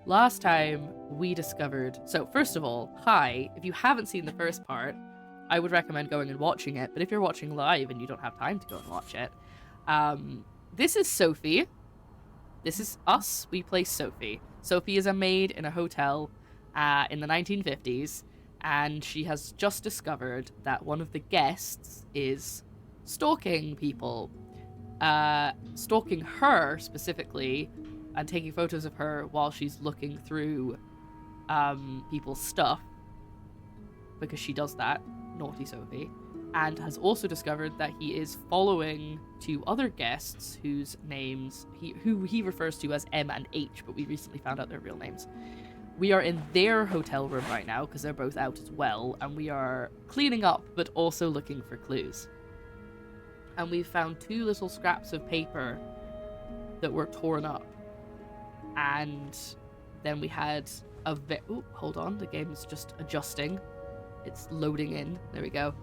last time we discovered... So, first of all, hi. If you haven't seen the first part, I would recommend going and watching it. But if you're watching live and you don't have time to go and watch it, this is Sophie. This is us. We play Sophie. Sophie is a maid in a hotel in the 1950s, and she has just discovered that one of the guests is stalking people. Stalking her, specifically, and taking photos of her while she's looking through people's stuff, because she does that, naughty Sophie, and has also discovered that he is following two other guests whose names who he refers to as M and H, but we recently found out their real names. We are in their hotel room right now because they're both out as well, and we are cleaning up but also looking for clues. And we found two little scraps of paper that were torn up, and then we had a oh, hold on, the game's just adjusting. It's loading in. There we go.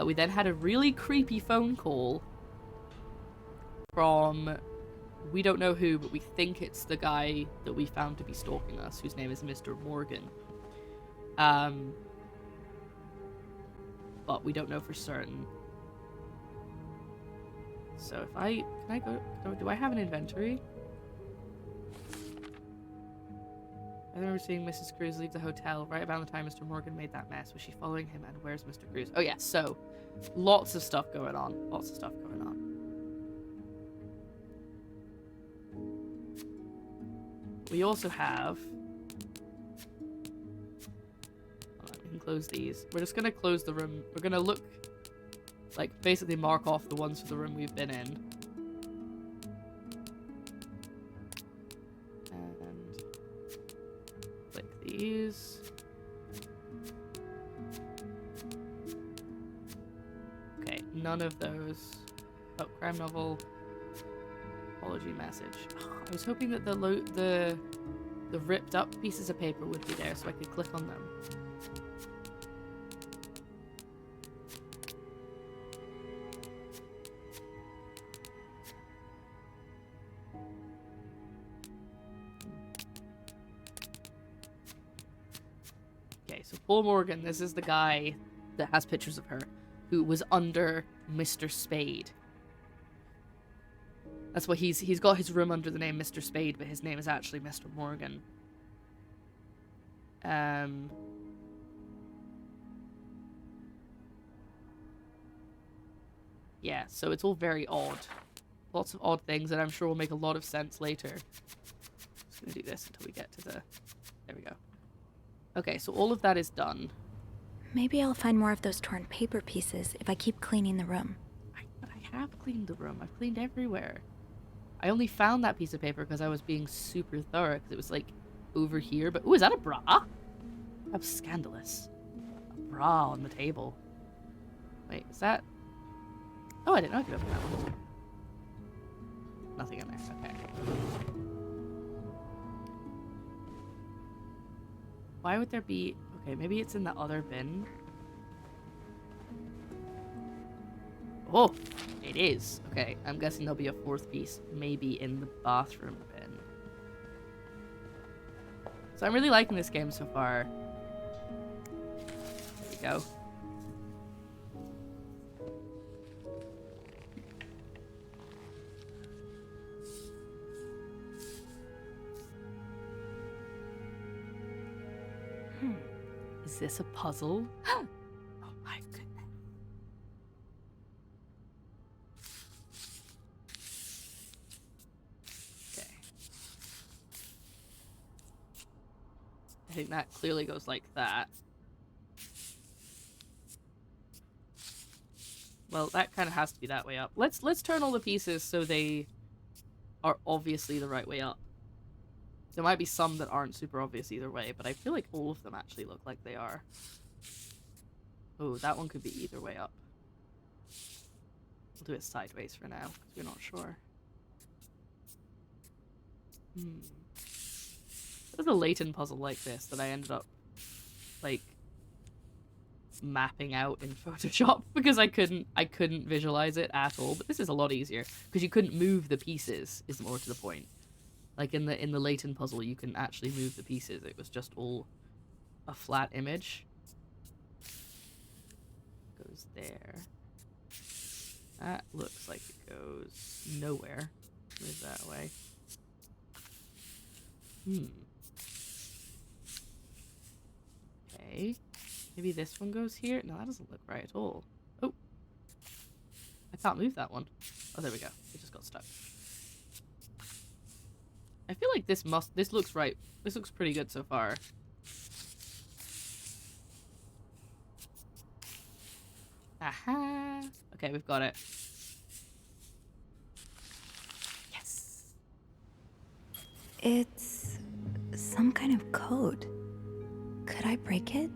We then had a really creepy phone call from, we don't know who, but we think it's the guy that we found to be stalking us, whose name is Mr. Morgan. But we don't know for certain. So if can I go, do I have an inventory? I remember seeing Mrs. Cruz leave the hotel right about the time Mr. Morgan made that mess. Was she following him, and where's Mr. Cruz? Oh yeah, so lots of stuff going on. Lots of stuff going on. We also have... Hold on, we can close these. We're just gonna close the room. We're gonna look, like, basically mark off the ones for the room we've been in. These. Okay, none of those. Oh, crime novel. Apology message. Oh, I was hoping that the ripped up pieces of paper would be there so I could click on them. So Paul Morgan, this is the guy that has pictures of her, who was under Mr. Spade. That's what he's got his room under the name Mr. Spade, but his name is actually Mr. Morgan. Yeah, so it's all very odd. Lots of odd things that I'm sure will make a lot of sense later. Just gonna do this until we get to the... There we go. Okay, so all of that is done. Maybe I'll find more of those torn paper pieces if I keep cleaning the room. But I have cleaned the room. I've cleaned everywhere. I only found that piece of paper because I was being super thorough, because it was, like, over here. But, ooh, is that a bra? That's scandalous. A bra on the table. Wait, is that... Oh, I didn't know I could open that one. Nothing in there. Okay. Why would there be... Okay, maybe it's in the other bin. Oh, it is. Okay, I'm guessing there'll be a fourth piece, maybe in the bathroom bin. So I'm really liking this game so far. There we go. Is this a puzzle? Oh my goodness. Okay. I think that clearly goes like that. Well, that kind of has to be that way up. Let's turn all the pieces so they are obviously the right way up. There might be some that aren't super obvious either way, but I feel like all of them actually look like they are. Oh, that one could be either way up. We'll do it sideways for now, because we're not sure. There's a Layton puzzle like this that I ended up, like, mapping out in Photoshop because I couldn't visualize it at all. But this is a lot easier because you couldn't move the pieces, is more to the point. Like in the Leighton puzzle, you can actually move the pieces. It was just all a flat image. Goes there. That looks like it goes nowhere. Move that way. Okay. Maybe this one goes here? No, that doesn't look right at all. Oh. I can't move that one. Oh, there we go. It just got stuck. I feel like this looks right. This looks pretty good so far. Aha! Okay, we've got it. Yes! It's some kind of code. Could I break it?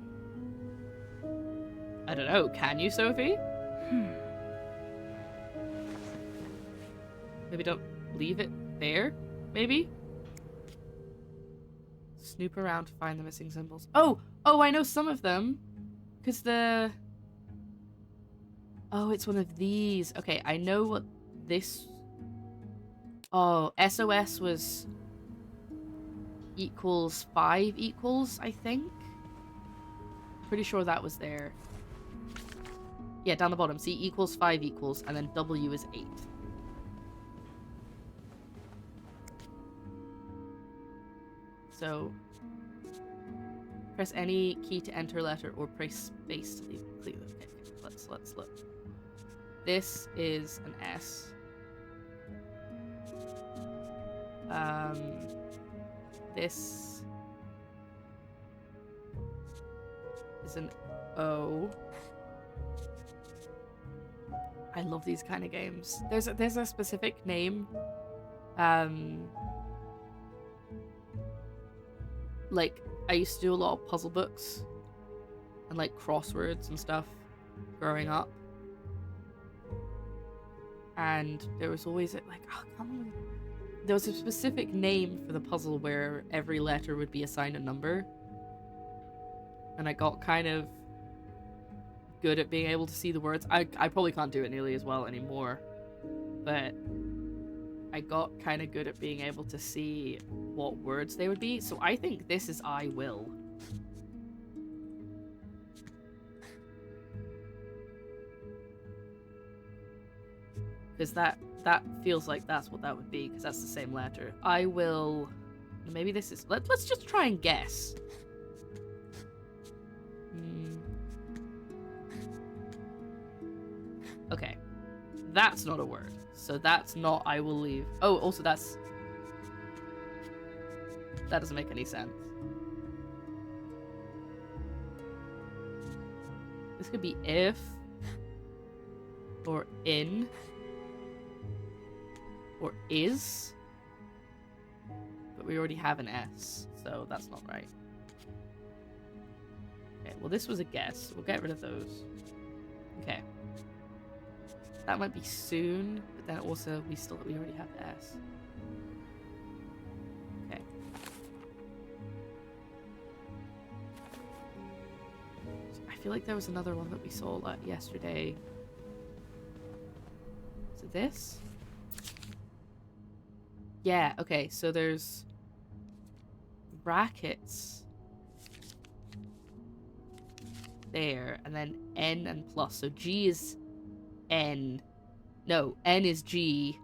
I don't know. Can you, Sophie? Maybe don't leave it there? Maybe? Snoop around to find the missing symbols. Oh! Oh, I know some of them. Because the... Oh, it's one of these. Okay, I know what this... Oh, SOS was... equals 5 equals, I think? Pretty sure that was there. Yeah, down the bottom. See, equals 5 equals, and then W is 8. So, press any key to enter letter or press space to leave it clear. Okay, let's look. This is an S. This is an O. I love these kind of games. There's a specific name. Like, I used to do a lot of puzzle books and like crosswords and stuff growing up. And there was always like, oh, I can't remember. There was a specific name for the puzzle where every letter would be assigned a number. And I got kind of good at being able to see the words. I probably can't do it nearly as well anymore. But I got kind of good at being able to see what words they would be. So I think this is I will. Because that feels like that's what that would be, because that's the same letter. I will... Maybe this is... Let's just try and guess. Okay. That's not a word. So that's not I will leave. Oh, also that's... That doesn't make any sense. This could be if... Or in... Or is. But we already have an S, so that's not right. Okay, well this was a guess. We'll get rid of those. Okay. That might be soon, but then also we already have the S. Okay. I feel like there was another one that we saw yesterday. Is it this? Yeah, okay, so there's brackets there, and then N and plus. So G is N. No, N is G.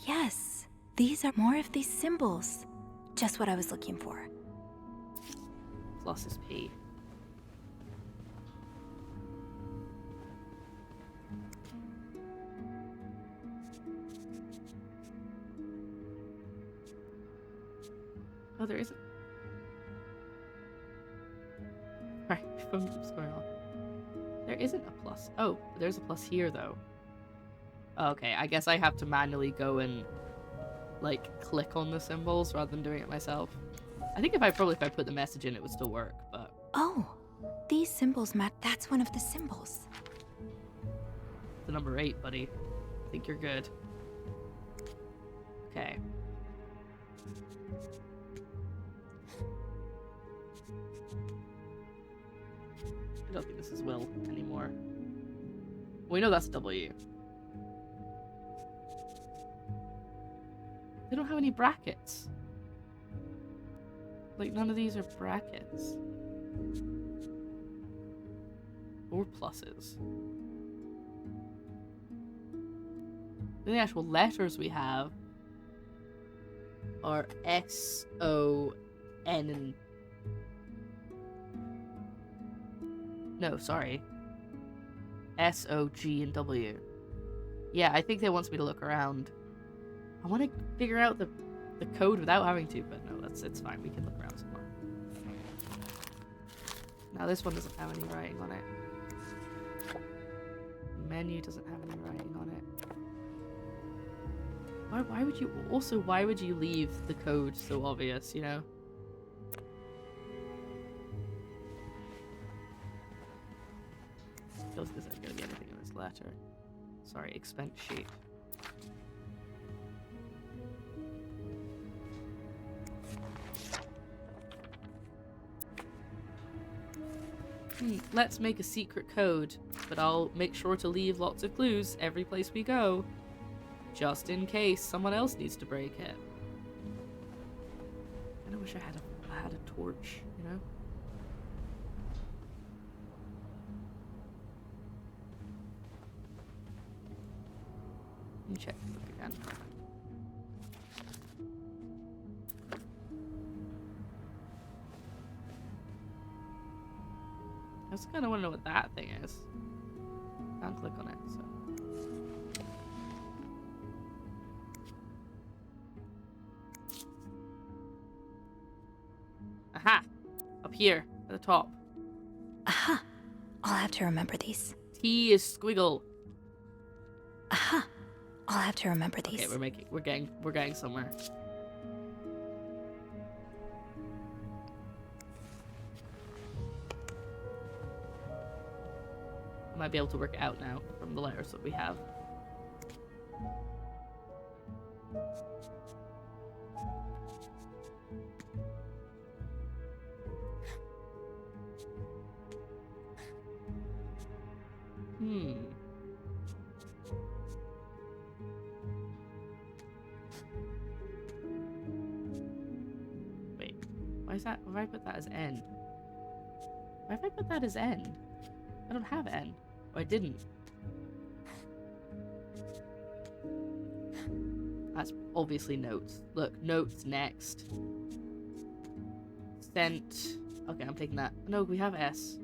Yes, these are more of these symbols. Just what I was looking for. Plus is P. Oh, there isn't. Alright, what's going on? There isn't a plus. Oh, there's a plus here, though. Okay, I guess I have to manually go and, like, click on the symbols rather than doing it myself. I think if I put the message in, it would still work, but... Oh, these symbols match. That's one of the symbols. The number 8, buddy. I think you're good. Okay. I don't think this is Will anymore. We know that's W. They don't have any brackets. Like, none of these are brackets. Or pluses. The actual letters we have are S, O, N, and... No, sorry. S, O, G, and W. Yeah, I think they want me to look around. I want to figure out the code without having to, but no, it's fine. We can look around somewhere. Now this one doesn't have any writing on it. Menu doesn't have any writing on it. Why would you... Also, why would you leave the code so obvious, you know? Feels as if there's gonna be anything in this letter. Sorry, expense sheet. Let's make a secret code, but I'll make sure to leave lots of clues every place we go, just in case someone else needs to break it. I kinda wish I had a torch, you know? Let me check the book again. I just kind of want to know what that thing is. Can't click on it, so. Aha! Up here, at the top. Aha! I'll have to remember these. T is squiggle. Aha! I'll have to remember these. Okay, we're getting somewhere. I might be able to work it out now from the letters that we have. Wait, why is that? Why have I put that as N? Why have I put that as N? I don't have N. Oh, I didn't. That's obviously notes. Look, notes next. Sent. Okay, I'm taking that. No, we have S.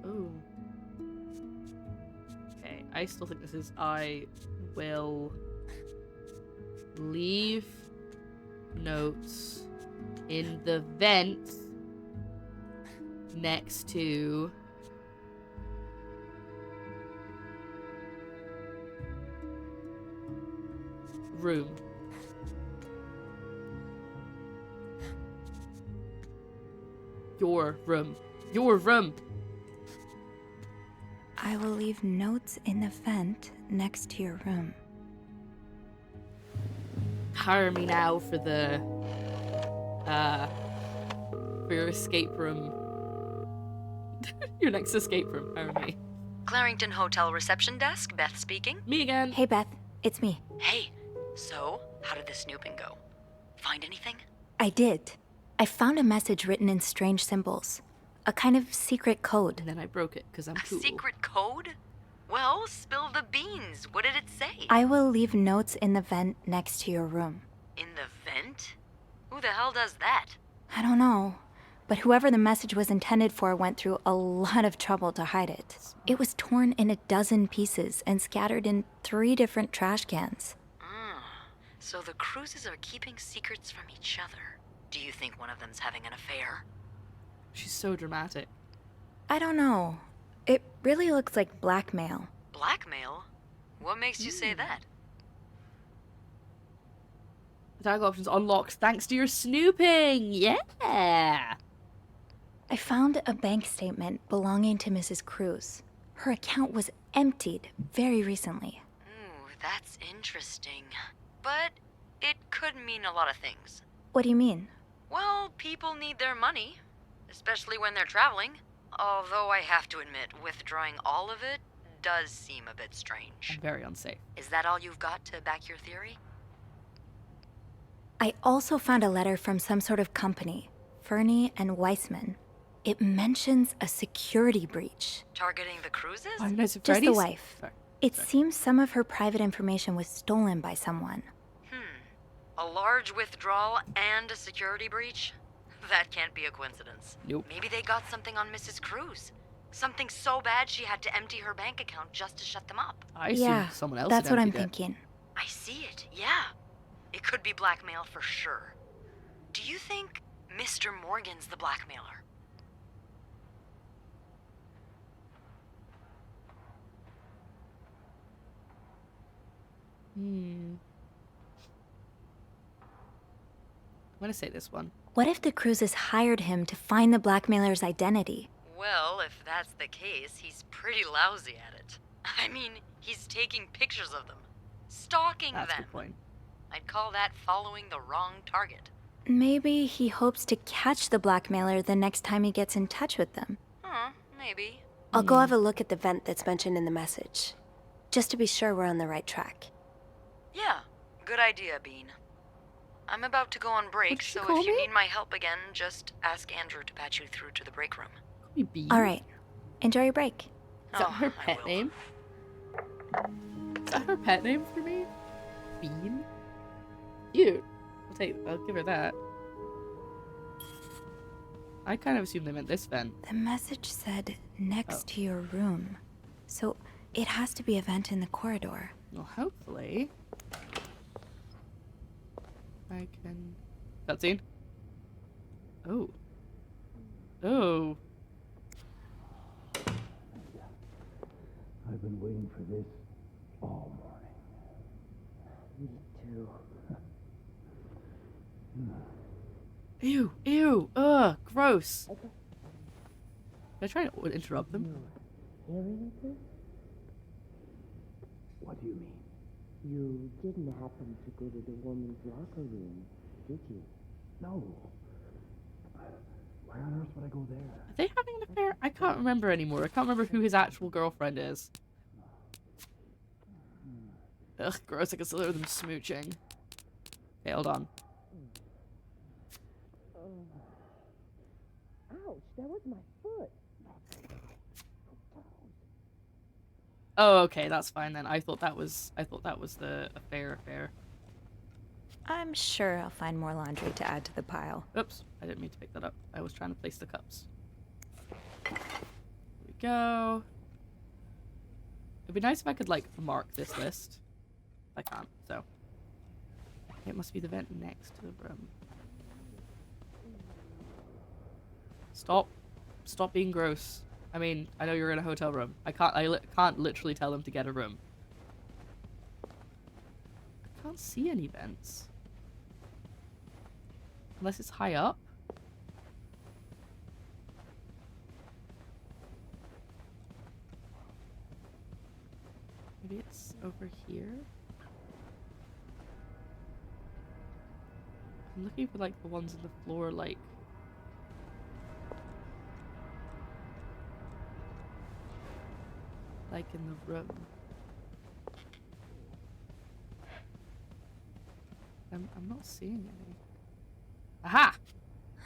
Oh. Okay, I still think this is I will leave notes in the vent next to room. Your room. Your room. I will leave notes in the vent next to your room. Hire me now for the for your escape room. Your next escape room. Hire me. Clarington Hotel reception desk, Beth speaking. Me again. Hey, Beth. It's me. Hey, so how did the snooping go? Find anything? I did. I found a message written in strange symbols. A kind of secret code. And then I broke it because I'm A cool. secret code? Well, spill the beans. What did it say? I will leave notes in the vent next to your room. In the vent? Who the hell does that? I don't know, but whoever the message was intended for went through a lot of trouble to hide it. It was torn in 12 pieces and scattered in 3 different trash cans. So the cruises are keeping secrets from each other. Do you think one of them's having an affair? She's so dramatic. I don't know. It really looks like blackmail. Blackmail? What makes you say that? Dialogue options unlocked thanks to your snooping. Yeah. I found a bank statement belonging to Mrs. Cruz. Her account was emptied very recently. Ooh, that's interesting. But it could mean a lot of things. What do you mean? Well, people need their money, especially when they're traveling. Although I have to admit, withdrawing all of it does seem a bit I'm strange. very unsafe. Is that all you've got to back your theory? I also found a letter from some sort of company, Fernie and Weissman. It mentions a security breach. Targeting the cruises? Five Nights at Just the Freddy's? wife. Sorry. It Sorry. seems some of her private information was stolen by someone. A large withdrawal and a security breach? That can't be a coincidence. Nope. Maybe they got something on Mrs. Cruz. Something so bad she had to empty her bank account just to shut them up. I assume Yeah, someone else that's had what I'm emptied it. thinking. I see it, yeah. It could be blackmail for sure. Do you think Mr. Morgan's the blackmailer? I'm gonna say this one. What if the Cruzes hired him to find the blackmailer's identity? Well, if that's the case, he's pretty lousy at it. I mean, he's taking pictures of them, stalking That's a them. good point. I'd call that following the wrong target. Maybe he hopes to catch the blackmailer the next time he gets in touch with them. Maybe. I'll go have a look at the vent that's mentioned in the message, just to be sure we're on the right track. Yeah, good idea, Bean. I'm about to go on break, What'd she so call if you me? need my help again, just ask Andrew to patch you through to the break room. Call me Bean. All right, enjoy your break. Is that Oh, her I pet will. name? Is that her pet name for me? Bean? Cute. I'll give her that. I kind of assumed they meant this vent. The message said next to your room. So it has to be a vent in the corridor. Well, hopefully I can... Cutscene? Oh. Oh. I've been waiting for this all morning. Me too. Ew, ew, ugh, gross. Did I try to interrupt them? Hear anything? What do you mean? You didn't happen to go to the woman's locker room, did you? No. Why on earth would I go there? Are they having an affair? I can't remember anymore. I can't remember who his actual girlfriend is. Ugh, gross, I can still hear them smooching. Okay, hold on. Ouch, that was my foot. Oh, okay, that's fine then. I thought that was the affair. I'm sure I'll find more laundry to add to the pile. Oops, I didn't mean to pick that up. I was trying to place the cups. There we go. It'd be nice if I could, like, mark this list. I can't, so. It must be the vent next to the room. Stop. Stop being gross. I mean, I know you're in a hotel room. I can't literally tell them to get a room. I can't see any vents. Unless it's high up. Maybe it's over here. I'm looking for like the ones on the floor, like in the room. I'm not seeing any. Aha!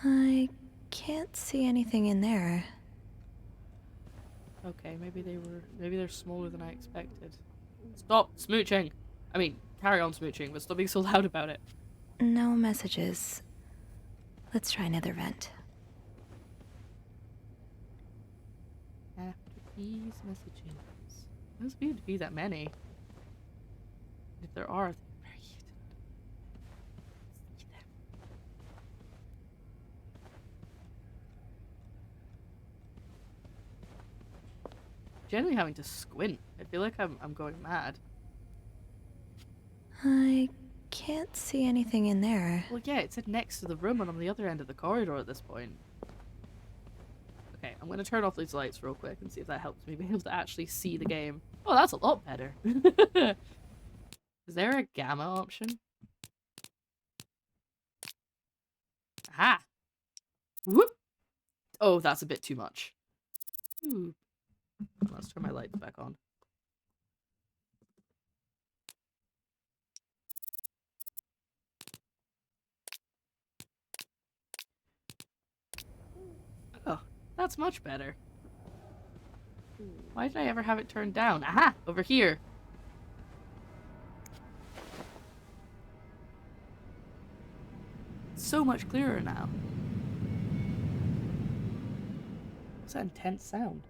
I can't see anything in there. Okay, maybe they're smaller than I expected. Stop smooching! I mean, carry on smooching, but stop being so loud about it. No messages. Let's try another vent. After these messages. It doesn't need to be that many. If there are, they're very hidden. See them. Generally having to squint. I feel like I'm going mad. I can't see anything in there. Well, yeah, it said next to the room and on the other end of the corridor at this point. Okay, I'm gonna turn off these lights real quick and see if that helps me be able to actually see the game. Oh, that's a lot better. Is there a gamma option? Aha! Whoop! Oh, that's a bit too much. Ooh. Let's turn my lights back on. Oh, that's much better. Why did I ever have it turned down? Aha! Over here! It's so much clearer now. What's that intense sound?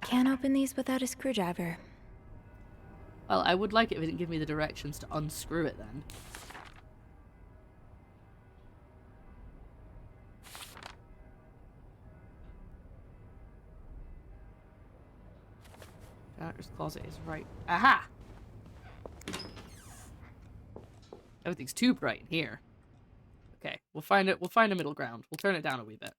Can't open these without a screwdriver. Well, I would like it if it didn't give me the directions to unscrew it then. Janitor's closet is right. Aha! Everything's too bright in here. Okay, we'll find it. We'll find a middle ground. We'll turn it down a wee bit.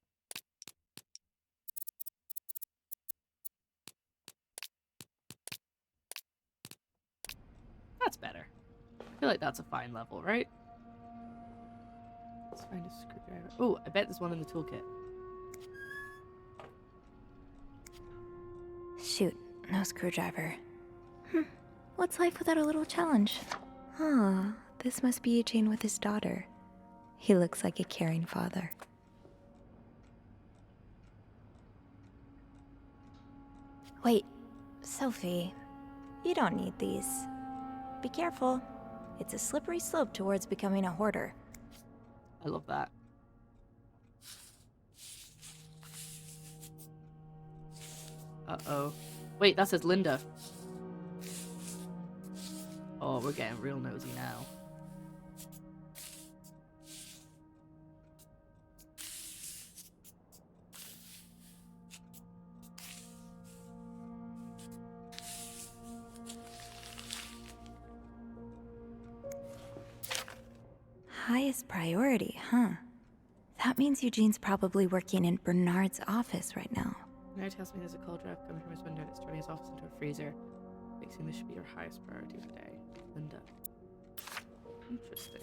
That's better. I feel like that's a fine level, right? Let's find a screwdriver. Oh, I bet there's one in the toolkit. Shoot, no screwdriver. What's life without a little challenge? Huh, this must be Eugene with his daughter. He looks like a caring father. Wait, Sophie, you don't need these. Be careful. It's a slippery slope towards becoming a hoarder. I love that. Uh-oh. Wait, that says Linda. Oh, we're getting real nosy now. Highest priority, huh? That means Eugene's probably working in Bernard's office right now. Now tells me there's a cold draft coming from his window that's turning his office into a freezer. Fixing this should be your highest priority today. Linda. Interesting.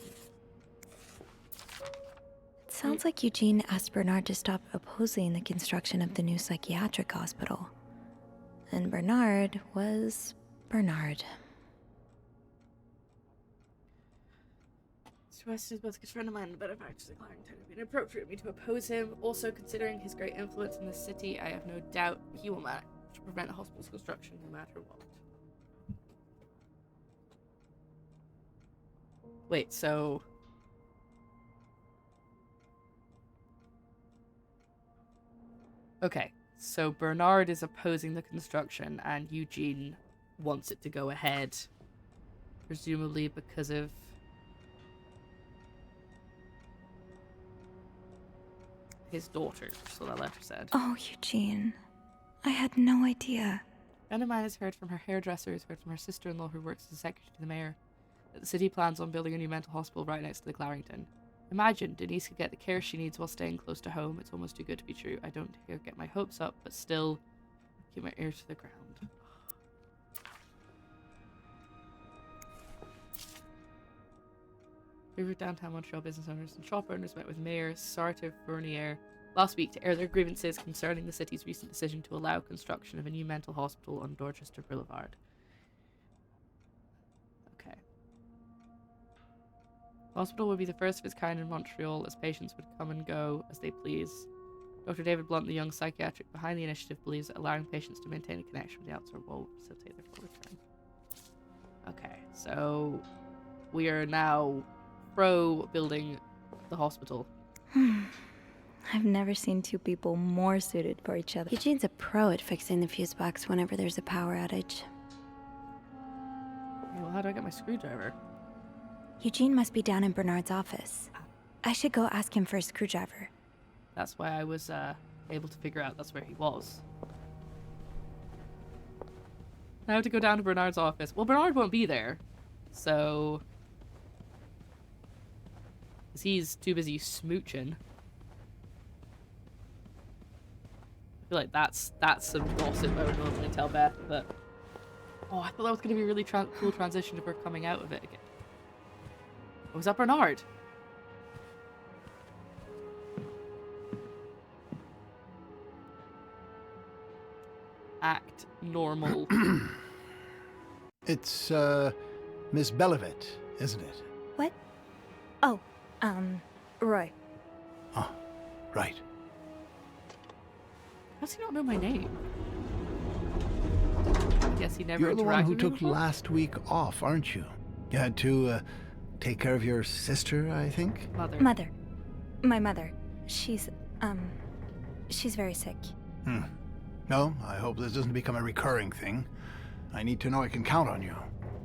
It sounds like Eugene asked Bernard to stop opposing the construction of the new psychiatric hospital. And Bernard was Bernard. West is both a good friend of mine and a benefactor of Clarendon. It would be inappropriate for me to oppose him. Also, considering his great influence in the city, I have no doubt he will manage to prevent the hospital's construction no matter what. Wait, so... Okay, so Bernard is opposing the construction and Eugene wants it to go ahead. Presumably because of... his daughter, so that letter said. Oh, Eugene. I had no idea. A friend of mine has heard from her hairdresser, has heard from her sister-in-law who works as a secretary to the mayor, that the city plans on building a new mental hospital right next to the Clarendon. Imagine, Denise could get the care she needs while staying close to home. It's almost too good to be true. I don't dare get my hopes up, but still, keep my ear to the ground. River downtown Montreal business owners and shop owners met with Mayor Sartre Fournier last week to air their grievances concerning the city's recent decision to allow construction of a new mental hospital on Dorchester Boulevard. Okay. The hospital would be the first of its kind in Montreal, as patients would come and go as they please. Dr. David Blunt, the young psychiatric behind the initiative, believes that allowing patients to maintain a connection with the outside world will facilitate their full return. Okay, so we are now pro building the hospital. I've never seen two people more suited for each other. Eugene's a pro at fixing the fuse box whenever there's a power outage. Okay, well, how do I get my screwdriver? Eugene must be down in Bernard's office. I should go ask him for a screwdriver. That's why I was able to figure out that's where he was. I have to go down to Bernard's office. Well, Bernard won't be there, so... because he's too busy smooching. I feel like that's some gossip I would normally tell Beth, but... oh, I thought that was going to be a really cool transition to her coming out of it again. Oh, was that Bernard? act normal. It's, Miss Belivet, isn't it? What? Oh, Roy. Oh, right. How does he not know my name? Guess he never You're the one interacted who with me took before? last week off, aren't you? You had to, take care of your sister, I think? Mother. Mother. My mother. She's very sick. No, I hope this doesn't become a recurring thing. I need to know I can count on you.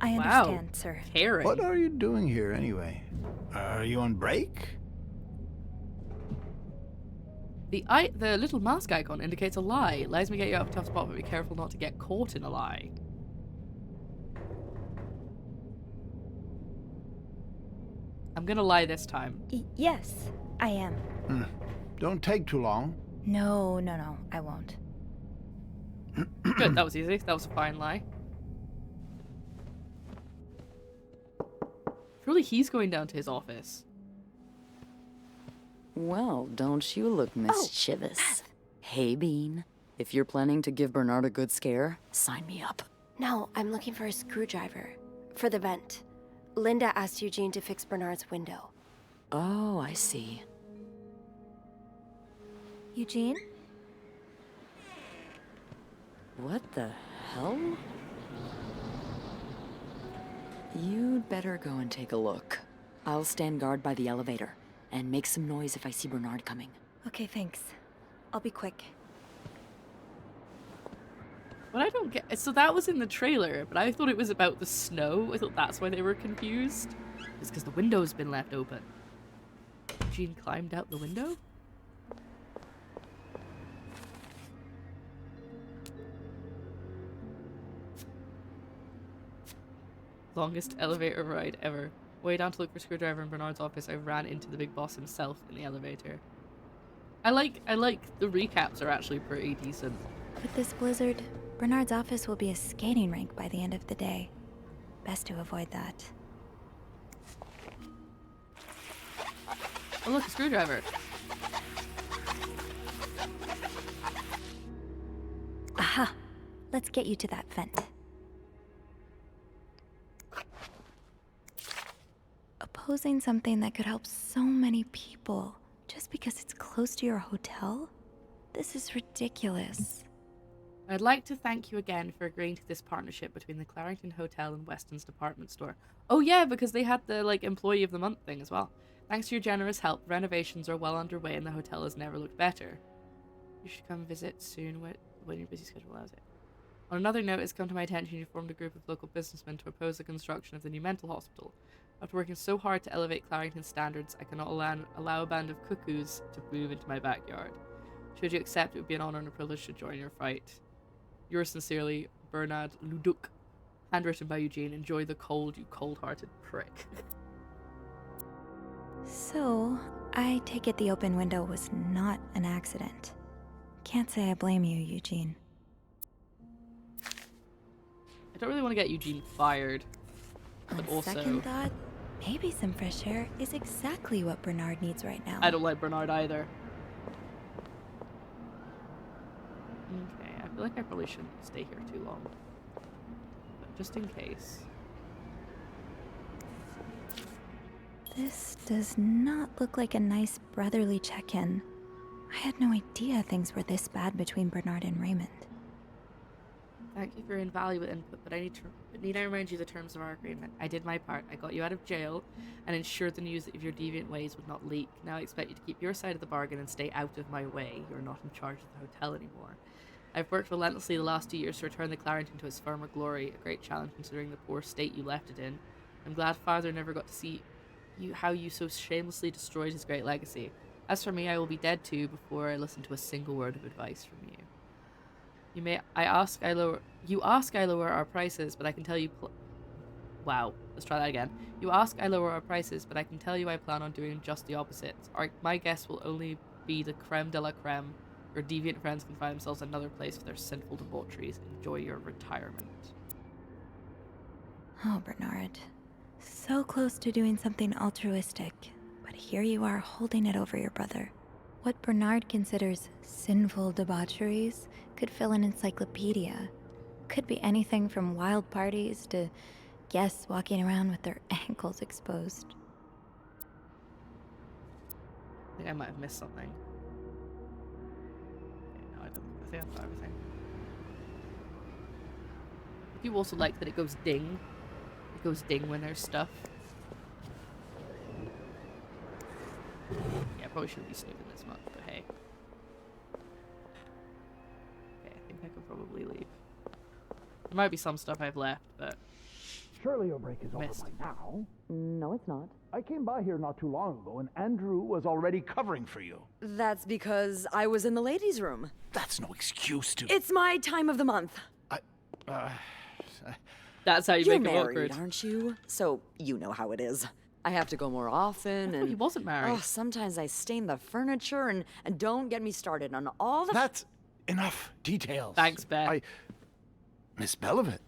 I Wow. understand, sir. Caring. What are you doing here, anyway? Are you on break? The little mask icon indicates a lie. It allows me to get you out of a tough spot, but be careful not to get caught in a lie. I'm gonna lie this time. Yes, I am. Don't take too long. No, I won't. Good, that was easy. That was a fine lie. Surely he's going down to his office. Well, don't you look mischievous. Hey, Bean. If you're planning to give Bernard a good scare, sign me up. No, I'm looking for a screwdriver. For the vent. Linda asked Eugene to fix Bernard's window. Oh, I see. Eugene? What the hell? You'd better go and take a look. I'll stand guard by the elevator and make some noise if I see Bernard coming. Okay, thanks. I'll be quick. What I don't get... So that was in the trailer, but I thought it was about the snow. I thought that's why they were confused. It's because the window's been left open. Eugene climbed out the window? Longest elevator ride ever. Way down to look for a screwdriver in Bernard's office, I ran into the big boss himself in the elevator. I like the recaps are actually pretty decent. With this blizzard, Bernard's office will be a skating rink by the end of the day. Best to avoid that. Oh look, a screwdriver. Aha! Let's get you to that vent. Opposing something that could help so many people just because it's close to your hotel? This is ridiculous. I'd like to thank you again for agreeing to this partnership between the Clarendon Hotel and Weston's department store. Oh yeah, because they had the Employee of the Month thing as well. Thanks to your generous help, renovations are well underway and the hotel has never looked better. You should come visit soon when your busy schedule allows it. On another note, it's come to my attention you formed a group of local businessmen to oppose the construction of the new mental hospital. After working so hard to elevate Clarendon's standards, I cannot allow a band of cuckoos to move into my backyard. Should you accept, it would be an honor and a privilege to join your fight. Yours sincerely, Bernard Leduc. Handwritten by Eugene. Enjoy the cold, you cold-hearted prick. So, I take it the open window was not an accident. Can't say I blame you, Eugene. I don't really want to get Eugene fired. But On also, second thought, maybe some fresh air is exactly what Bernard needs right now. I don't like Bernard either. Okay, I feel like I probably shouldn't stay here too long. But just in case. This does not look like a nice brotherly check-in. I had no idea things were this bad between Bernard and Raymond. Thank you for your invaluable input, but need I remind you the terms of our agreement? I did my part. I got you out of jail and ensured the news of your deviant ways would not leak. Now I expect you to keep your side of the bargain and stay out of my way. You're not in charge of the hotel anymore. I've worked relentlessly the last 2 years to return the Clarendon to its former glory, a great challenge considering the poor state you left it in. I'm glad Father never got to see how you so shamelessly destroyed his great legacy. As for me, I will be dead too before I listen to a single word of advice from you. You ask I lower our prices, but I can tell you wow, let's try that again. You ask I lower our prices, but I can tell you I plan on doing just the opposite. My guests will only be the creme de la creme. Your deviant friends can find themselves another place for their sinful debaucheries. Enjoy your retirement. Oh, Bernard. So close to doing something altruistic, but here you are holding it over your brother. What Bernard considers sinful debaucheries could fill an encyclopedia. Could be anything from wild parties to guests walking around with their ankles exposed. I think I might have missed something. Okay, no, I don't think I've got everything. I do also like that it goes ding. It goes ding when there's stuff. Yeah, I probably shouldn't be snooping this much, but hey. Okay, I think I could probably leave. There might be some stuff I've left, but Surely your break is over Missed. by now. No, it's not. I came by here not too long ago, and Andrew was already covering for you. That's because I was in the ladies' room. That's no excuse to... It's my time of the month. that's how you You're make it married, awkward. aren't you? So you know how it is. I have to go more often, Oh, and he wasn't married. oh, sometimes I stain the furniture, and don't get me started on all the. That's enough details. Thanks, Beth. Miss Belivet,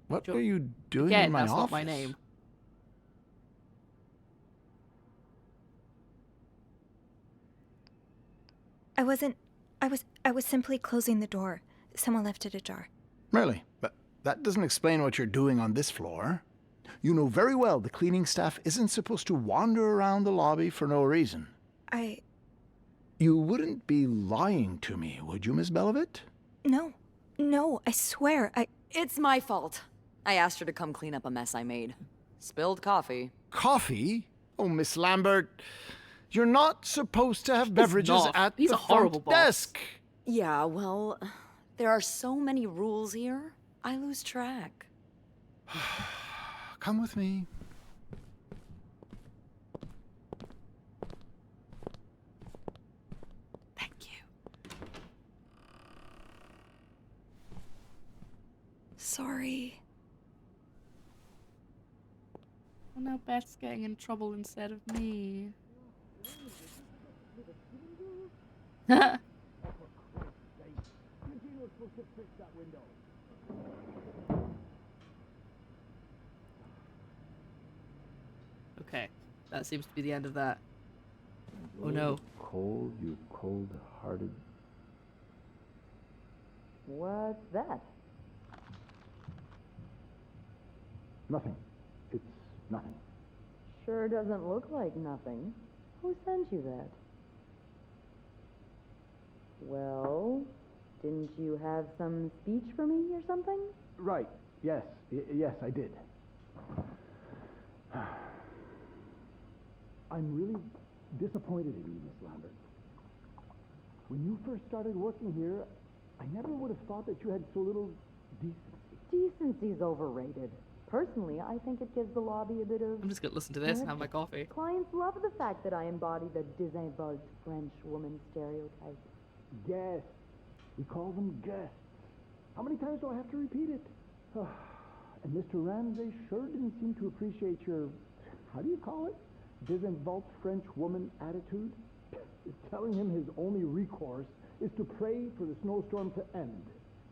what Jo- are you doing Again, in my that's office? not my name. I was simply closing the door. Someone left it ajar. Really? But that doesn't explain what you're doing on this floor. You know very well the cleaning staff isn't supposed to wander around the lobby for no reason. You wouldn't be lying to me, would you, Miss Belivet? No, I swear, It's my fault. I asked her to come clean up a mess I made. Spilled coffee. Coffee? Oh, Miss Lambert, you're not supposed to have beverages not. at He's the a horrible front boss. desk. Yeah, well, there are so many rules here, I lose track. Come with me. Thank you. sorry. Well, now Beth's getting in trouble instead of me. Okay, that seems to be the end of that. Oh no. Cold, you cold-hearted... What's that? Nothing. It's nothing. Sure doesn't look like nothing. Who sent you that? Well, didn't you have some speech for me or something? Right. Yes. Yes, I did. I'm really disappointed in you, Miss Lambert. When you first started working here, I never would have thought that you had so little decency. Decency's overrated. Personally, I think it gives the lobby a bit of... I'm just gonna listen to this and have my coffee. Clients love the fact that I embody the désinvolte French woman stereotype. Guests. We call them guests. How many times do I have to repeat it? And Mr. Ramsay sure didn't seem to appreciate your, how do you call it? Désinvolte French woman attitude. Telling him his only recourse is to pray for the snowstorm to end.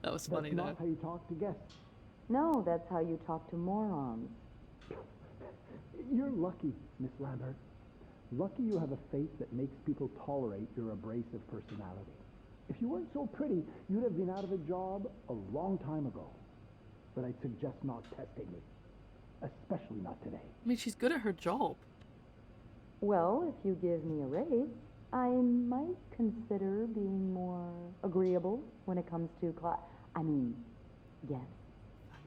That was funny, That's though. not how you talk to guests. No, that's how you talk to morons. You're lucky, Miss Lambert. Lucky you have a faith that makes people tolerate your abrasive personality. If you weren't so pretty, you'd have been out of a job a long time ago. But I'd suggest not testing me. Especially not today. I mean, she's good at her job. Well, if you give me a raise, I might consider being more agreeable when it comes to yes.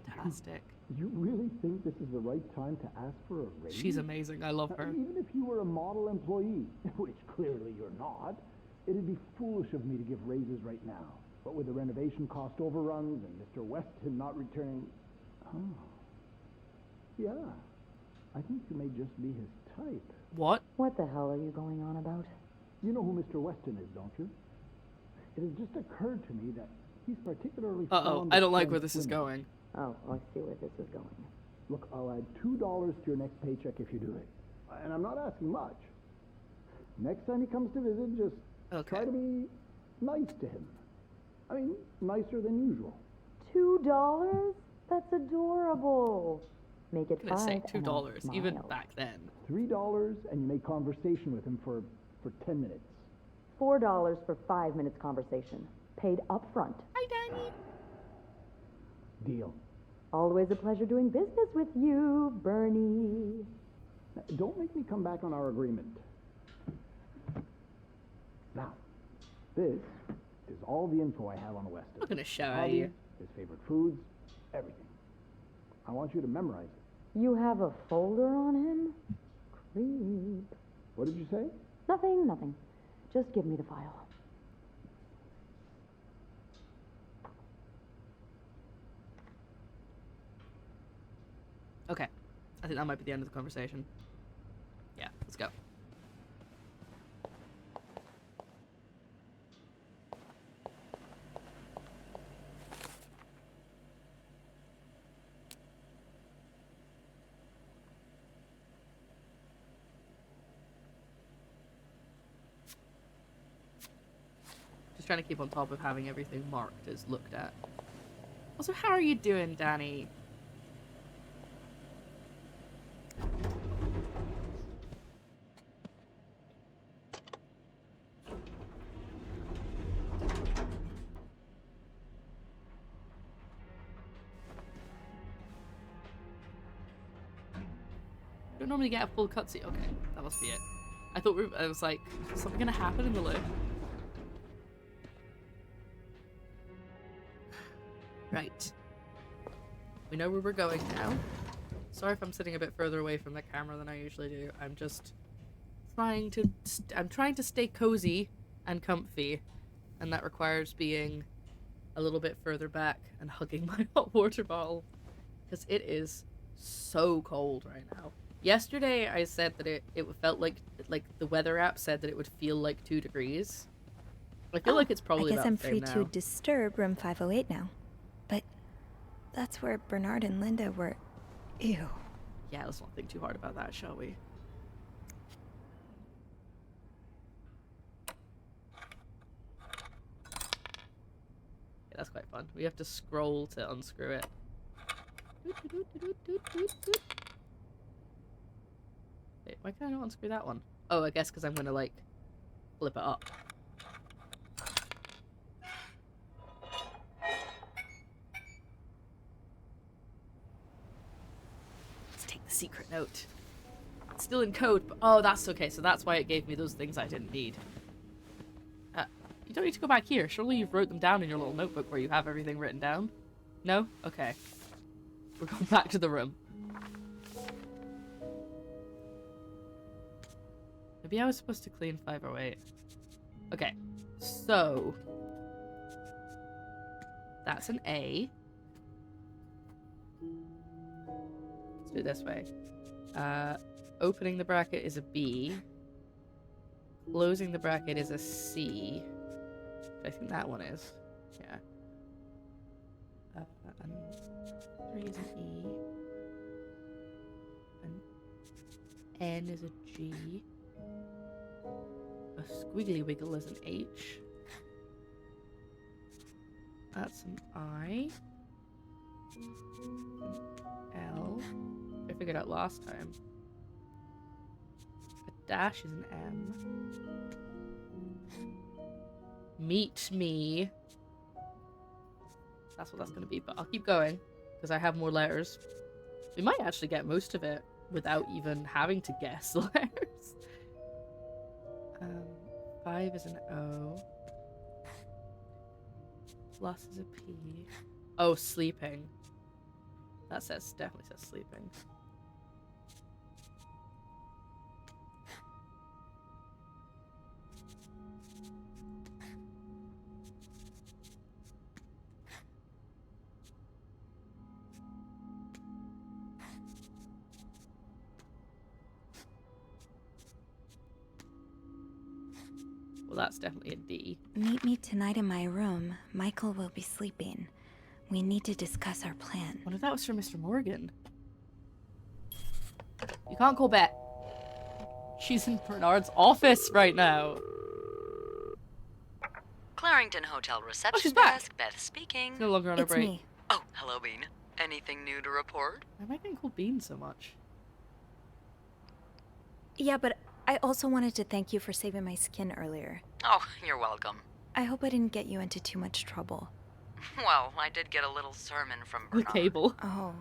Fantastic. You really think this is the right time to ask for a raise? She's amazing. I love her. Even if you were a model employee, which clearly you're not, it'd be foolish of me to give raises right now. But with the renovation cost overruns and Mr. Weston not returning... Oh. Yeah. I think you may just be his type. What? What the hell are you going on about? You know who Mr. Weston is, don't you? It has just occurred to me that he's particularly Uh-oh, fond I of don't like French where this is women. going. Oh, I see where this is going. Look, I'll add $2 to your next paycheck if you do it. And I'm not asking much. Next time he comes to visit, just try to be nice to him. I mean, nicer than usual. $2? That's adorable. Make it I'm gonna $5. say and I'll $2, even smile. back then. $3, and you make conversation with him for 10 minutes. $4 for 5 minutes conversation. paid up front. Hi, Danny. Deal. Always a pleasure doing business with you, Bernie. Now, don't make me come back on our agreement. Now, this is all the info I have on Weston. I'm not gonna show Hobby, you. his favorite foods, everything. I want you to memorize it. You have a folder on him? Creep. What did you say? Nothing. Just give me the file. Okay. I think that might be the end of the conversation. Yeah, let's go. Just trying to keep on top of having everything marked as looked at. Also, how are you doing, Danny? Don't normally get a full cutscene. Okay, that must be it. I thought I was like, is something gonna happen in the lift? Right. We know where we're going now. Sorry if I'm sitting a bit further away from the camera than I usually do. I'm just trying to I'm trying to stay cozy and comfy, and that requires being a little bit further back and hugging my hot water bottle because it is so cold right now. Yesterday I said that it felt like the weather app said that it would feel like 2 degrees. I feel like it's probably I guess about I'm the same free now. to disturb room 508 now. But that's where Bernard and Linda were. Ew. Yeah, let's not think too hard about that, shall we? Yeah, that's quite fun. We have to scroll to unscrew it. Wait, why can't I not unscrew that one? Oh, I guess because I'm gonna, like, flip it up. Let's take the secret note. It's still in code, but oh, that's okay. So that's why it gave me those things I didn't need. You don't need to go back here. Surely you've wrote them down in your little notebook where you have everything written down. No? Okay. We're going back to the room. Maybe I was supposed to clean 508. Okay, so that's an A. Let's do it this way. Opening the bracket is a B. Closing the bracket is a C. I think that one is. Yeah. And 3 is an E. An N is a G. A squiggly wiggle is an H. That's an I. An L. I figured out last time. A dash is an M. Meet me. That's what that's going to be, but I'll keep going because I have more letters. We might actually get most of it without even having to guess the letters. 5 is an O. Plus is a P. Oh, sleeping. That definitely says sleeping. Well, that's definitely a D. Meet me tonight in my room. Michael will be sleeping. We need to discuss our plan. What if that was for Mr. Morgan? You can't call Beth. She's in Bernard's office right now. Clarington Hotel reception she's back. desk. Beth speaking. She's no longer on her It's break. me. Oh, hello, Bean. Anything new to report? Why am I getting called Bean so much? Yeah, but I also wanted to thank you for saving my skin earlier. Oh, you're welcome. I hope I didn't get you into too much trouble. Well, I did get a little sermon from The Bernard. cable. Oh,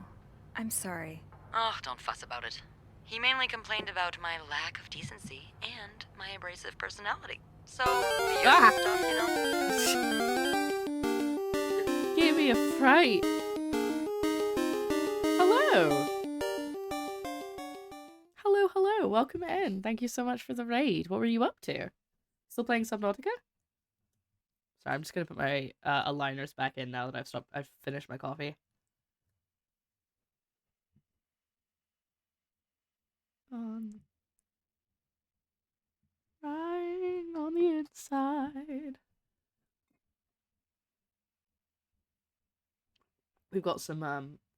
I'm sorry. Oh, don't fuss about it. He mainly complained about my lack of decency and my abrasive personality. So, the usual stuff, you know? Gave me a fright. Hello. Hello. Welcome in. Thank you so much for the raid. What were you up to? Still playing Subnautica? Sorry, I'm just gonna put my aligners back in now that I've finished my coffee. Crying on the inside. We've got some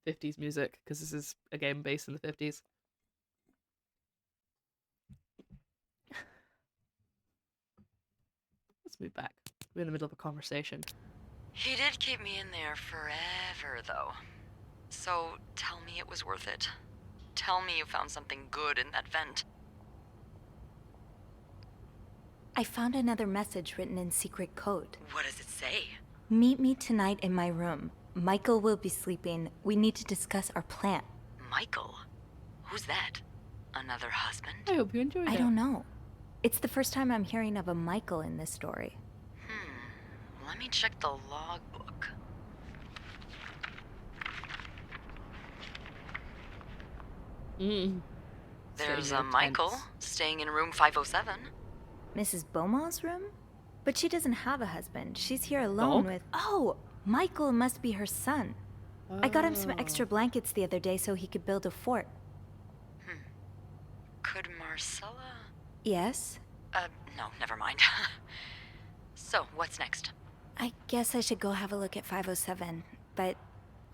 50s music because this is a game based in the 50s. Let's move back. We're in the middle of a conversation. He did keep me in there forever, though. So, tell me it was worth it. Tell me you found something good in that vent. I found another message written in secret code. What does it say? Meet me tonight in my room. Michael will be sleeping. We need to discuss our plan. Michael? Who's that? Another husband? I hope you enjoyed it. I don't know. It's the first time I'm hearing of a Michael in this story. Let me check the logbook. There's a Michael staying in room 507. Mrs. Beaumont's room? But she doesn't have a husband. She's here alone with... Oh! Michael must be her son. I got him some extra blankets the other day so he could build a fort. Could Marcella... Yes? No, never mind. So, what's next? I guess I should go have a look at 507, but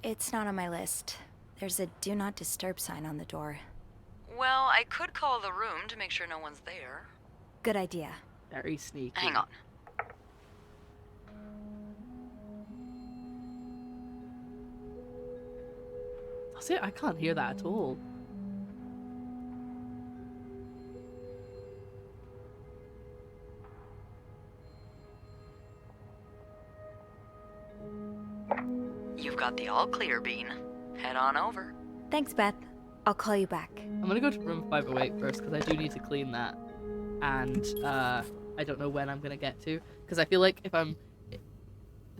it's not on my list. There's a do not disturb sign on the door. Well, I could call the room to make sure no one's there. Good idea. Very sneaky. Hang on. That's it. I can't hear that at all. You've got the all clear, Bean. Head on over. Thanks, Beth. I'll call you back. I'm gonna go to room 508 first because I do need to clean that, and I don't know when I'm gonna get to because I feel like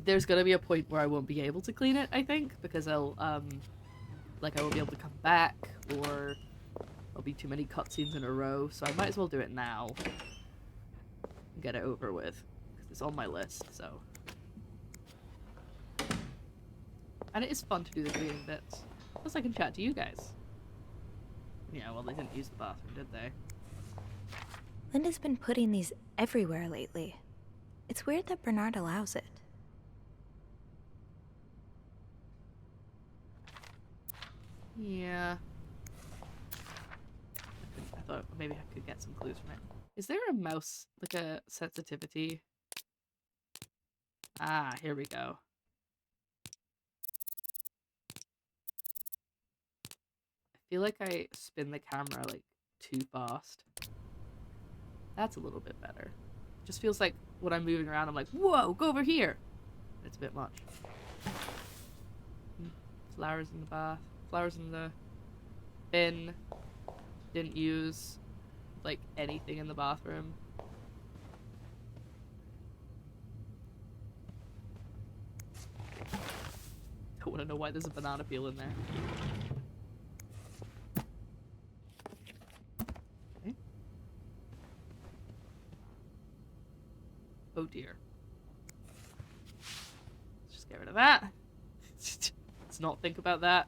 there's gonna be a point where I won't be able to clean it. I think because I'll I won't be able to come back or there'll be too many cutscenes in a row. So I might as well do it now and get it over with because it's on my list. So, and it is fun to do the cleaning bits. Plus I can chat to you guys. Yeah, well, they didn't use the bathroom, did they? Linda's been putting these everywhere lately. It's weird that Bernard allows it. Yeah. I thought maybe I could get some clues from it. Is there a mouse, like a sensitivity? Ah, here we go. I feel like I spin the camera like too fast. That's a little bit better. Just feels like when I'm moving around, I'm like, whoa, go over here. It's a bit much. Flowers in the bath. Flowers in the bin. Didn't use like anything in the bathroom. Don't want to know why there's a banana peel in there. Oh dear. Let's just get rid of that. Let's not think about that.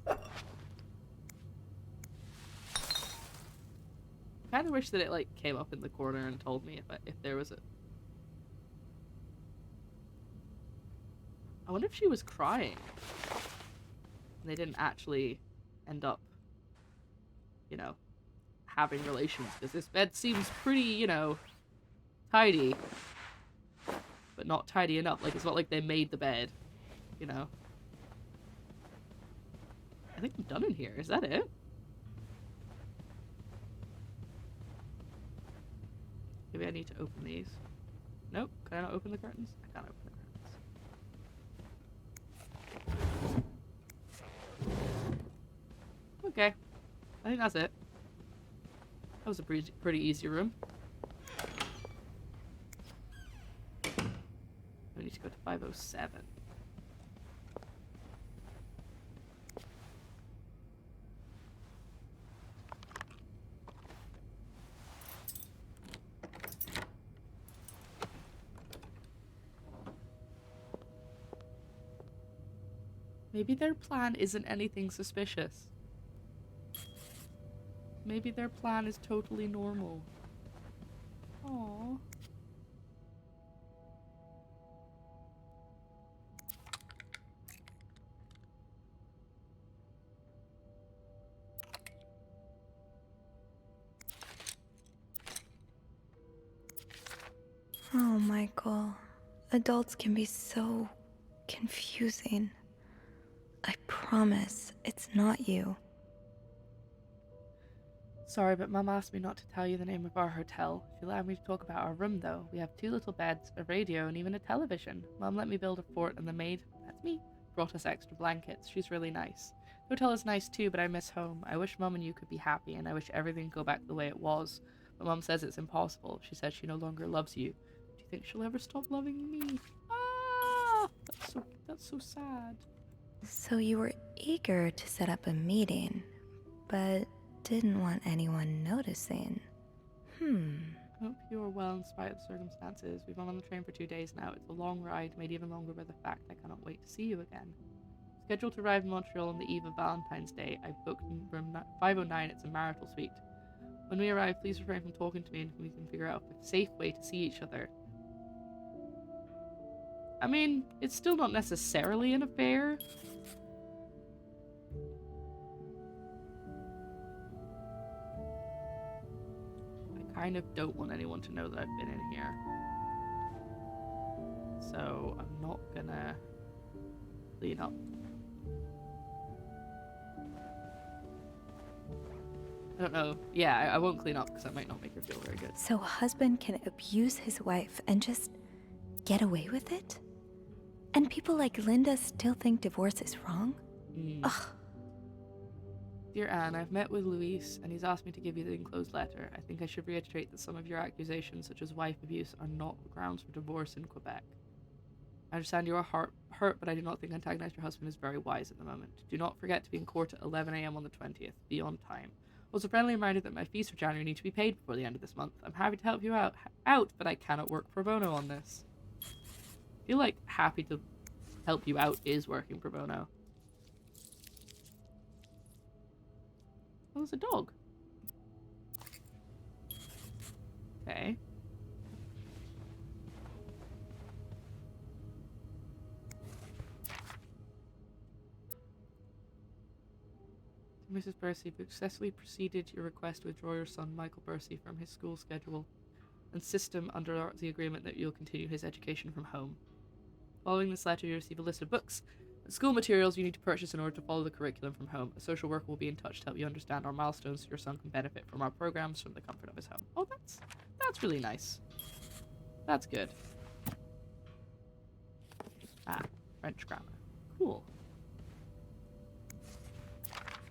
I kind of wish that it like came up in the corner and told me if there was a... I wonder if she was crying. They didn't actually end up, you know, having relations. Because this bed seems pretty, you know, tidy. But not tidy enough. Like, it's not like they made the bed, you know. think I'm done in here. Is that it? Maybe I need to open these. Nope. Can I not open the curtains? I can't open the curtains. Okay. I think that's it. That was a pretty easy room. I need to go to 507. Maybe their plan isn't anything suspicious. Maybe their plan is totally normal. Aww. Oh, Michael. Adults can be so confusing. I promise it's not you. Sorry, but Mum asked me not to tell you the name of our hotel. She allowed me to talk about our room, though. We have 2 little beds, a radio, and even a television. Mum let me build a fort, and the maid, that's me, brought us extra blankets. She's really nice. The hotel is nice too, but I miss home. I wish Mum and you could be happy, and I wish everything could go back the way it was. But Mum says it's impossible. She says she no longer loves you. Do you think she'll ever stop loving me? Ah! That's so sad. So you were eager to set up a meeting, but didn't want anyone noticing. I hope you are well in spite of the circumstances. We've been on the train for 2 days now. It's a long ride, made even longer by the fact I cannot wait to see you again. Scheduled to arrive in Montreal on the eve of Valentine's Day, I booked in room 509. It's a marital suite. When we arrive, please refrain from talking to me and we can figure out a safe way to see each other. I mean, it's still not necessarily an affair. I kind of don't want anyone to know that I've been in here. So I'm not gonna clean up. I don't know. Yeah, I won't clean up because that might not make her feel very good. So a husband can abuse his wife and just get away with it? And people like Linda still think divorce is wrong? Ugh. Dear Anne, I've met with Luis, and he's asked me to give you the enclosed letter. I think I should reiterate that some of your accusations, such as wife abuse, are not grounds for divorce in Quebec. I understand you are hurt, but I do not think antagonizing your husband is very wise at the moment. Do not forget to be in court at 11 a.m. on the 20th. Be on time. Also, friendly reminder that my fees for January need to be paid before the end of this month. I'm happy to help you out, but I cannot work pro bono on this. I feel like happy to help you out is working pro bono. Oh, there's a dog. Okay. Mrs. Bursey, we successfully proceeded your request to withdraw your son, Michael Bursey, from his school schedule and system under the agreement that you'll continue his education from home. Following this letter, you receive a list of books and school materials you need to purchase in order to follow the curriculum from home. A social worker will be in touch to help you understand our milestones so your son can benefit from our programs from the comfort of his home. Oh, that's really nice. That's good. Ah, French grammar. Cool.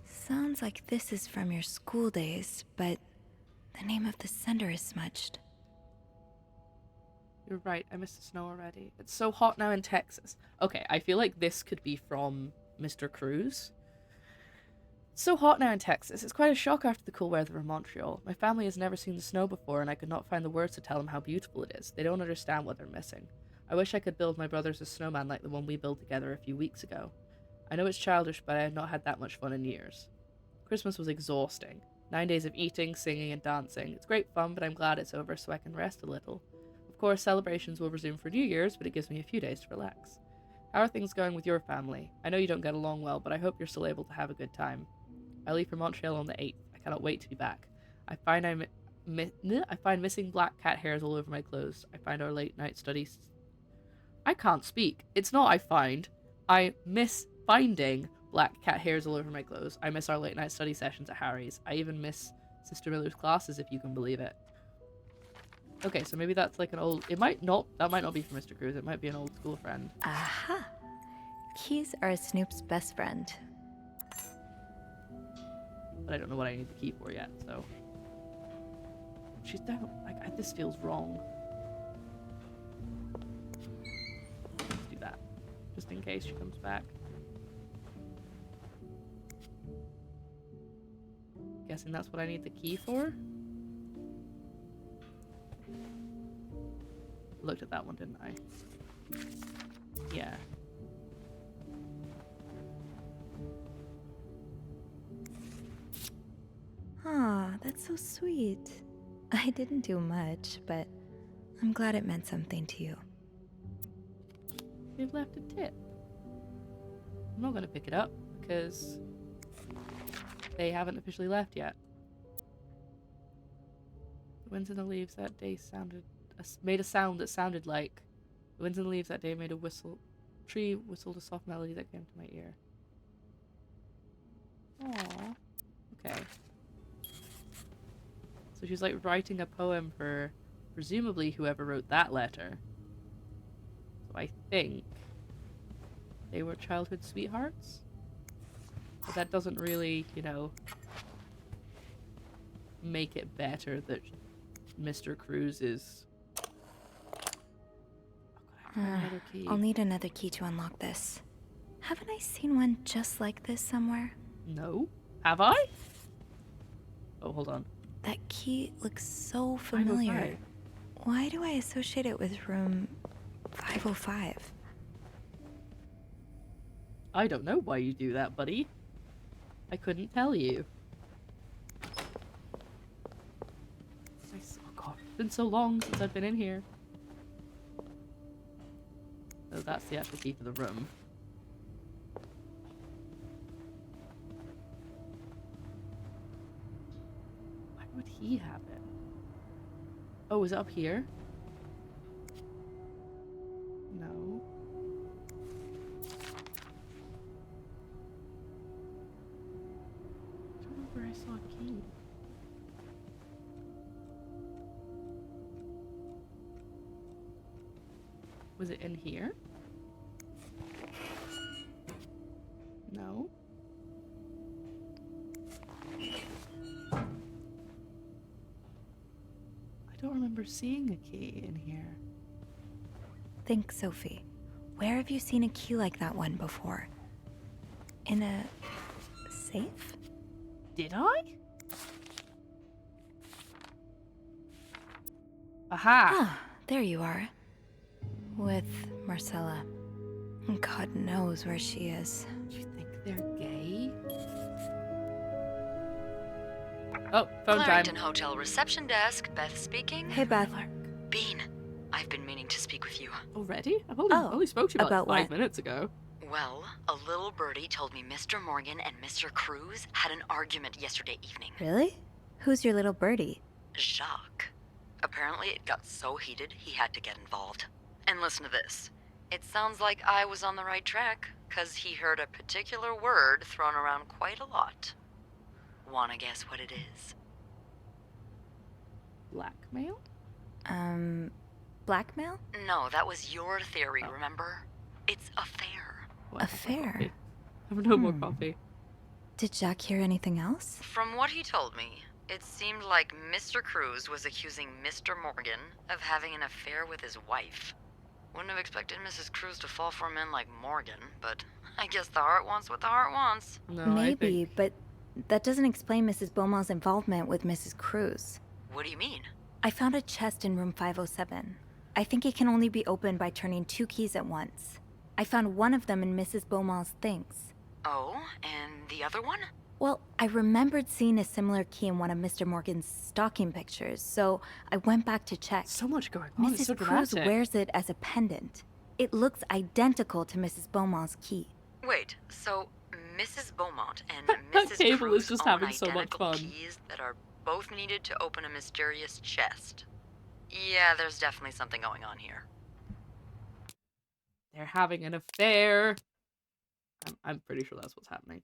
Sounds like this is from your school days, but the name of the sender is smudged. You're right, I missed the snow already. It's so hot now in Texas. Okay, I feel like this could be from Mr. Cruz. It's so hot now in Texas. It's quite a shock after the cool weather in Montreal. My family has never seen the snow before, and I could not find the words to tell them how beautiful it is. They don't understand what they're missing. I wish I could build my brothers a snowman like the one we built together a few weeks ago. I know it's childish, but I have not had that much fun in years. Christmas was exhausting. 9 days of eating, singing, and dancing. It's great fun, but I'm glad it's over so I can rest a little. Of course, celebrations will resume for New Year's, but it gives me a few days to relax. How are things going with your family? I know you don't get along well, but I hope you're still able to have a good time. I leave for Montreal on the 8th. I cannot wait to be back. I find missing black cat hairs all over my clothes. I find our late night studies. I can't speak. It's not I find. I miss finding Black cat hairs all over my clothes. I miss our late night study sessions at Harry's. I even miss Sister Miller's classes, if you can believe it. Okay, so maybe that's like an old... It might not... That might not be for Mr. Cruz. It might be an old school friend. Aha! Keys are Snoop's best friend. But I don't know what I need the key for yet, so... She's down. Like, this feels wrong. Let's do that. Just in case she comes back. Guessing that's what I need the key for? Looked at that one, didn't I? Yeah. Aw, that's so sweet. I didn't do much, but I'm glad it meant something to you. They've left a tip. I'm not going to pick it up because they haven't officially left yet. The winds in the leaves that day made a sound that sounded like the winds in the leaves that day made a tree whistled a soft melody that came to my ear. Aww. Okay. So she's like writing a poem for presumably whoever wrote that letter. So I think they were childhood sweethearts. But that doesn't really, you know, make it better that Mr. Cruz is... Another key. I'll need another key to unlock this. Haven't I seen one just like this somewhere? No. Have I? Oh, hold on. That key looks so familiar. 505. Why do I associate it with room 505? I don't know why you do that, buddy. I couldn't tell you. Oh god, it's been so long since I've been in here. Oh, that's the actual key for the room. Why would he have it? Oh, is it up here? No. I don't know where I saw a key. Was it in here? No. I don't remember seeing a key in here. Think, Sophie. Where have you seen a key like that one before? In a safe? Did I? Aha! Ah, there you are. With Marcella. God knows where she is. Do you think they're gay? Oh, phone Clarendon time. Hotel reception desk. Beth speaking. Hey, Beth. Bean, I've been meaning to speak with you. Already? I've Oh, only spoke to you about about like 5 what? minutes ago. Well, a little birdie told me Mr. Morgan and Mr. Cruz had an argument yesterday evening. Really? Who's your little birdie? Jacques. Apparently it got so heated he had to get involved. And listen to this. It sounds like I was on the right track, 'cause he heard a particular word thrown around quite a lot. Wanna guess what it is? Blackmail? Blackmail? No, that was your theory, Oh. remember? It's affair. Oh, I have no Affair? coffee. I have no more coffee. Did Jack hear anything else? From what he told me, it seemed like Mr. Cruz was accusing Mr. Morgan of having an affair with his wife. Wouldn't have expected Mrs. Cruz to fall for a man like Morgan, but I guess the heart wants what the heart wants. No, Maybe, I think... but that doesn't explain Mrs. Beaumont's involvement with Mrs. Cruz. What do you mean? I found a chest in room 507. I think it can only be opened by turning 2 keys at once. I found one of them in Mrs. Beaumont's things. Oh, and the other one? Well, I remembered seeing a similar key in one of Mr. Morgan's stocking pictures, so I went back to check. So much going on. It's so Mrs. Cruz dramatic. wears it as a pendant. It looks identical to Mrs. Beaumont's key. Wait, so Mrs. Beaumont and That Mrs. table Cruz is just own having so much identical fun. keys that are both needed to open a mysterious chest. Yeah, there's definitely something going on here. They're having an affair. I'm pretty sure that's what's happening.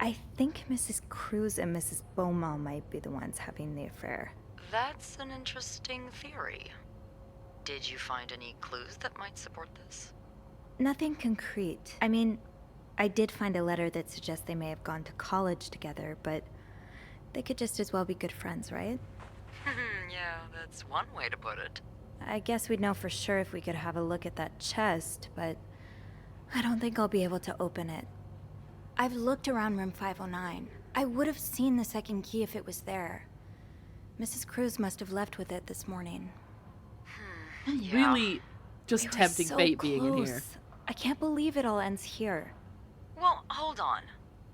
I think Mrs. Cruz and Mrs. Beaumont might be the ones having the affair. That's an interesting theory. Did you find any clues that might support this? Nothing concrete. I mean, I did find a letter that suggests they may have gone to college together, but they could just as well be good friends, right? Yeah, that's one way to put it. I guess we'd know for sure if we could have a look at that chest, but I don't think I'll be able to open it. I've looked around room 509. I would have seen the second key if it was there. Mrs. Cruz must have left with it this morning. Yeah. Really just We were tempting so fate being in here. close. I can't believe it all ends here. Well, hold on.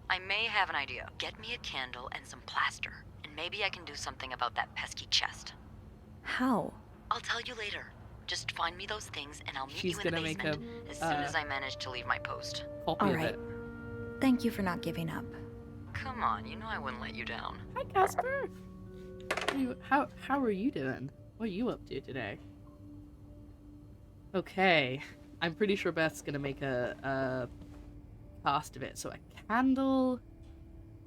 I may have an idea. Get me a candle and some plaster, and maybe I can do something about that pesky chest. How? I'll tell you later. Just find me those things, and I'll meet She's you in the gonna make basement a, as soon as I manage to leave my post. Copy All of right. it. Thank you for not giving up. Come on, you know I wouldn't let you down. Hi, Casper. How are you doing? What are you up to today? Okay, I'm pretty sure Beth's gonna make a cast of it. So a candle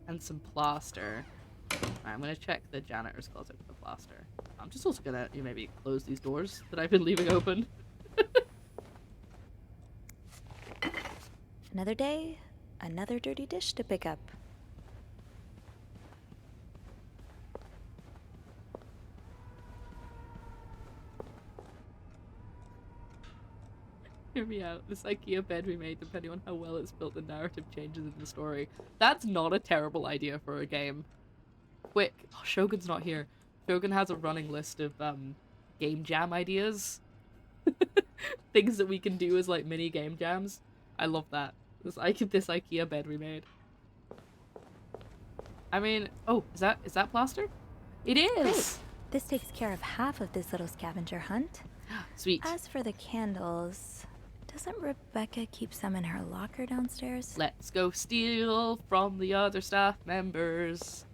and some plaster. Right, I'm gonna check the janitor's closet for the plaster. I'm just also gonna maybe close these doors that I've been leaving open. Another day, another dirty dish to pick up. Hear me out. This IKEA bed we made, depending on how well it's built, the narrative changes in the story. That's not a terrible idea for a game. Quick. Oh, Shogun's not here. Shogun has a running list of game jam ideas. Things that we can do as like mini game jams. I love that. This IKEA bed we made. I mean, oh, is that plaster? It is. Great. This takes care of half of this little scavenger hunt. Sweet. As for the candles, doesn't Rebecca keep some in her locker downstairs? Let's go steal from the other staff members.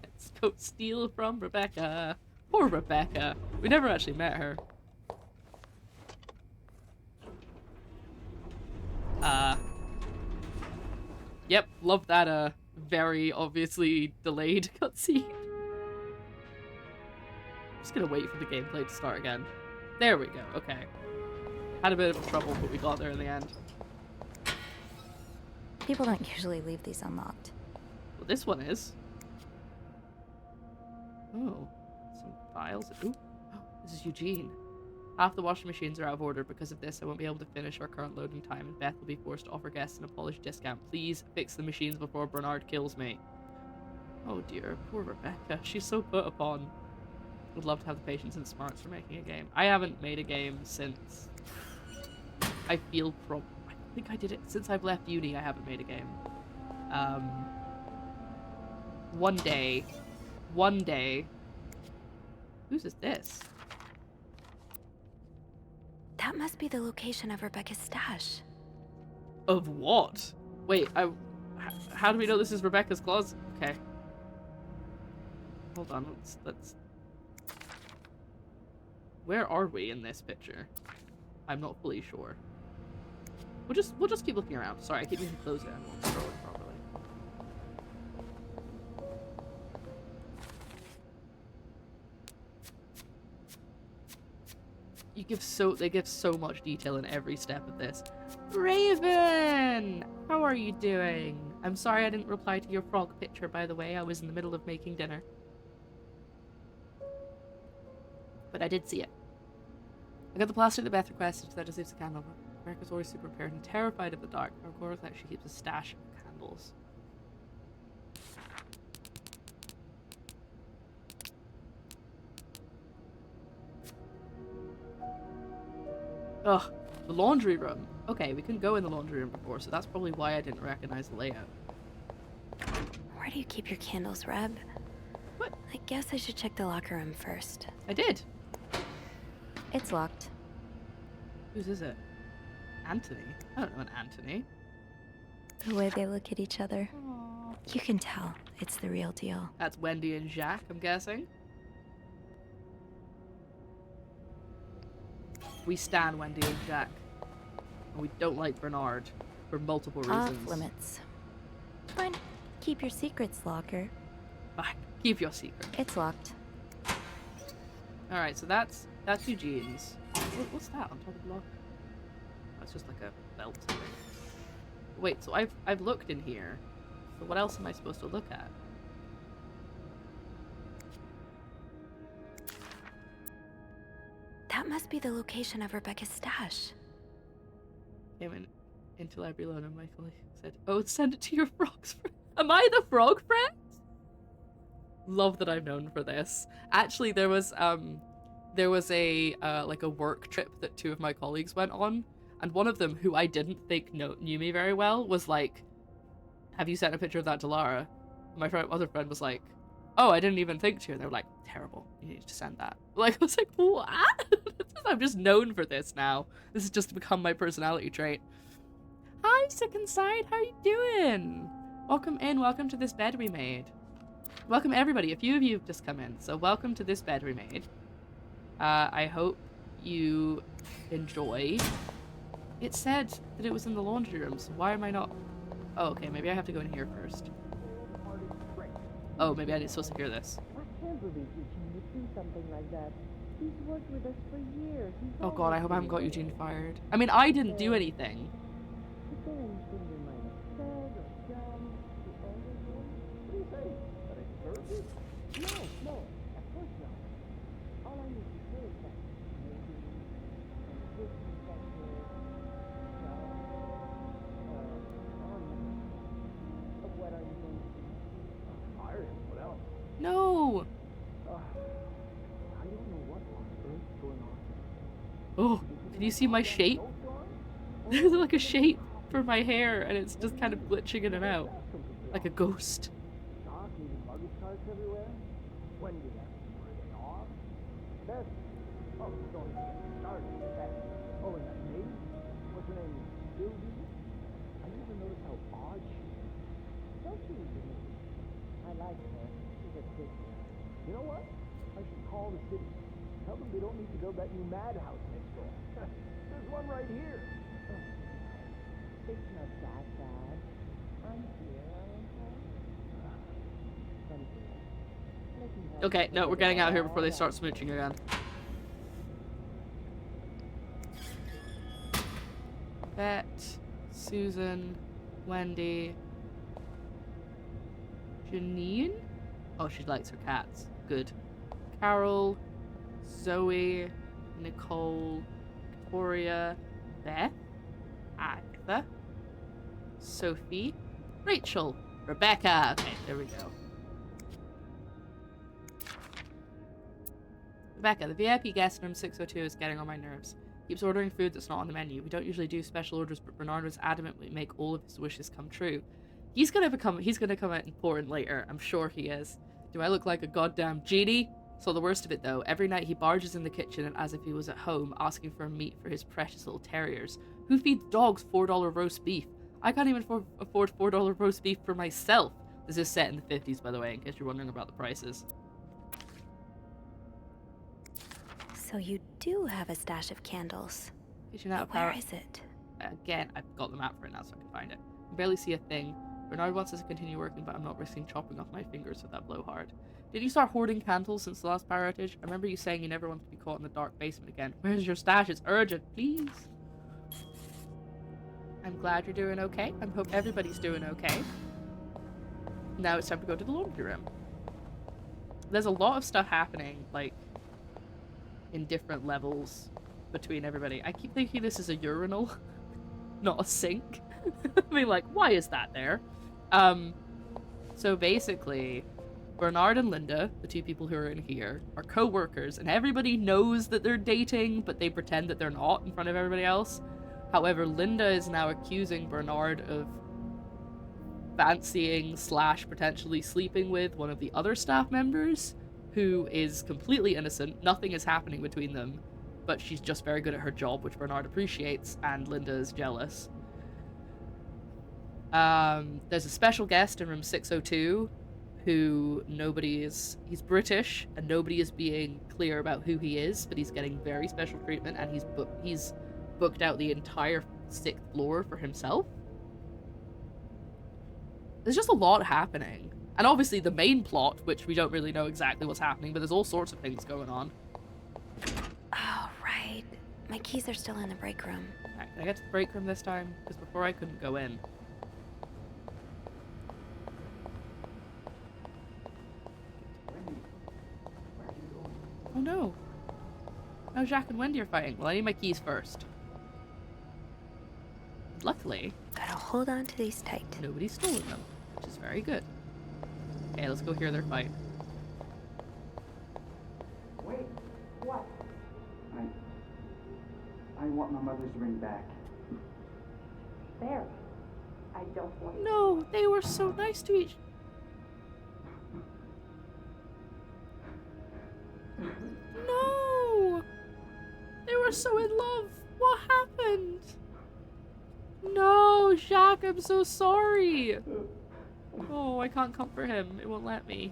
Let's go steal from Rebecca. Poor Rebecca. We never actually met her. Yep, love that very obviously delayed cutscene. Just gonna wait for the gameplay to start again. There we go, okay. Had a bit of trouble, but we got there in the end. People don't usually leave these unlocked. Well, this one is. Oh, some files. Ooh, oh, this is Eugene. Half the washing machines are out of order. Because of this, I won't be able to finish our current loading time, and Beth will be forced to offer guests an abolished discount. Please fix the machines before Bernard kills me. Oh dear, poor Rebecca. She's so put upon. Would love to have the patience and smarts for making a game. I haven't made a game since I think I did it since I've left uni. I haven't made a game. One day. Whose is this? That must be the location of Rebecca's stash. Of what? Wait, how do we know this is Rebecca's closet? Okay. Hold on, let's... Where are we in this picture? I'm not fully sure. We'll just keep looking around. Sorry, I keep meaning to close it. I won't scroll it properly. They give so much detail in every step of this. Raven! How are you doing? I'm sorry I didn't reply to your frog picture, by the way. I was in the middle of making dinner. But I did see it. I got the plaster that Beth requested, so that just leaves the candle. America's always super prepared and terrified of the dark. Of course, that she keeps a stash of candles. Ugh, the laundry room. Okay, we couldn't go in the laundry room before, so that's probably why I didn't recognize the layout. Where do you keep your candles, Reb? What? I guess I should check the locker room first. I did. It's locked. Whose is it? Anthony? I don't know an Anthony. The way they look at each other. Aww. You can tell it's the real deal. That's Wendy and Jacques, I'm guessing. We stan Wendy and Jack. And we don't like Bernard for multiple reasons. Off limits. Fine. Keep your secrets, locker. Fine. Keep your secret. It's locked. Alright, so that's Eugene's. What's that on top of the locker? That's just like a belt thing. Wait, so I've looked in here. So what else am I supposed to look at? That must be the location of Rebecca's stash. Came into library alone and Michael said, "Oh, send it to your frogs friend." Am I the frog friend? Love that I'm known for this. Actually, there was a like a work trip that 2 of my colleagues went on, and one of them, who I didn't think knew me very well, was like, "Have you sent a picture of that to Lara?" And my other friend was like, "Oh, I didn't even think to." They were like, "Terrible. You need to send that." Like, I was like, "What?" I'm just known for this now. This has just become my personality trait. Hi, Second Side. How are you doing? Welcome in. Welcome to this bed we made. Welcome everybody. A few of you have just come in, so welcome to this bed we made. I hope you enjoy. It said that it was in the laundry room, so why am I not? Oh, okay. Maybe I have to go in here first. Oh, maybe I didn't supposed to hear this. I can't believe Eugene would do something like that. He's worked with us for years. Oh god, I hope I haven't got Eugene fired. I mean, I didn't do anything. Is there anything you might have said or done to anger him? What do you say? That I deserved it? No, of course not. All I need to say is that maybe an assistant inspector, what are you going to do? Fire him, what else? No! I don't know what on earth's going on. Oh, can you see my shape? There's like a shape for my hair, and it's just kind of glitching in and out. Like a ghost. Doc leaving luggage carts everywhere? When did that day off? Beth? Oh, don't even get started with that. Oh, and that maid? What's her name? Sylvie? I never noticed how odd she is. Sophie is a maid. I like her. She's a good girl. You know what? I should call the city. Tell them they don't need to build that new madhouse next door. There's one right here. It's not that bad. I'm here, aren't I? Okay, no, we're getting out of here before they start smooching again. Bet, Susan, Wendy, Janine? Oh, she likes her cats. Good. Carol, Zoe, Nicole, Victoria, Beth, Agatha, Sophie, Rachel, Rebecca. Okay, there we go. Rebecca, the VIP guest in room 602 is getting on my nerves. Keeps ordering food that's not on the menu. We don't usually do special orders, but Bernard was adamant we make all of his wishes come true. He's gonna come out important later. I'm sure he is. Do I look like a goddamn genie? So the worst of it though, every night he barges in the kitchen and as if he was at home, asking for meat for his precious little terriers. Who feeds dogs $4 roast beef? I can't even afford $4 roast beef for myself. This is set in the 50s, by the way, in case you're wondering about the prices. So you do have a stash of candles. But where is it? Again, I've got the map for it now so I can find it. I can barely see a thing. Bernard wants us to continue working, but I'm not risking chopping off my fingers with that blowhard. Did you start hoarding candles since the last power outage? I remember you saying you never want to be caught in the dark basement again. Where's your stash? It's urgent, please. I'm glad you're doing okay. I hope everybody's doing okay. Now it's time to go to the laundry room. There's a lot of stuff happening, like, in different levels between everybody. I keep thinking this is a urinal, not a sink. I mean, like, why is that there? So basically, Bernard and Linda, the 2 people who are in here, are co-workers, and everybody knows that they're dating, but they pretend that they're not in front of everybody else. However, Linda is now accusing Bernard of fancying / potentially sleeping with one of the other staff members, who is completely innocent. Nothing is happening between them, but she's just very good at her job, which Bernard appreciates, and Linda is jealous. There's a special guest in room 602 who he's British and nobody is being clear about who he is, but he's getting very special treatment and he's booked out the entire 6th floor for himself. There's just a lot happening. And obviously the main plot, which we don't really know exactly what's happening, but there's all sorts of things going on. Oh, right. My keys are still in the break room. Right, can I get to the break room this time? Because before I couldn't go in. Oh no. Now Jack and Wendy are fighting. Well, I need my keys first. Luckily, Gotta hold on to these tight. nobody's stolen them, which is very good. Okay, let's go hear their fight. Wait, what? I want my mother's ring back. There. I don't want it. No, they were so nice to each. No! They were so in love. What happened? No, Jacques, I'm so sorry. Oh, I can't comfort him. It won't let me.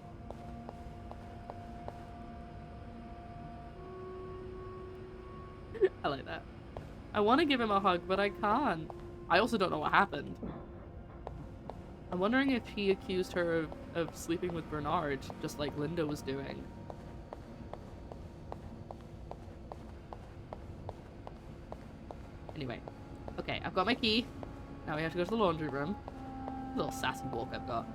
I like that. I want to give him a hug, but I can't. I also don't know what happened. I'm wondering if he accused her of sleeping with Bernard, just like Linda was doing. Anyway. Okay, I've got my key. Now we have to go to the laundry room. A little sassy walk I've got.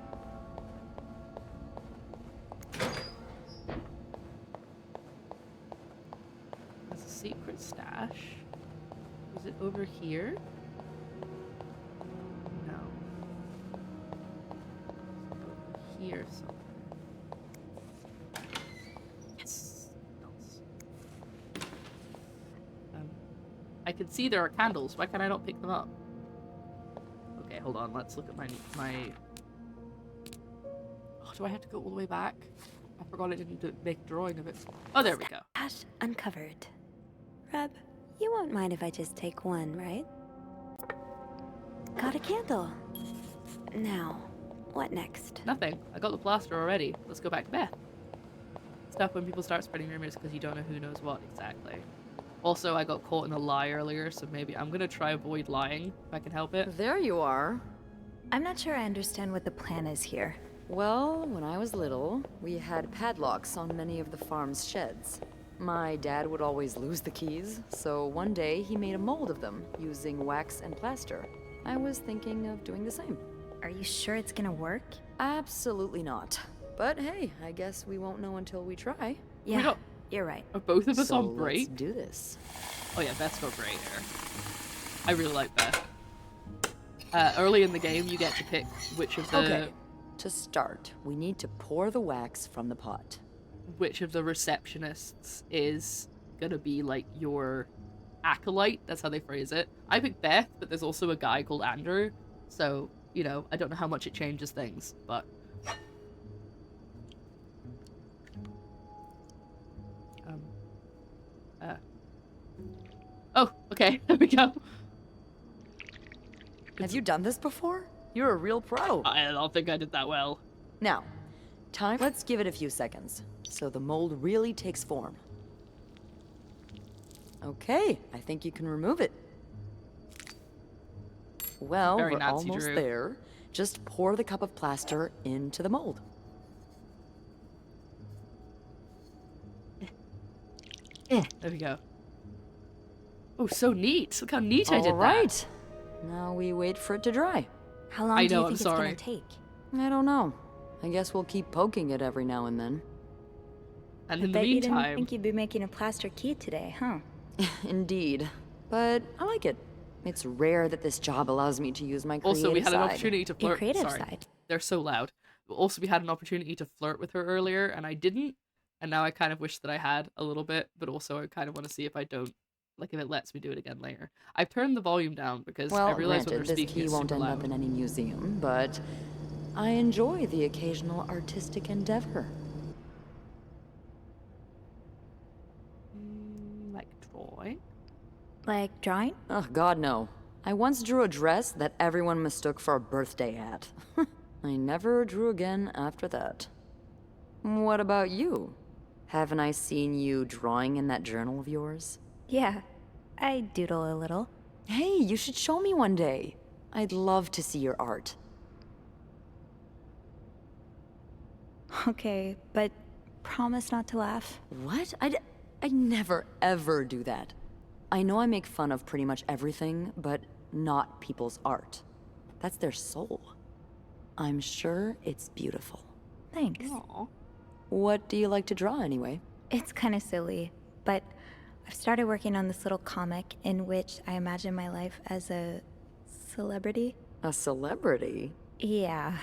There's a secret stash. Is it over here? No. Over here somewhere. Yes! Nice. I can see there are candles. Why can I not pick them up? Okay, hold on. Let's look at my... Oh, do I have to go all the way back? I forgot I didn't make a drawing of it. Oh, there we go. Stash uncovered. Reb, you won't mind if I just take one, right? Got a candle. Now, what next? Nothing. I got the plaster already. Let's go back to Beth. Stuff when people start spreading rumors because you don't know who knows what exactly. Also, I got caught in a lie earlier, so maybe I'm gonna try avoid lying if I can help it. There you are. I'm not sure I understand what the plan is here. Well, when I was little, we had padlocks on many of the farm's sheds. My dad would always lose the keys, so one day he made a mold of them using wax and plaster. I was thinking of doing the same. Are you sure it's gonna work? Absolutely not. But hey, I guess we won't know until we try. Yeah, you're right. Are both of us So on break? let's do this. Oh yeah, Beth's got great hair. I really like Beth. Early in the game, you get to pick which of the... Okay, to start, we need to pour the wax from the pot. Which of the receptionists is gonna be like your acolyte. That's how they phrase it. I picked Beth, but there's also a guy called Andrew, so you know, I don't know how much it changes things, but oh, okay. There we go. Have you done this before? You're a real pro. I don't think I did that well. Now, let's give it a few seconds, so the mold really takes form. Okay, I think you can remove it. Well, Very we're Nazi almost Drew. there. Just pour the cup of plaster into the mold. There we go. Oh, so neat. Look how neat I did that. All right. Now we wait for it to dry. How long I do you know, think I'm it's sorry. gonna take? I don't know. I guess we'll keep poking it every now and then. And I in the bet you didn't meantime, think you'd be making a plaster key today, huh? Indeed. But I like it. It's rare that this job allows me to use my creative also we had an side. opportunity to Your flirt. creative Sorry, side. they're so loud. Also, we had an opportunity to flirt with her earlier, and I didn't. And now I kind of wish that I had a little bit, but also I kind of want to see if I don't, like if it lets me do it again later. I've turned the volume down because Well, I realize when granted, they're this speaking key it's won't super end up loud. in any museum, but I enjoy the occasional artistic endeavor. Like drawing. Like drawing? Oh, God, no. I once drew a dress that everyone mistook for a birthday hat. I never drew again after that. What about you? Haven't I seen you drawing in that journal of yours? Yeah, I doodle a little. Hey, you should show me one day. I'd love to see your art. Okay, but promise not to laugh. What? I never ever do that. I know I make fun of pretty much everything, but not people's art. That's their soul. I'm sure it's beautiful. Thanks. Aw. What do you like to draw anyway? It's kind of silly, but I've started working on this little comic in which I imagine my life as a celebrity. A celebrity? Yeah.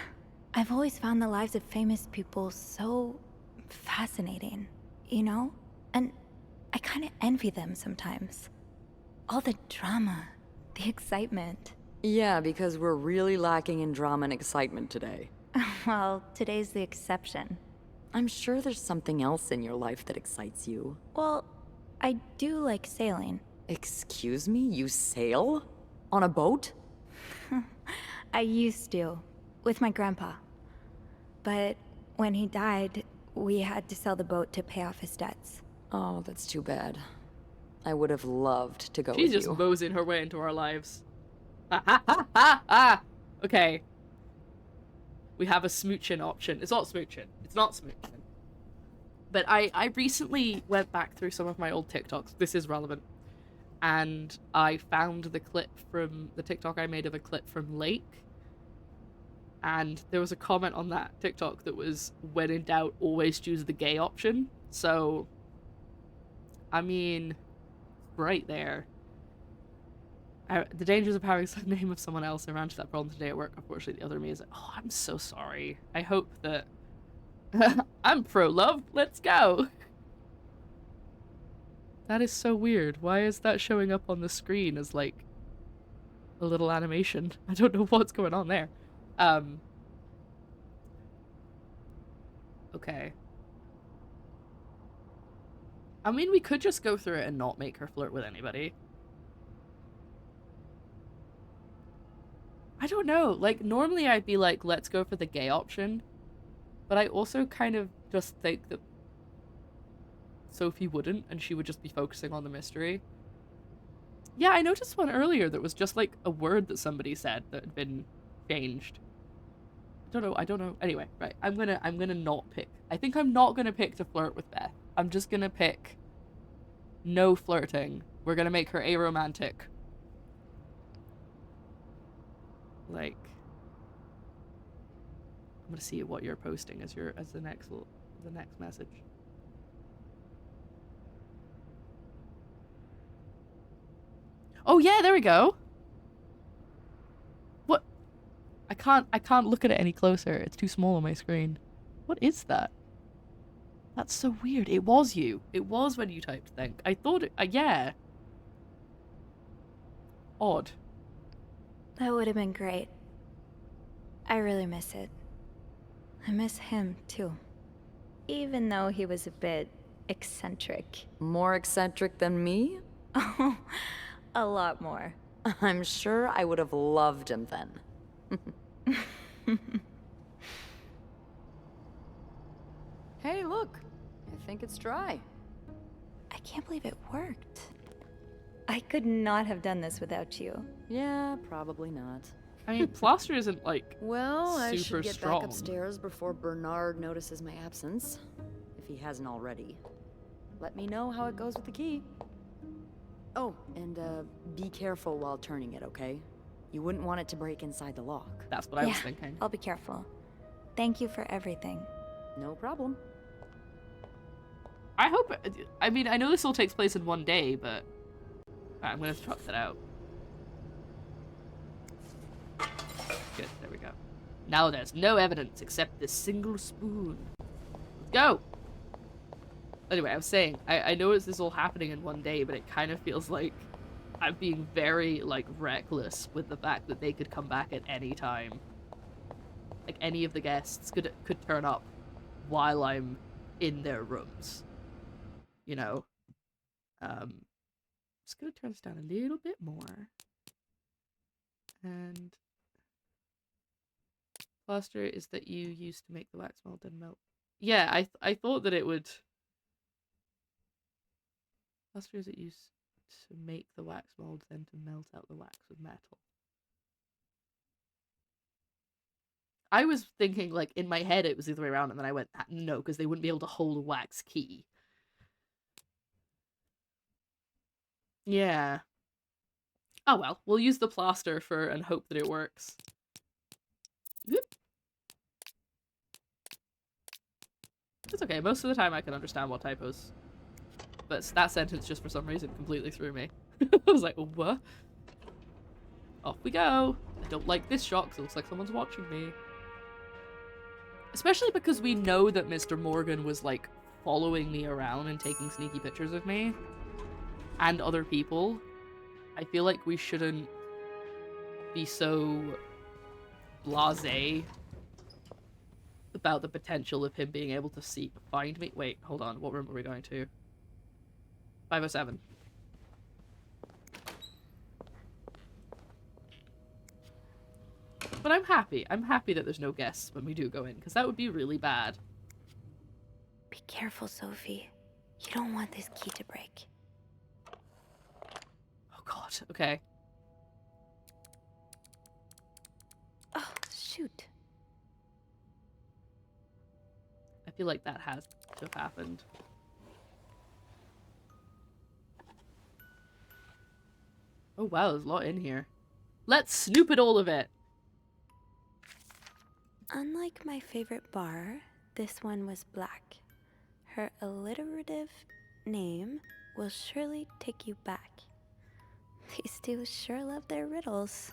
I've always found the lives of famous people so fascinating, you know? And I kind of envy them sometimes. All the drama, the excitement. Yeah, because we're really lacking in drama and excitement today. Well, today's the exception. I'm sure there's something else in your life that excites you. Well, I do like sailing. Excuse me? You sail? On a boat? I used to, with my grandpa. But when he died, we had to sell the boat to pay off his debts. Oh, that's too bad. I would have loved to go She's with just you. moseying her way into our lives. Ha ha ha ha ha! Okay. We have a smooching option. It's not smooching. It's not smooching. But I recently went back through some of my old TikToks. This is relevant. And I found the clip from the TikTok I made of a clip from Lake. And there was a comment on that TikTok that was, when in doubt, always choose the gay option. So, I mean, right there. The dangers of having the name of someone else. I ran into that problem today at work. Unfortunately, the other me is like, oh, I'm so sorry. I hope that... I'm pro-love. Let's go. That is so weird. Why is that showing up on the screen as, like, a little animation? I don't know what's going on there. Okay. I mean, we could just go through it and not make her flirt with anybody. I don't know. Like, normally I'd be like, let's go for the gay option. But I also kind of just think that Sophie wouldn't, and she would just be focusing on the mystery. Yeah, I noticed one earlier that was just like a word that somebody said that had been changed. I don't know. Anyway, right. I'm gonna not pick. I think I'm not gonna pick to flirt with Beth. I'm just gonna pick no flirting. We're gonna make her aromantic. Like, I'm gonna see what you're posting as the next message. Oh yeah, there we go. What? I can't look at it any closer. It's too small on my screen. What is that? That's so weird. It was you. It was when you typed think. I thought it, yeah. Odd. That would have been great. I really miss it. I miss him, too. Even though he was a bit eccentric. More eccentric than me? Oh, a lot more. I'm sure I would have loved him then. Hey, look. I think it's dry. I can't believe it worked. I could not have done this without you. Yeah, probably not. I mean, plaster isn't like Well, I super should get strong. back upstairs before Bernard notices my absence, if he hasn't already. Let me know how it goes with the key. Oh, and be careful while turning it, okay? You wouldn't want it to break inside the lock. That's what I was thinking. I'll be careful. Thank you for everything. No problem. I hope. I mean, I know this all takes place in one day, but I'm gonna truck that out. Good, there we go. Now there's no evidence except this single spoon. Let's go! Anyway, I was saying, I know this is all happening in one day, but it kind of feels like I'm being very, like, reckless with the fact that they could come back at any time. Like, any of the guests could turn up while I'm in their rooms. You know? Just gonna turn this down a little bit more. And Plaster is that you used to make the wax mold and melt. Yeah, I thought that it would. Plaster is it used to make the wax mold, then to melt out the wax with metal. I was thinking, like, in my head it was the other way around, and then I went, no, because they wouldn't be able to hold a wax key. Yeah. Oh well, we'll use the plaster and hope that it works. Whoop. It's okay, most of the time I can understand what typos. But that sentence just for some reason completely threw me. I was like, what? Off we go. I don't like this shot because it looks like someone's watching me. Especially because we know that Mr. Morgan was, like, following me around and taking sneaky pictures of me. And other people. I feel like we shouldn't be so blasé about the potential of him being able to find me. Wait, hold on. What room are we going to? 507. But I'm happy. I'm happy that there's no guests when we do go in, because that would be really bad. Be careful, Sophie. You don't want this key to break. Oh god, okay. Oh, shoot. I feel like that has to have happened. Oh wow, there's a lot in here. Let's snoop at all of it! Unlike my favorite bar, this one was black. Her alliterative name will surely take you back. These two sure love their riddles.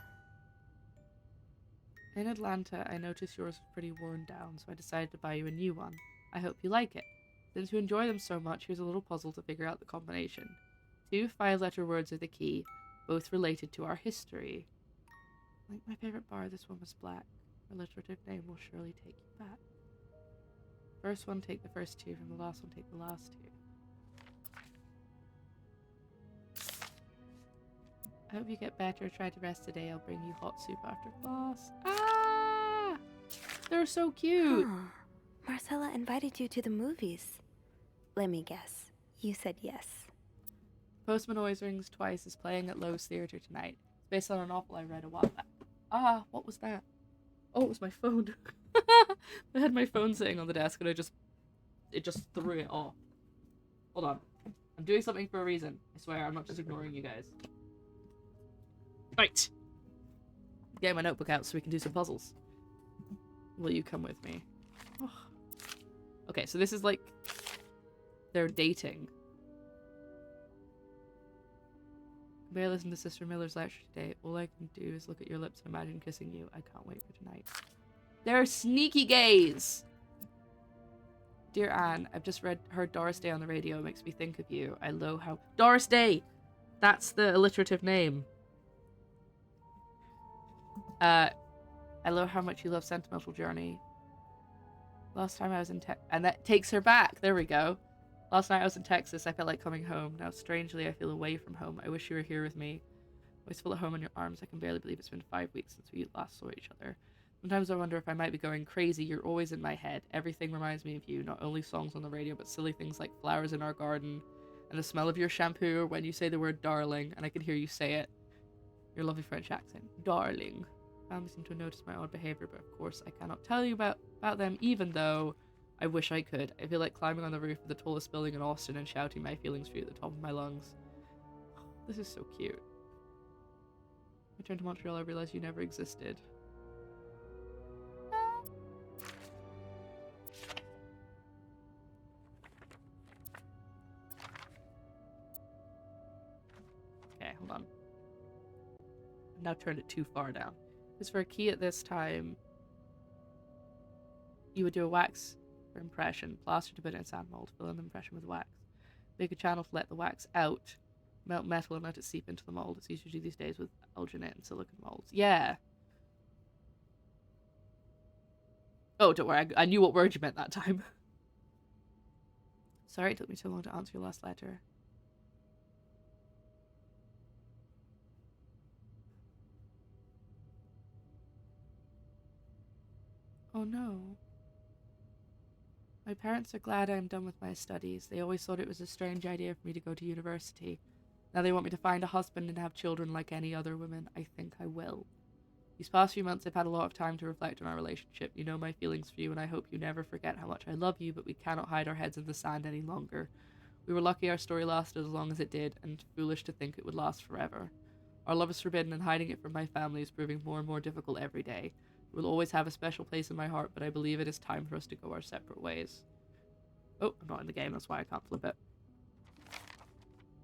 In Atlanta, I noticed yours was pretty worn down, so I decided to buy you a new one. I hope you like it. Since you enjoy them so much, here's a little puzzle to figure out the combination. 2 5-letter words are the key, both related to our history. Like my favorite bar, this one was black. Alliterative name will surely take you back. First one, take the first 2. From the last one, take the last 2. I hope you get better. Try to rest today. I'll bring you hot soup after class. Ah! They're so cute! Huh. Marcella invited you to the movies. Let me guess. You said yes. Postman Always Rings Twice is playing at Lowe's Theatre tonight. It's based on a novel I read a while back. Ah, what was that? Oh, it was my phone. I had my phone sitting on the desk and it just threw it off. Hold on. I'm doing something for a reason. I swear, I'm not just ignoring you guys. Right. Get my notebook out so we can do some puzzles. Will you come with me? Oh. Okay, so this is like... they're dating. I better listen to Sister Miller's lecture today. All I can do is look at your lips and imagine kissing you. I can't wait for tonight. They're sneaky gays! Dear Anne, I've just heard Doris Day on the radio. It makes me think of you. I love how... Doris Day! That's the alliterative name. I love how much you love Sentimental Journey. Last time I was in and that takes her back. There we go. Last night I was in Texas. I felt like coming home. Now, strangely, I feel away from home. I wish you were here with me. Always feel at home in your arms. I can barely believe it's been 5 weeks since we last saw each other. Sometimes I wonder if I might be going crazy. You're always in my head. Everything reminds me of you. Not only songs on the radio, but silly things like flowers in our garden and the smell of your shampoo or when you say the word darling and I can hear you say it. Your lovely French accent. Darling. Family seem to notice my odd behavior, but of course I cannot tell you about them, even though I wish I could. I feel like climbing on the roof of the tallest building in Austin and shouting my feelings for you at the top of my lungs. This is so cute. I returned to Montreal, I realized you never existed. Okay, hold on. I've now turned it too far down. Because for a key at this time, you would do a wax for impression, plaster to put in sand mold, fill in the impression with wax. Make a channel to let the wax out, melt metal and let it seep into the mold. It's easier to do these days with alginate and silicone molds. Yeah. Oh, don't worry, I knew what word you meant that time. Sorry it took me so long to answer your last letter. Oh no. My parents are glad I'm done with my studies. They always thought it was a strange idea for me to go to university. Now they want me to find a husband and have children like any other woman. I think I will. These past few months I've had a lot of time to reflect on our relationship. You know my feelings for you, and I hope you never forget how much I love you, but we cannot hide our heads in the sand any longer. We were lucky our story lasted as long as it did, and foolish to think it would last forever. Our love is forbidden, and hiding it from my family is proving more and more difficult every day. It will always have a special place in my heart, but I believe it is time for us to go our separate ways. Oh, I'm not in the game, that's why I can't flip it.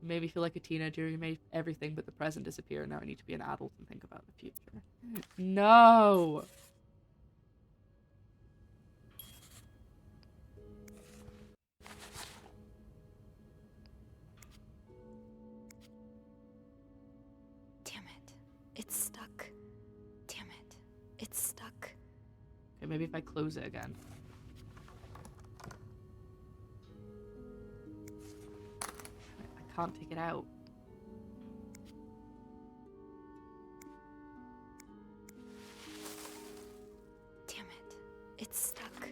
You made me feel like a teenager, you made everything but the present disappear, and now I need to be an adult and think about the future. No! Damn it. It's stuck. Damn it. It's stuck. Okay, maybe if I close it again. I can't take it out. Damn it. It's stuck.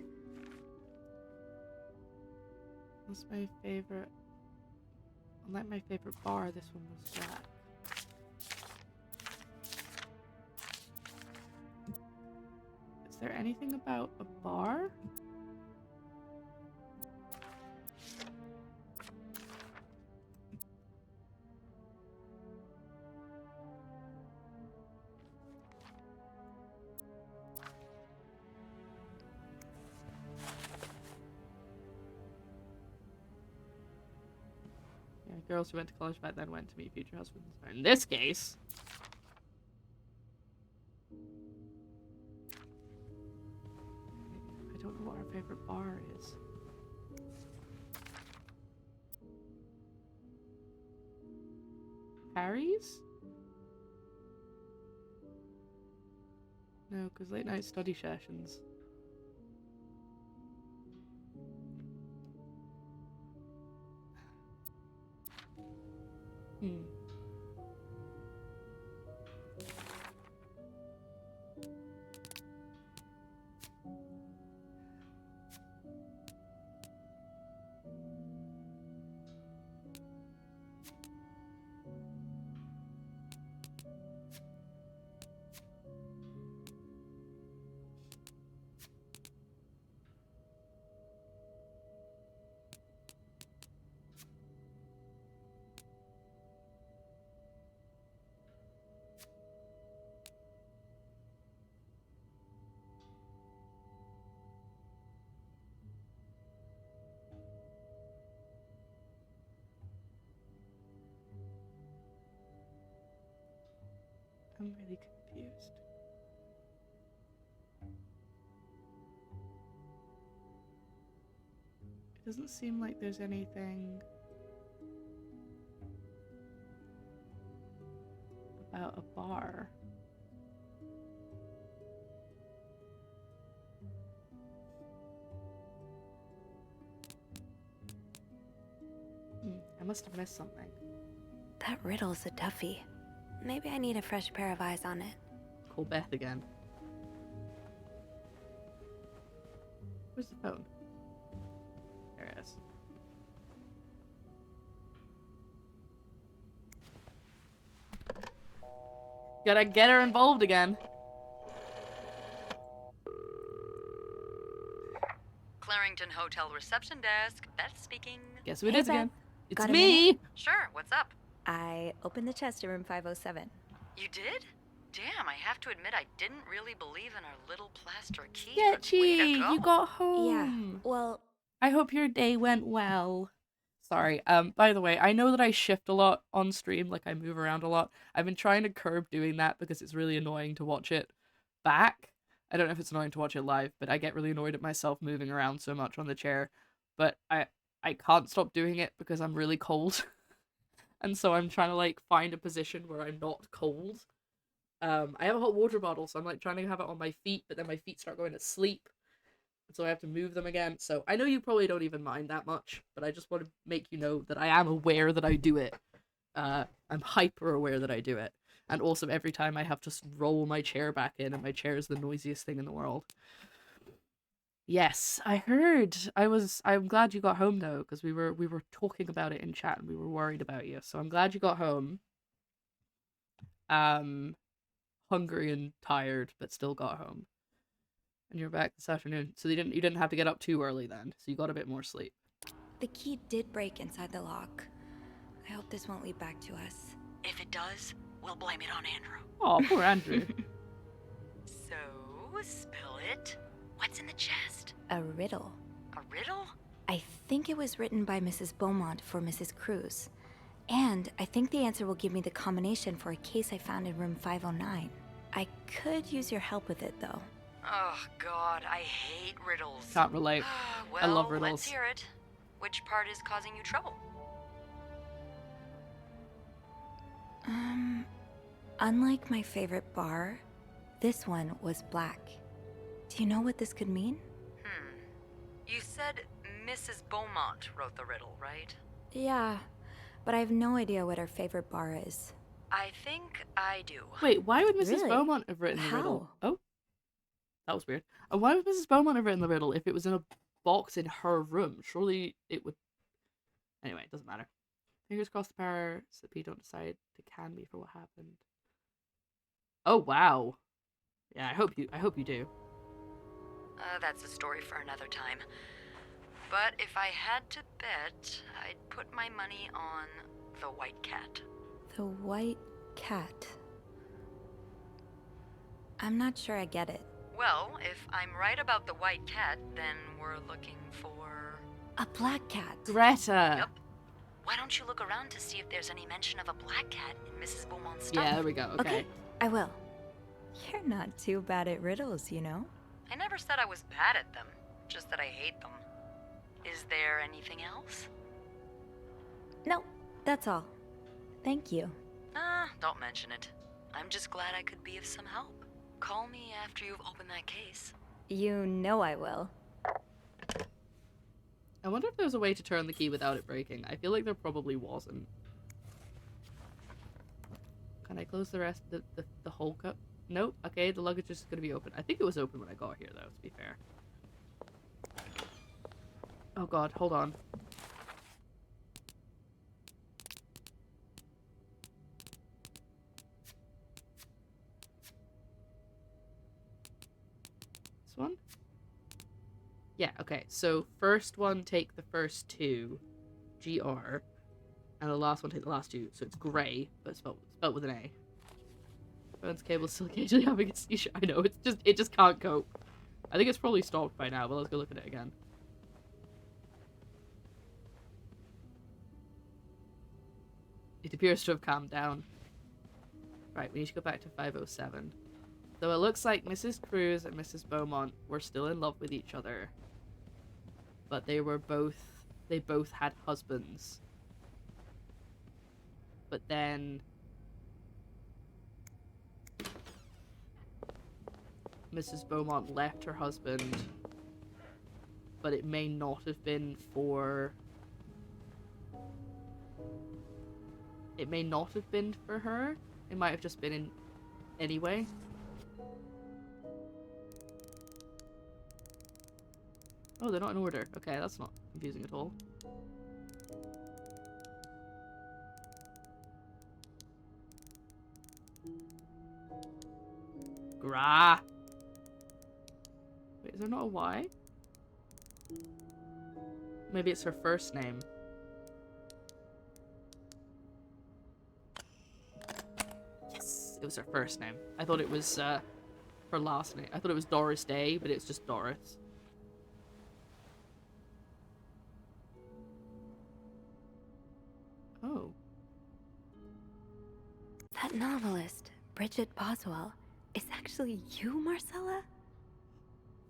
What's my favorite? Unlike my favorite bar, this one was black. Is there anything about a bar? Yeah, girls who went to college back then went to meet future husbands. In this case... I don't know what our favorite bar is. Harry's? No, because late night study sessions. Hmm. I'm really confused. It doesn't seem like there's anything about a bar. I must have missed something. That riddle's a toughie. Maybe I need a fresh pair of eyes on it. Call Beth again. Where's the phone? There it is. Gotta get her involved again. Clarington Hotel reception desk. Beth speaking. Guess who it Hey, is again? Beth. It's Got a me! minute? Sure, what's up? I opened the chest in room 507. You did? Damn, I have to admit I didn't really believe in our little plaster key. But way to Sketchy! go. You got home! Yeah, well, I hope your day went well. Sorry, by the way, I know that I shift a lot on stream, like I move around a lot. I've been trying to curb doing that because it's really annoying to watch it back. I don't know if it's annoying to watch it live, but I get really annoyed at myself moving around so much on the chair. But I can't stop doing it because I'm really cold. And so I'm trying to like find a position where I'm not cold. I have a hot water bottle, so I'm like trying to have it on my feet, but then my feet start going to sleep. So I have to move them again. So I know you probably don't even mind that much, but I just want to make you know that I am aware that I do it. I'm hyper aware that I do it. And also every time I have to roll my chair back in, and my chair is the noisiest thing in the world. Yes, I heard. I'm glad you got home though, because we were talking about it in chat and we were worried about you. So I'm glad you got home. Hungry and tired, but still got home. And you're back this afternoon. So you didn't have to get up too early then. So you got a bit more sleep. The key did break inside the lock. I hope this won't lead back to us. If it does, we'll blame it on Andrew. Oh, poor Andrew. So, spill it. What's in the chest? A riddle. A riddle? I think it was written by Mrs. Beaumont for Mrs. Cruz. And I think the answer will give me the combination for a case I found in room 509. I could use your help with it, though. Oh, God, I hate riddles. Can't relate. Well, I love riddles. let's hear it. Which part is causing you trouble? Unlike my favorite bar, this one was black. Do you know what this could mean? You said Mrs. Beaumont wrote the riddle, right? Yeah, but I have no idea what her favorite bar is. I think I do. Wait, why would Mrs. Really? Beaumont have written the riddle? How? Oh, that was weird. And why would Mrs. Beaumont have written the riddle if it was in a box in her room? Surely it would. Anyway, it doesn't matter. Fingers crossed the power so that people don't decide to can me for what happened. Oh wow. Yeah, I hope you do. That's a story for another time. But if I had to bet, I'd put my money on the white cat. The white cat. I'm not sure I get it. Well, if I'm right about the white cat, then we're looking for... A black cat. Greta. Yep. Why don't you look around to see if there's any mention of a black cat in Mrs. Beaumont's stuff? Yeah, there we go. Okay. I will. You're not too bad at riddles, you know? I never said I was bad at them, just that I hate them. Is there anything else? No, that's all. Thank you. Don't mention it. I'm just glad I could be of some help. Call me after you've opened that case. You know I will. I wonder if there's a way to turn the key without it breaking. I feel like there probably wasn't. Can I close the rest of the whole cup? Nope. Okay, the luggage is going to be open. I think it was open when I got here, though, to be fair. Oh god, hold on. This one? Yeah, okay. So, first one, take the first two. GR. And the last one, take the last two. So it's grey, but spelled with an A. Phone's cable still occasionally having a seizure. I know, it just can't cope. I think it's probably stopped by now, but let's go look at it again. It appears to have calmed down. Right, we need to go back to 507. So it looks like Mrs. Cruz and Mrs. Beaumont were still in love with each other. But they both had husbands. But then Mrs. Beaumont left her husband, but it may not have been for... It may not have been for her. It might have just been in anyway. Oh, they're not in order. Okay, that's not confusing at all. Gra. Wait, is there not a Y? Maybe it's her first name. Yes, it was her first name. I thought it was her last name. I thought it was Doris Day, but it's just Doris. Oh. That novelist, Bridget Boswell, is actually you, Marcella?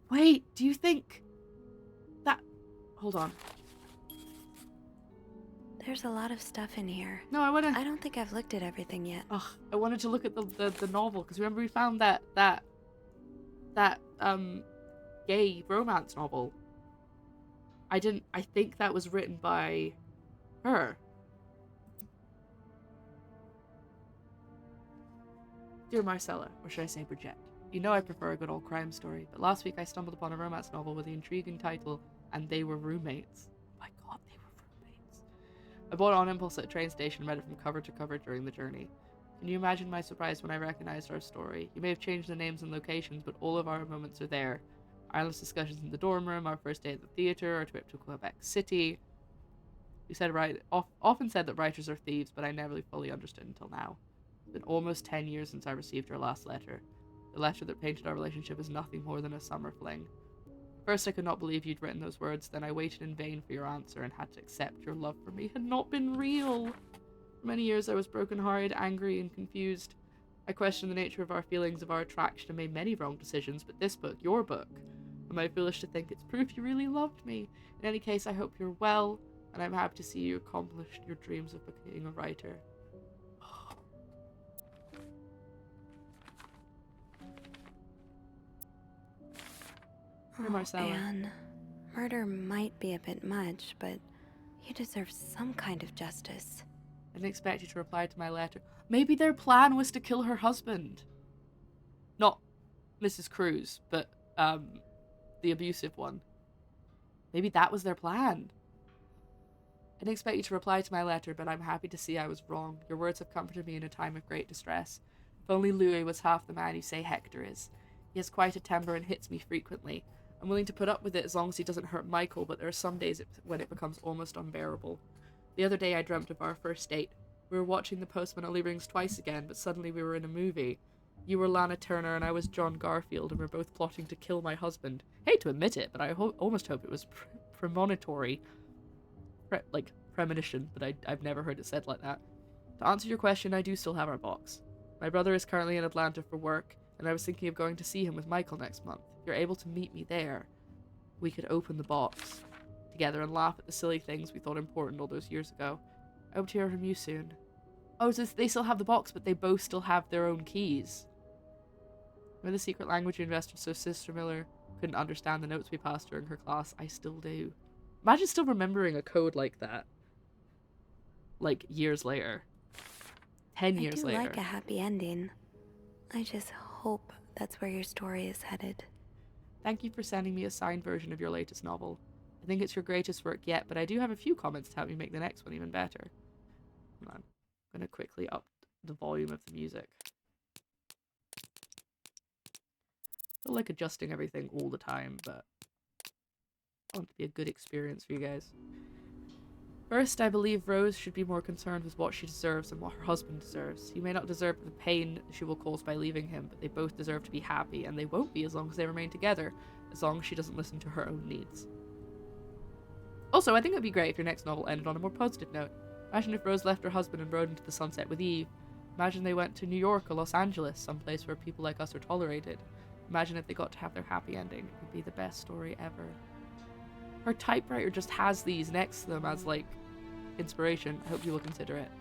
Wait, do you think that... Hold on. There's a lot of stuff in here. No, I I don't think I've looked at everything yet. Ugh, I wanted to look at the novel, because remember we found that gay romance novel. I think that was written by her. Dear Marcella, or should I say Bridget? You know I prefer a good old crime story, but last week I stumbled upon a romance novel with the intriguing title, And They Were Roommates. My god, they were roommates. I bought it on impulse at a train station and read it from cover to cover during the journey. Can you imagine my surprise when I recognized our story? You may have changed the names and locations, but all of our moments are there. Our endless discussions in the dorm room, our first day at the theater, our trip to Quebec City. You said often said that writers are thieves, but I never fully understood until now. It's been almost 10 years since I received your last letter. The letter that painted our relationship as nothing more than a summer fling. First I could not believe you'd written those words, then I waited in vain for your answer and had to accept your love for me had not been real. For many years I was broken-hearted, angry, and confused. I questioned the nature of our feelings, of our attraction, and made many wrong decisions, but this book, your book, am I foolish to think it's proof you really loved me? In any case, I hope you're well, and I'm happy to see you accomplished your dreams of becoming a writer. Oh, Anne. Murder might be a bit much, but you deserve some kind of justice. I didn't expect you to reply to my letter. Maybe their plan was to kill her husband. Not Mrs. Cruz, but the abusive one. Maybe that was their plan. I didn't expect you to reply to my letter, but I'm happy to see I was wrong. Your words have comforted me in a time of great distress. If only Louis was half the man you say Hector is. He has quite a temper and hits me frequently. I'm willing to put up with it as long as he doesn't hurt Michael, but there are some days when it becomes almost unbearable. The other day I dreamt of our first date. We were watching The Postman Only Rings Twice again, but suddenly we were in a movie. You were Lana Turner and I was John Garfield, and we're both plotting to kill my husband. Hate to admit it, but I almost hope it was premonitory. Premonition, but I've never heard it said like that. To answer your question, I do still have our box. My brother is currently in Atlanta for work, and I was thinking of going to see him with Michael next month. If you're able to meet me there, we could open the box together and laugh at the silly things we thought important all those years ago. I hope to hear from you soon. Oh, so they still have the box, but they both still have their own keys. Remember the secret language investor so Sister Miller couldn't understand the notes we passed during her class? I still do. Imagine still remembering a code like that. Like, years later. 10 years later. I do like a happy ending. I just hope that's where your story is headed. Thank you for sending me a signed version of your latest novel. I think it's your greatest work yet, but I do have a few comments to help me make the next one even better. Hold on. I'm going to quickly up the volume of the music. I feel like adjusting everything all the time, but I want it to be a good experience for you guys. First, I believe Rose should be more concerned with what she deserves and what her husband deserves. He may not deserve the pain she will cause by leaving him, but they both deserve to be happy, and they won't be as long as they remain together, as long as she doesn't listen to her own needs. Also, I think it would be great if your next novel ended on a more positive note. Imagine if Rose left her husband and rode into the sunset with Eve. Imagine they went to New York or Los Angeles, someplace where people like us are tolerated. Imagine if they got to have their happy ending. It would be the best story ever. Her typewriter just has these next to them as, like, inspiration. I hope you will consider it.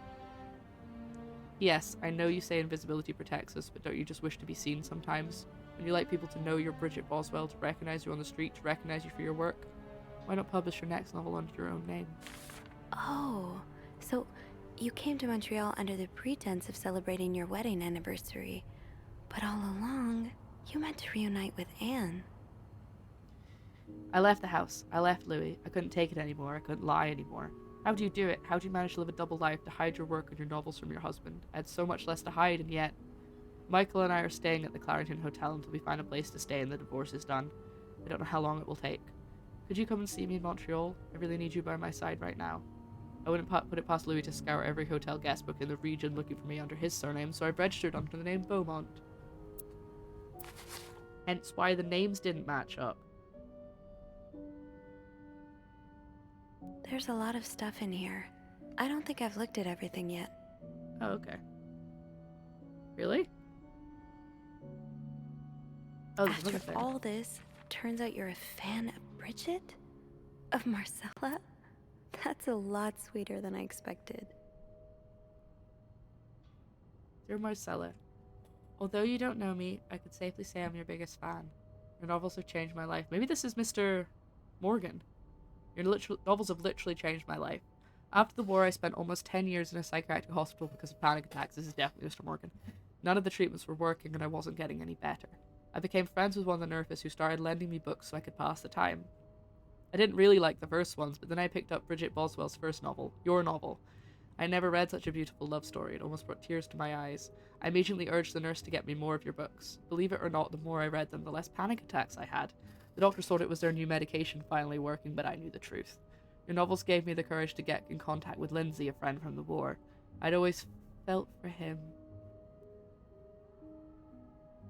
Yes, I know you say invisibility protects us, but don't you just wish to be seen sometimes? When you like people to know you're Bridget Boswell, to recognize you on the street, to recognize you for your work? Why not publish your next novel under your own name? Oh, so you came to Montreal under the pretense of celebrating your wedding anniversary, but all along, you meant to reunite with Anne. I left the house. I left Louis. I couldn't take it anymore. I couldn't lie anymore. How do you do it? How do you manage to live a double life, to hide your work and your novels from your husband? I had so much less to hide, and yet... Michael and I are staying at the Clarendon Hotel until we find a place to stay and the divorce is done. I don't know how long it will take. Could you come and see me in Montreal? I really need you by my side right now. I wouldn't put it past Louis to scour every hotel guest book in the region looking for me under his surname, so I've registered under the name Beaumont. Hence why the names didn't match up. There's a lot of stuff in here. I don't think I've looked at everything yet. Oh, okay. Really? Oh, there's another After thing. all this, turns out you're a fan of Bridget? Of Marcella? That's a lot sweeter than I expected. Dear Marcella, although you don't know me, I could safely say I'm your biggest fan. Your novels have changed my life. Maybe this is Mr. Morgan. Your novels have literally changed my life. After the war, I spent almost 10 years in a psychiatric hospital because of panic attacks. This is definitely Mr. Morgan. None of the treatments were working and I wasn't getting any better. I became friends with one of the nurses who started lending me books so I could pass the time. I didn't really like the first ones, but then I picked up Bridget Boswell's first novel, your novel. I never read such a beautiful love story. It almost brought tears to my eyes. I immediately urged the nurse to get me more of your books. Believe it or not, the more I read them, the less panic attacks I had. The doctors thought it was their new medication finally working, but I knew the truth. Your novels gave me the courage to get in contact with Lindsay, a friend from the war. I'd always felt for him.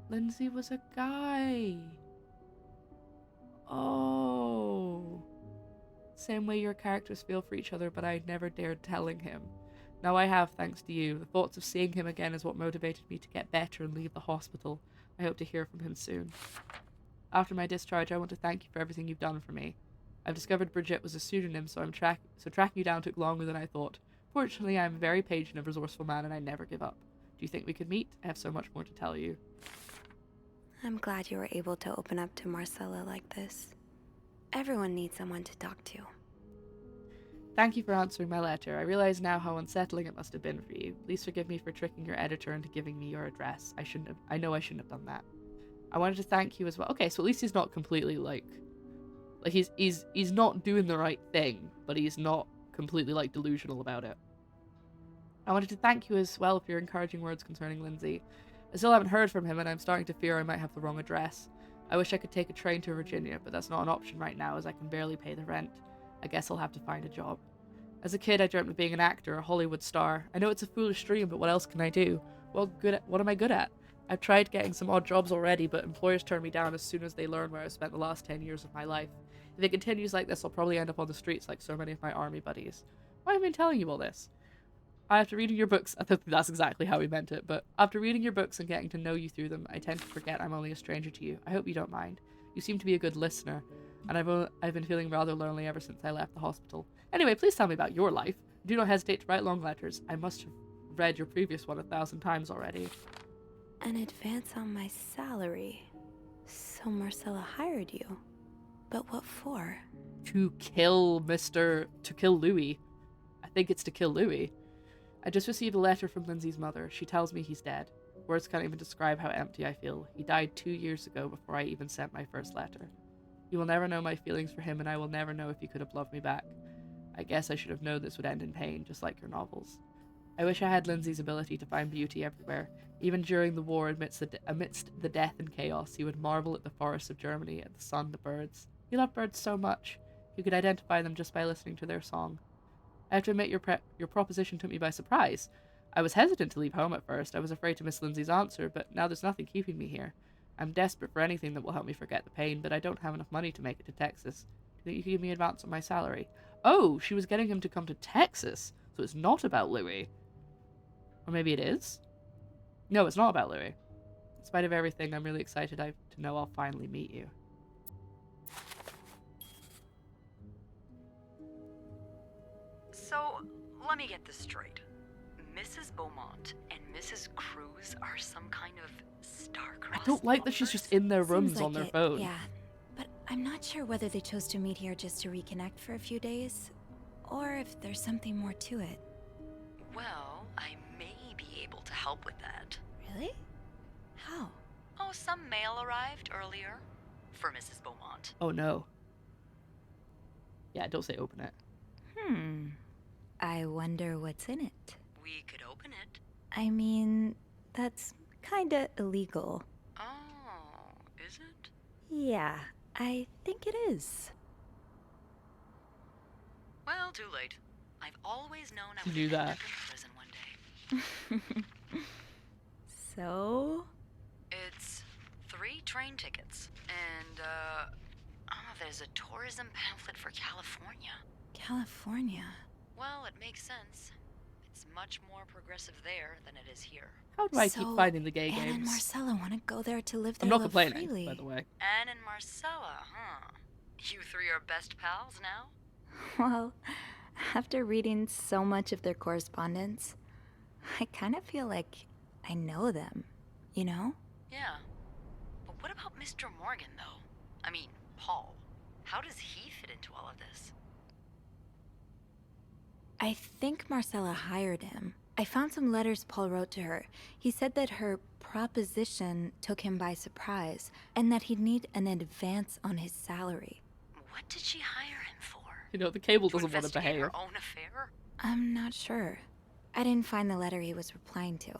Lindsay was a guy. Oh. Same way your characters feel for each other, but I never dared telling him. Now I have, thanks to you. The thoughts of seeing him again is what motivated me to get better and leave the hospital. I hope to hear from him soon. After my discharge, I want to thank you for everything you've done for me. I've discovered Bridget was a pseudonym, so tracking you down took longer than I thought. Fortunately, I am a very patient and resourceful man, and I never give up. Do you think we could meet? I have so much more to tell you. I'm glad you were able to open up to Marcella like this. Everyone needs someone to talk to. Thank you for answering my letter. I realize now how unsettling it must have been for you. Please forgive me for tricking your editor into giving me your address. I know I shouldn't have done that. I wanted to thank you as well. Okay, so at least he's not completely like he's not doing the right thing, but he's not completely like delusional about it. I wanted to thank you as well for your encouraging words concerning Lindsay. I still haven't heard from him, and I'm starting to fear I might have the wrong address. I wish I could take a train to Virginia, but that's not an option right now as I can barely pay the rent. I guess I'll have to find a job. As a kid, I dreamt of being an actor, a Hollywood star. I know it's a foolish dream, but what else can I do? What am I good at? I've tried getting some odd jobs already, but employers turn me down as soon as they learn where I've spent the last 10 years of my life. If it continues like this, I'll probably end up on the streets like so many of my army buddies. Why have I been telling you all this? After reading your books, I think that's exactly how he meant it, but after reading your books and getting to know you through them, I tend to forget I'm only a stranger to you. I hope you don't mind. You seem to be a good listener, and I've been feeling rather lonely ever since I left the hospital. Anyway, please tell me about your life. Do not hesitate to write long letters. I must have read your previous one 1,000 times already. An advance on my salary. So Marcella hired you. But what for? To kill Louis. I think it's to kill Louis. I just received a letter from Lindsay's mother. She tells me he's dead. Words can't even describe how empty I feel. He died 2 years ago before I even sent my first letter. You will never know my feelings for him, and I will never know if he could have loved me back. I guess I should have known this would end in pain, just like your novels. I wish I had Lindsay's ability to find beauty everywhere. Even during the war, amidst the death and chaos, he would marvel at the forests of Germany, at the sun, the birds. He loved birds so much. You could identify them just by listening to their song. I have to admit your proposition took me by surprise. I was hesitant to leave home at first. I was afraid to miss Lindsay's answer, but now there's nothing keeping me here. I'm desperate for anything that will help me forget the pain, but I don't have enough money to make it to Texas. Do you think you could give me an advance on my salary? Oh, she was getting him to come to Texas, so it's not about Louis. Or maybe it is? No, it's not about Louis. In spite of everything, I'm really excited to know I'll finally meet you. So, let me get this straight. Mrs. Beaumont and Mrs. Cruz are some kind of star-crossed I don't like that she's just in their rooms Seems on like their it, phone. Yeah, but I'm not sure whether they chose to meet here just to reconnect for a few days, or if there's something more to it. Well, I may be able to help with that. Really? How? Oh, some mail arrived earlier for Mrs. Beaumont. Oh no. Yeah, don't say open it. I wonder what's in it. We could open it. I mean, that's kinda illegal. Oh, is it? Yeah, I think it is. Well, too late. I've always known I You would knew end that. up in prison one day. So? It's 3 train tickets, and, there's a tourism pamphlet for California. California. Well, it makes sense. It's much more progressive there than it is here. How do I keep finding the gay Anne and games? Marcella want to go there to live their I'm not love complaining, freely. by the way. Anne and Marcella, huh? You 3 are best pals now? Well, after reading so much of their correspondence, I kind of feel like I know them, you know? Yeah. But what about Mr. Morgan, though? I mean, Paul. How does he fit into all of this? I think Marcella hired him. I found some letters Paul wrote to her. He said that her proposition took him by surprise, and that he'd need an advance on his salary. What did she hire him for? You know, the cable To doesn't want to investigate behave. her own affair? I'm not sure. I didn't find the letter he was replying to.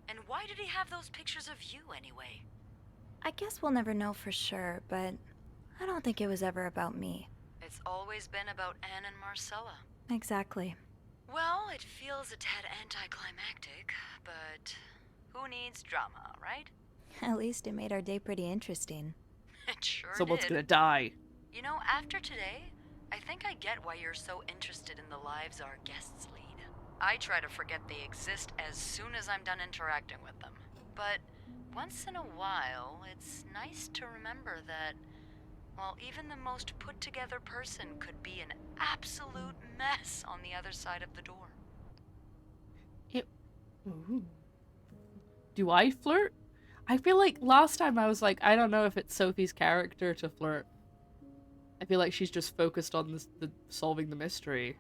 And why did he have those pictures of you anyway? I guess we'll never know for sure, but I don't think it was ever about me. It's always been about Anne and Marcella. Exactly. Well, it feels a tad anticlimactic, but who needs drama, right? At least it made our day pretty interesting. It sure Someone's did. gonna die. You know, after today, I think I get why you're so interested in the lives our guests lead. I try to forget they exist as soon as I'm done interacting with them. But once in a while, it's nice to remember that, well, even the most put-together person could be an absolute mess on the other side of the door. Ooh. Do I flirt? I feel like last time I was like, I don't know if it's Sophie's character to flirt. I feel like she's just focused on the solving the mystery.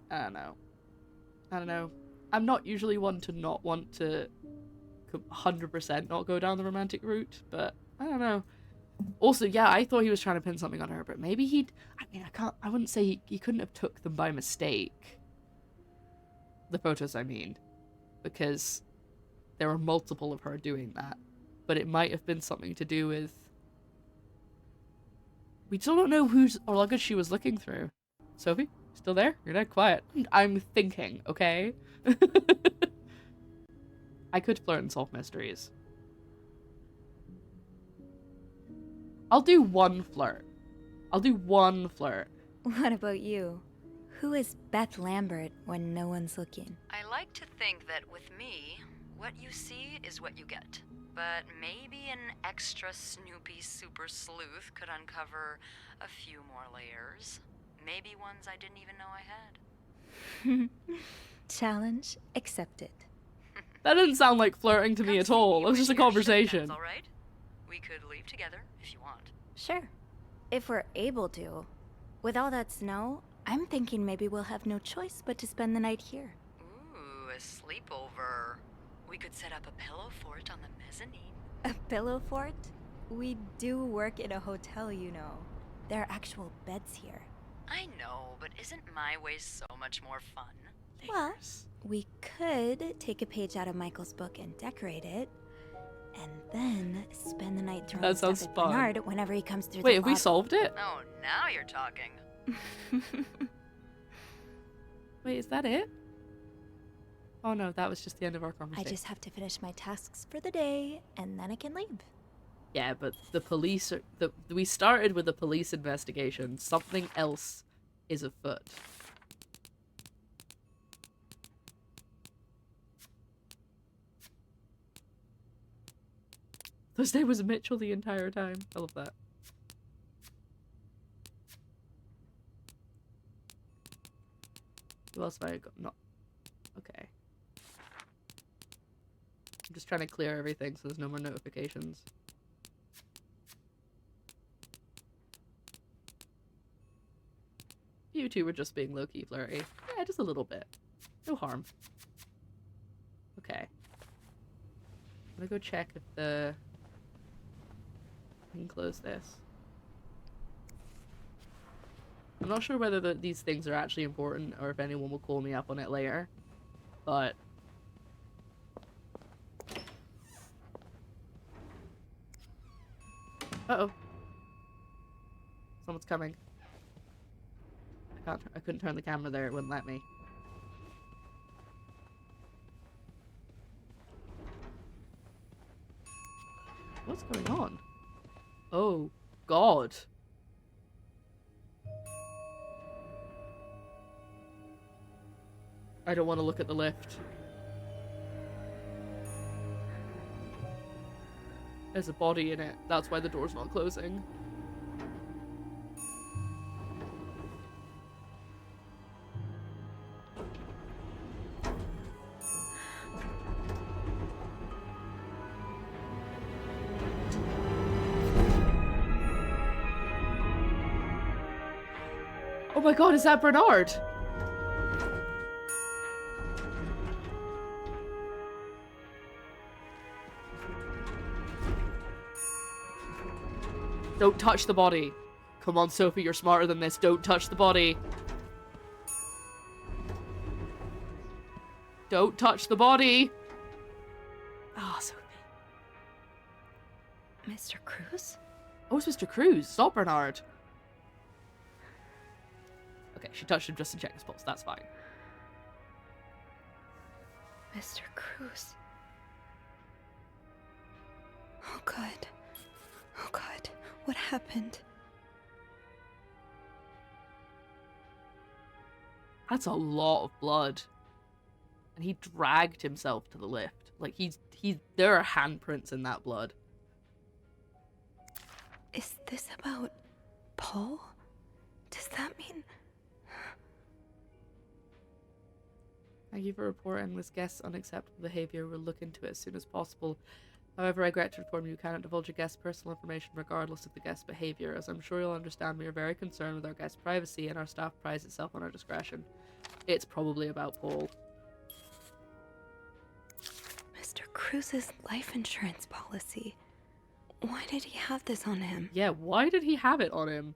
I don't know. I'm not usually one to not want to 100% not go down the romantic route, but I don't know. Also, yeah, I thought he was trying to pin something on her, but maybe I wouldn't say he couldn't have took them by mistake. The photos, I mean. Because there were multiple of her doing that. But it might have been something to do with... We still don't know whose luggage she was looking through. Sophie? Still there? You're dead quiet. I'm thinking, okay? I could flirt and solve mysteries. I'll do one flirt. What about you? Who is Beth Lambert when no one's looking? I like to think that with me, what you see is what you get. But maybe an extra Snoopy super sleuth could uncover a few more layers. Maybe ones I didn't even know I had. Challenge accepted. That didn't sound like flirting to me at all. It was just a conversation. All right? We could leave together if you want. Sure. If we're able to. With all that snow, I'm thinking maybe we'll have no choice but to spend the night here. Ooh, a sleepover. We could set up a pillow fort on the mezzanine. A pillow fort? We do work in a hotel, you know. There are actual beds here. I know, but isn't my way so much more fun? Well, we could take a page out of Michael's book and decorate it, and then spend the night throwing That stuff sounds at fun. Bernard whenever he comes through Wait, the have we lobby. solved it? Oh, now you're talking. Wait, is that it? Oh no, that was just the end of our I conversation. just have to finish my tasks for the day, and then I can leave. Yeah, but the police are... we started with a police investigation. Something else is afoot. His name was Mitchell the entire time. I love that. Who else have I got? No. Okay. I'm just trying to clear everything so there's no more notifications. You two were just being low-key flirty. Yeah, just a little bit. No harm. Okay. I'm gonna go check if the... I can close this. I'm not sure whether these things are actually important or if anyone will call me up on it later. But... Uh-oh. Someone's coming. I couldn't turn the camera there, it wouldn't let me. What's going on? Oh, God. I don't want to look at the lift. There's a body in it. That's why the door's not closing. Oh my God, is that Bernard? Don't touch the body. Come on, Sophie, you're smarter than this. Don't touch the body. Don't touch the body. Ah, Sophie. Mr. Cruz? Oh, it's Mr. Cruz. Stop, Bernard. Okay, she touched him just to check his pulse. That's fine. Mr. Cruz. Oh, God. Oh, God. What happened? That's a lot of blood. And he dragged himself to the lift. Like, there are handprints in that blood. Is this about Paul? Does that mean... Thank you for reporting this guest's unacceptable behavior. We'll look into it as soon as possible. However, I regret to inform you cannot divulge a guest's personal information regardless of the guest's behavior. As I'm sure you'll understand, we are very concerned with our guest's privacy and our staff prides itself on our discretion. It's probably about Paul. Mr. Cruz's life insurance policy. Why did he have this on him? Yeah, why did he have it on him?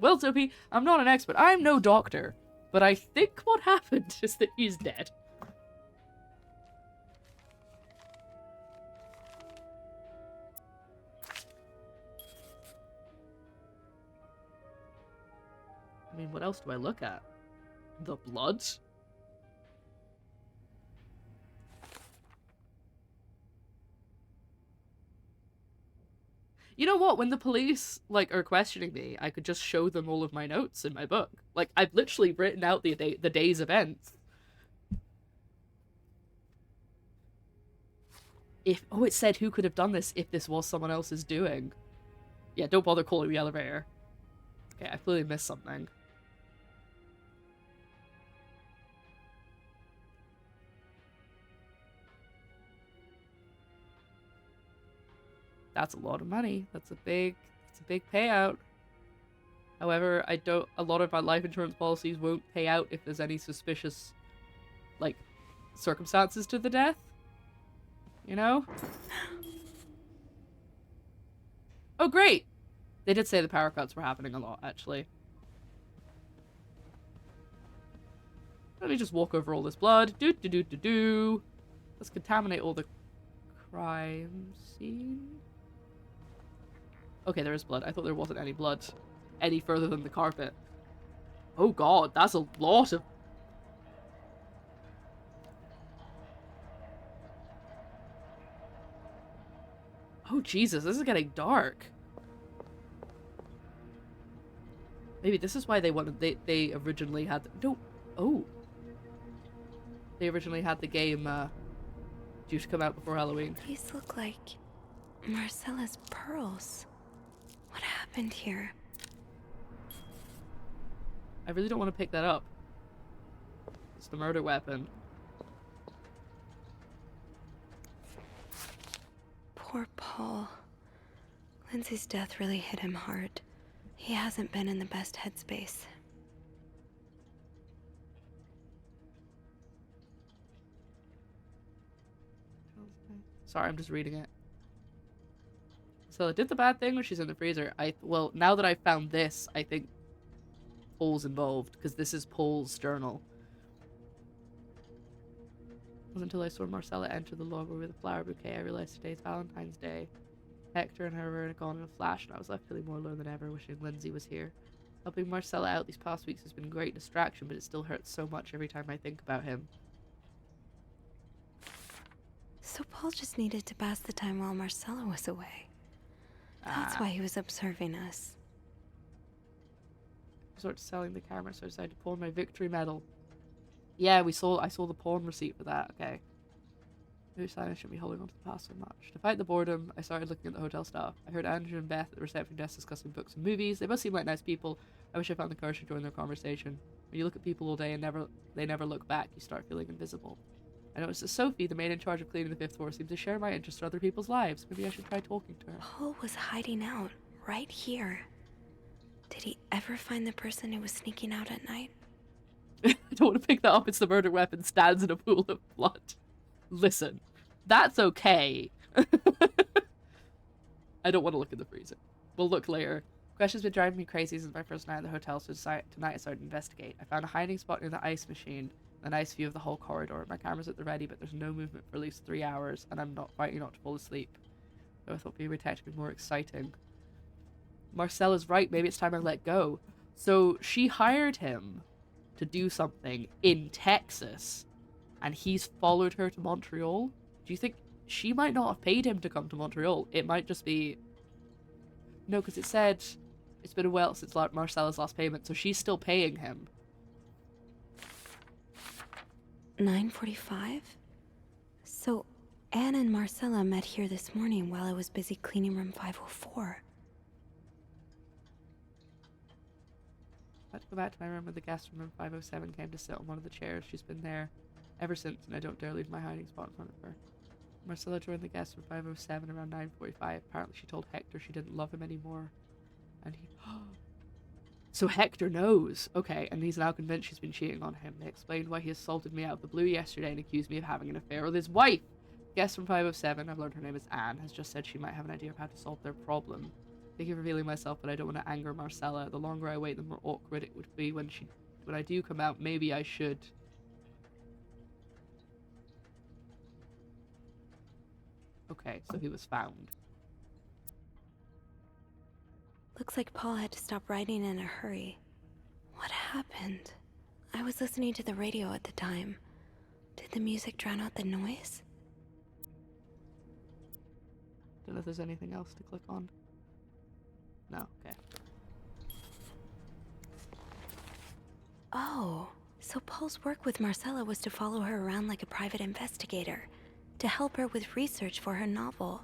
Well, Sophie, I'm not an expert. I'm no doctor. But I think what happened is that he's dead. I mean, what else do I look at? The blood? You know what? When the police, like, are questioning me, I could just show them all of my notes in my book. Like, I've literally written out the day's events. Oh, it said who could have done this if this was someone else's doing. Yeah, don't bother calling the elevator. Okay, I clearly missed something. That's a lot of money. That's a big payout. However, a lot of our life insurance policies won't pay out if there's any suspicious, like, circumstances to the death. You know? Oh, great! They did say the power cuts were happening a lot, actually. Let me just walk over all this blood. Do. Let's contaminate all the crime scene. Okay, there is blood. I thought there wasn't any blood any further than the carpet. Oh god, that's a lot of... Oh Jesus, this is getting dark. Maybe this is why they wanted... They originally had... No. Oh. They originally had the game due to come out before Halloween. These look like Marcella's pearls. What happened here? I really don't want to pick that up. It's the murder weapon. Poor Paul. Lindsay's death really hit him hard. He hasn't been in the best headspace. Sorry, I'm just reading it. So I did the bad thing when she's in the freezer. Well, now that I've found this, I think Paul's involved, because this is Paul's journal. It wasn't until I saw Marcella enter the lobby with a flower bouquet I realized today's Valentine's Day. Hector and her were gone in a flash, and I was left feeling more alone than ever, wishing Lindsay was here. Helping Marcella out these past weeks has been a great distraction, but it still hurts so much every time I think about him. So Paul just needed to pass the time while Marcella was away. That's why he was observing us. I started selling the camera, so I decided to pawn my victory medal. Yeah, I saw the pawn receipt for that, okay. Maybe I shouldn't be holding on to the past so much. To fight the boredom, I started looking at the hotel staff. I heard Andrew and Beth at the reception desk discussing books and movies. They both seem like nice people. I wish I found the courage to join their conversation. When you look at people all day and they never look back, you start feeling invisible. I noticed that Sophie, the maid in charge of cleaning the 5th floor, seems to share my interest in other people's lives. Maybe I should try talking to her. Paul was hiding out, right here. Did he ever find the person who was sneaking out at night? I don't want to pick that up. It's the murder weapon stands in a pool of blood. Listen, that's okay. I don't want to look in the freezer. We'll look later. Questions been driving me crazy since my first night at the hotel, so tonight I started to investigate. I found a hiding spot near the ice machine, a nice view of the whole corridor. My camera's at the ready, but there's no movement for at least 3 hours, and I'm not fighting not to fall asleep. So I thought being attacked would be more exciting. Marcella's right, maybe it's time I let go. So she hired him to do something in Texas, and he's followed her to Montreal? Do you think she might not have paid him to come to Montreal? It might just be... No, because it said it's been a while since Marcella's last payment, so she's still paying him. 9:45? So Anne and Marcella met here this morning while I was busy cleaning room 504. I had to go back to my room where the guest from room 507 came to sit on one of the chairs. She's been there ever since, and I don't dare leave my hiding spot in front of her. Marcella joined the guest from 507 around 9:45. Apparently she told Hector she didn't love him anymore. And he... So Hector knows. Okay, and he's now convinced she's been cheating on him. They explained why he assaulted me out of the blue yesterday and accused me of having an affair with his wife. Guest from 507, I've learned her name is Anne, has just said she might have an idea of how to solve their problem. Thinking of revealing myself, but I don't want to anger Marcella. The longer I wait, the more awkward it would be when I do come out. Maybe I should... Okay, so he was found. Looks like Paul had to stop writing in a hurry. What happened? I was listening to the radio at the time. Did the music drown out the noise? Don't know if there's anything else to click on. No, okay. Oh, so Paul's work with Marcella was to follow her around like a private investigator, to help her with research for her novel.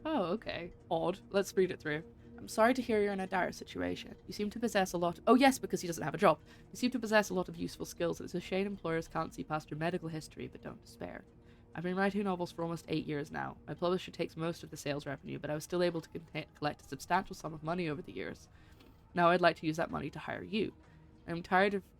Oh, okay. Odd. Let's read it through. I'm sorry to hear you're in a dire situation. You seem to possess a lot... Oh, yes, because he doesn't have a job. You seem to possess a lot of useful skills. It's a shame employers can't see past your medical history, but don't despair. I've been writing novels for almost 8 years now. My publisher takes most of the sales revenue, but I was still able to collect a substantial sum of money over the years. Now I'd like to use that money to hire you. I'm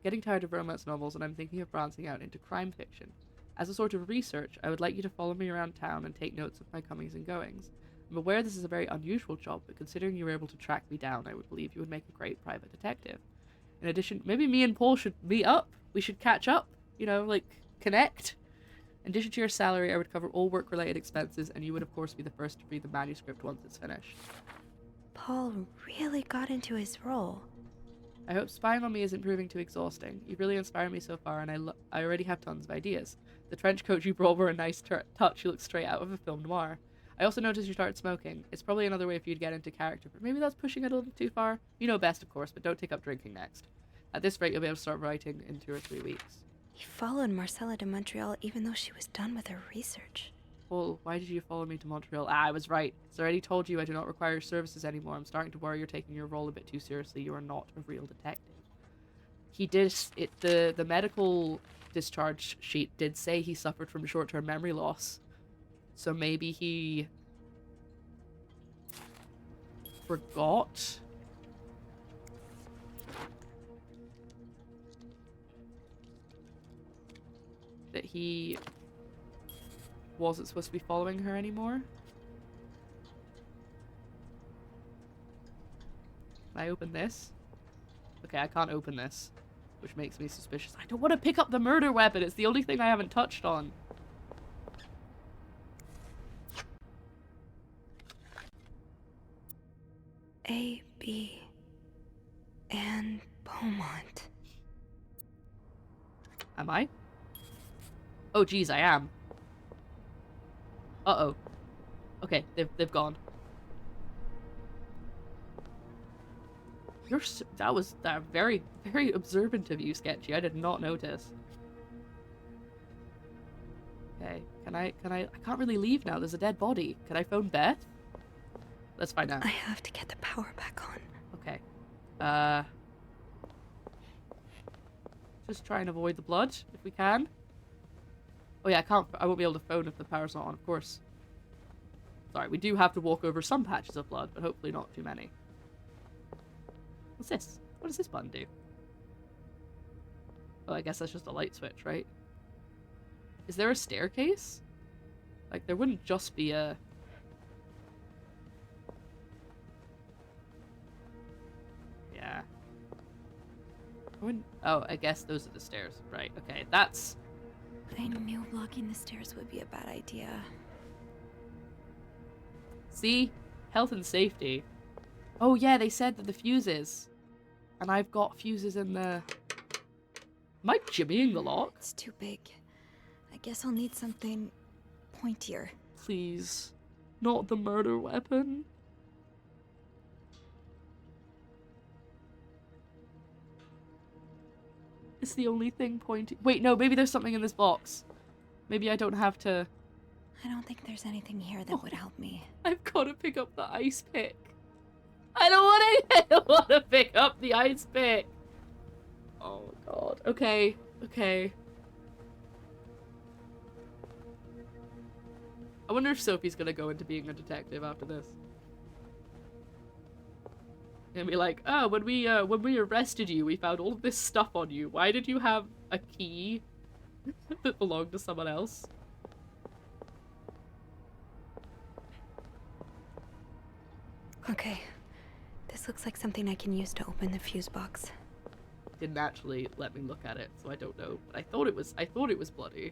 getting tired of romance novels, and I'm thinking of branching out into crime fiction. As a sort of research, I would like you to follow me around town and take notes of my comings and goings. I'm aware this is a very unusual job, but considering you were able to track me down, I would believe you would make a great private detective. In addition, maybe me and Paul should meet up. We should catch up, you know, like, connect. In addition to your salary, I would cover all work-related expenses, and you would, of course, be the first to read the manuscript once it's finished. Paul really got into his role. I hope spying on me isn't proving too exhausting. You've really inspired me so far, and I already have tons of ideas. The trench coat you brought were a nice touch. You look straight out of a film noir. I also noticed you started smoking. It's probably another way for you to get into character, but maybe that's pushing it a little too far. You know best, of course, but don't take up drinking next. At this rate, you'll be able to start writing in 2 or 3 weeks. He followed Marcella to Montreal even though she was done with her research. Well, why did you follow me to Montreal? I was right. As I already told you, I do not require your services anymore. I'm starting to worry you're taking your role a bit too seriously. You are not a real detective. He did it. The medical discharge sheet did say he suffered from short-term memory loss. So maybe he forgot. That he wasn't supposed to be following her anymore. Can I open this? Okay, I can't open this, which makes me suspicious. I don't want to pick up the murder weapon. It's the only thing I haven't touched on. A.B. and Beaumont. Am I? Oh, geez, I am. Uh-oh. Okay, they've gone. That was very, very observant of you, Sketchy. I did not notice. Okay, I can't really leave now. There's a dead body. Can I phone Beth? Let's find out. I have to get the power back on. Okay. Just try and avoid the blood, if we can. Oh yeah, I won't be able to phone if the power's not on, of course. Sorry, we do have to walk over some patches of blood, but hopefully not too many. What's this? What does this button do? Oh, I guess that's just a light switch, right? Is there a staircase? Like, there wouldn't just be a... Oh, I guess those are the stairs. Right, okay. That's... I knew blocking the stairs would be a bad idea. See? Health and safety. Oh yeah, they said that the fuses. And I've got fuses in the... Am I jimmying the lock? It's too big. I guess I'll need something pointier. Please. Not the murder weapon. It's the only thing pointy. Wait, no, maybe there's something in this box. Maybe I don't have to... I don't think there's anything here that would help me. I've got to pick up the ice pick. I don't want to pick up the ice pick. Oh god. Okay. Okay. I wonder if Sophie's gonna go into being a detective after this. And be like, oh, when we arrested you, we found all of this stuff on you. Why did you have a key that belonged to someone else? Okay. This looks like something I can use to open the fuse box. Didn't actually let me look at it, so I don't know. But I thought it was bloody.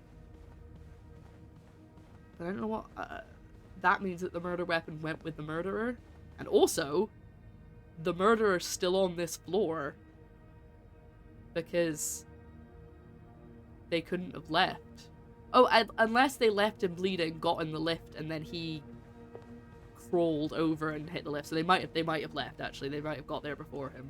But I don't know what. That means that the murder weapon went with the murderer, and also, the murderer's still on this floor because they couldn't have left. Oh, unless they left him bleeding, got in the lift, and then he crawled over and hit the lift. So they might have left. Actually, they might have got there before him.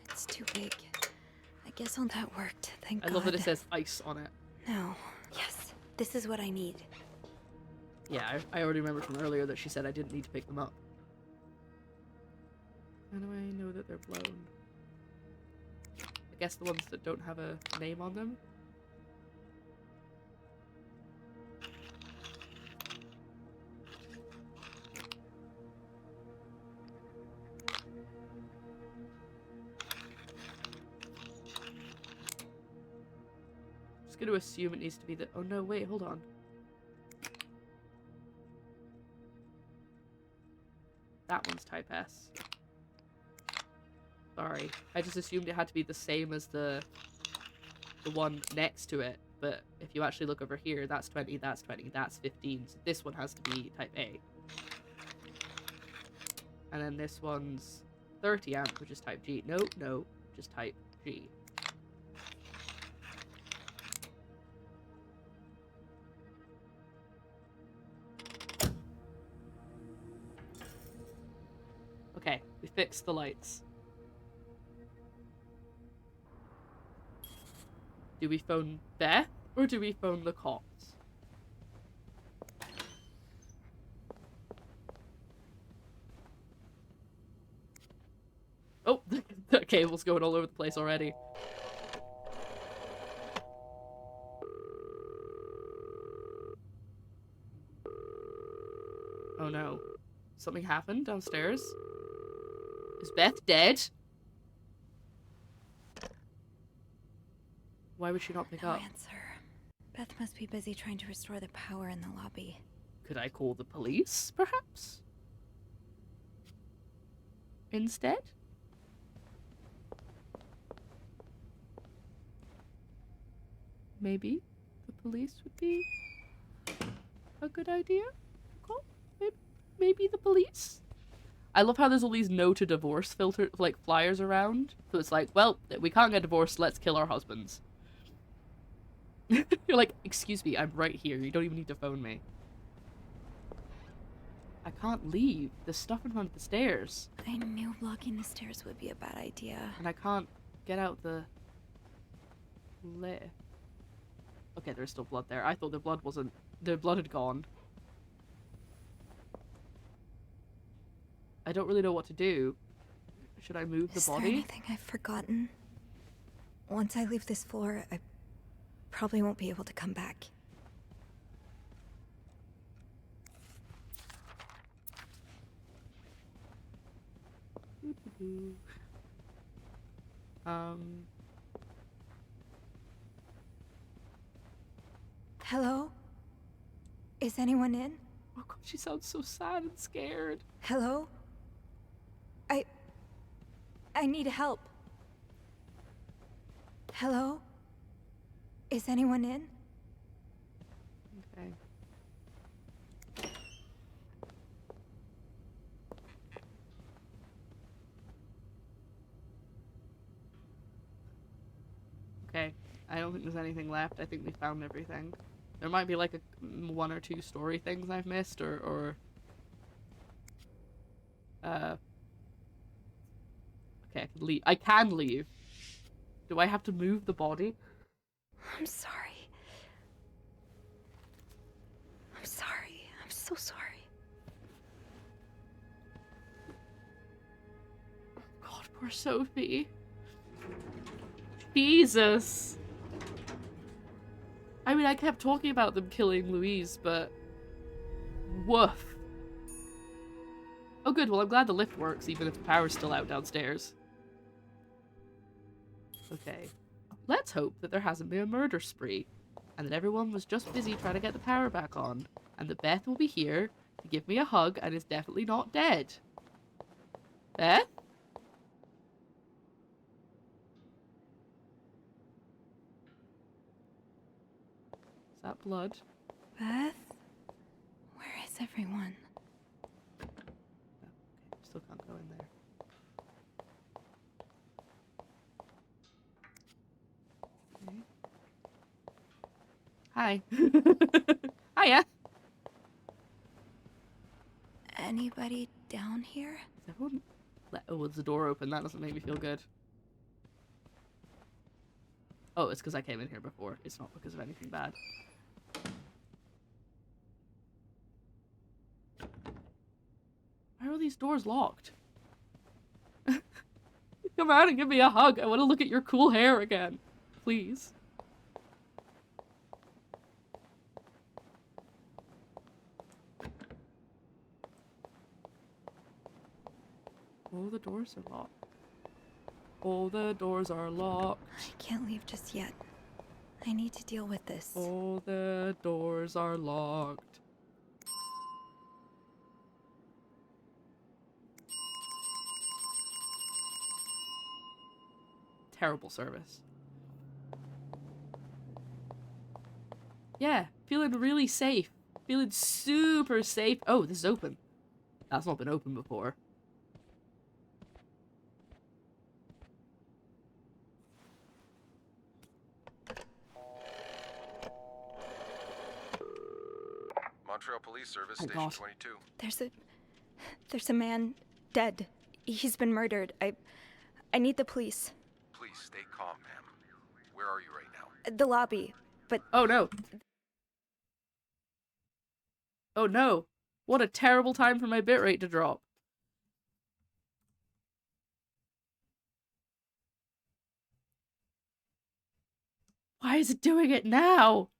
It's too big. I guess all that worked. Thank God. I love that it says ice on it. No. Yes. This is what I need. Yeah, I already remembered from earlier that she said I didn't need to pick them up. How do I know that they're blown? I guess the ones that don't have a name on them? Just gonna assume it needs to be the... Oh no, wait, hold on. That one's type S. Sorry. I just assumed it had to be the same as the one next to it. But if you actually look over here, that's 20, that's 20, that's 15. So this one has to be type A. And then this one's 30 amp, which is type G. No, just type G. Okay, we fixed the lights. Do we phone Beth, or do we phone the cops? Oh, the cable's going all over the place already. Oh no. Something happened downstairs? Is Beth dead? Why would she not pick up? No answer. Beth must be busy trying to restore the power in the lobby. Could I call the police, perhaps? Instead? Maybe the police would be a good idea to call? Maybe the police? I love how there's all these no to divorce filter like flyers around. So it's like, well, we can't get divorced, let's kill our husbands. You're like, excuse me, I'm right here. You don't even need to phone me. I can't leave. There's stuff in front of the stairs. I knew blocking the stairs would be a bad idea. And I can't get out the lift. Okay, there's still blood there. I thought the blood had gone. I don't really know what to do. Should I move the body? Is there anything I've forgotten? Once I leave this floor, I probably won't be able to come back. Is anyone in? Oh god, she sounds so sad and scared. Hello? I need help. Hello? Is anyone in? Okay. Okay. I don't think there's anything left. I think we found everything. There might be like one or two story things I've missed, or okay, I can leave. I can leave. Do I have to move the body? I'm sorry. I'm sorry. I'm so sorry. God, poor Sophie. Jesus. I mean, I kept talking about them killing Louise, but woof. Oh good, well I'm glad the lift works, even if the power's still out downstairs. Okay. Let's hope that there hasn't been a murder spree, and that everyone was just busy trying to get the power back on, and that Beth will be here to give me a hug and is definitely not dead. Beth? Is that blood? Beth? Where is everyone? Okay, still can't go in there. Okay. Hi. Hiya. Anybody down here? Is everyone... Oh, it's the door open. That doesn't make me feel good. Oh, it's because I came in here before. It's not because of anything bad. Why are all these doors locked? Come out and give me a hug. I want to look at your cool hair again. Please. Oh, the doors are locked. Oh, the doors are locked. I can't leave just yet. I need to deal with this. Oh, the doors are locked. Terrible service. Yeah, feeling really safe. Feeling super safe. Oh, this is open. That's not been open before. Montreal Police Service, Oh, Station God. 22. There's a man dead. He's been murdered. I need the police. Please stay calm, ma'am. Where are you right now? The lobby. But Oh no. Oh no. What a terrible time for my bitrate to drop. Why is it doing it now?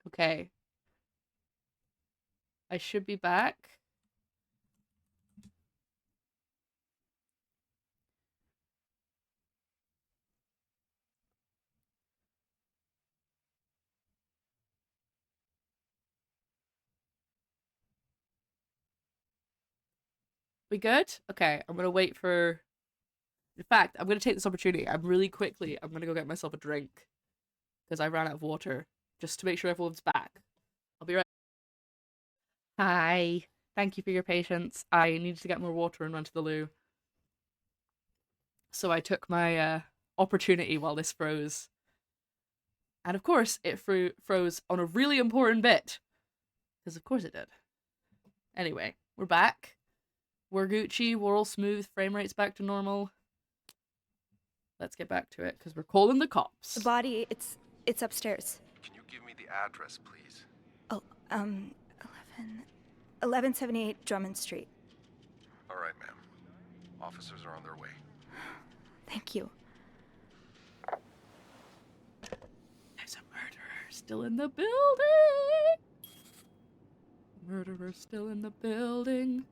Okay. I should be back. We good? Okay, I'm gonna wait for... In fact, I'm gonna take this opportunity. I'm gonna go get myself a drink. Because I ran out of water. Just to make sure everyone's back. I'll be right... Hi. Thank you for your patience. I needed to get more water and run to the loo. So I took my opportunity while this froze. And of course, it froze on a really important bit. Because of course it did. Anyway, We're back. We're Gucci. We're all smooth. Frame rate's back to normal. Let's get back to it, because we're calling the cops. The body, it's upstairs. Can you give me the address, please? Oh, 1178 Drummond Street. All right, ma'am. Officers are on their way. Thank you. There's a murderer still in the building. Murderer still in the building.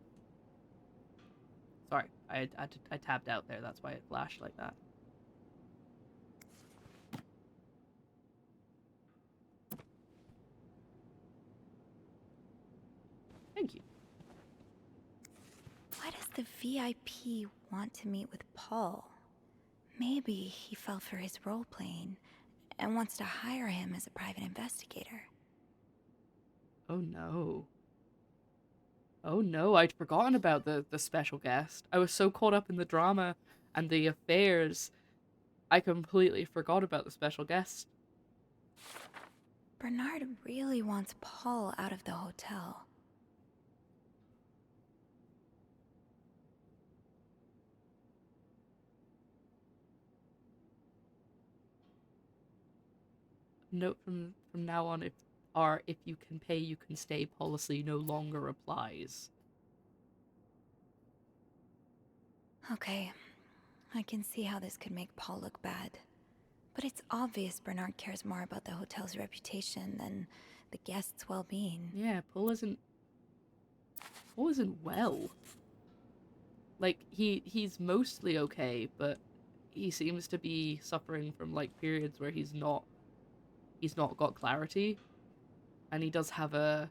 Sorry, I tabbed out there. That's why it flashed like that. Thank you. Why does the VIP want to meet with Paul? Maybe he fell for his role-playing and wants to hire him as a private investigator. Oh no. Oh no, I'd forgotten about the special guest. I was so caught up in the drama and the affairs, I completely forgot about the special guest. Bernard really wants Paul out of the hotel. Note from now on, if you can pay, you can stay policy no longer applies. Okay, I can see how this could make Paul look bad. But it's obvious Bernard cares more about the hotel's reputation than the guests' well-being. Yeah, Paul isn't well. Like, he's mostly okay, but he seems to be suffering from, like, periods where he's not got clarity. And he does have a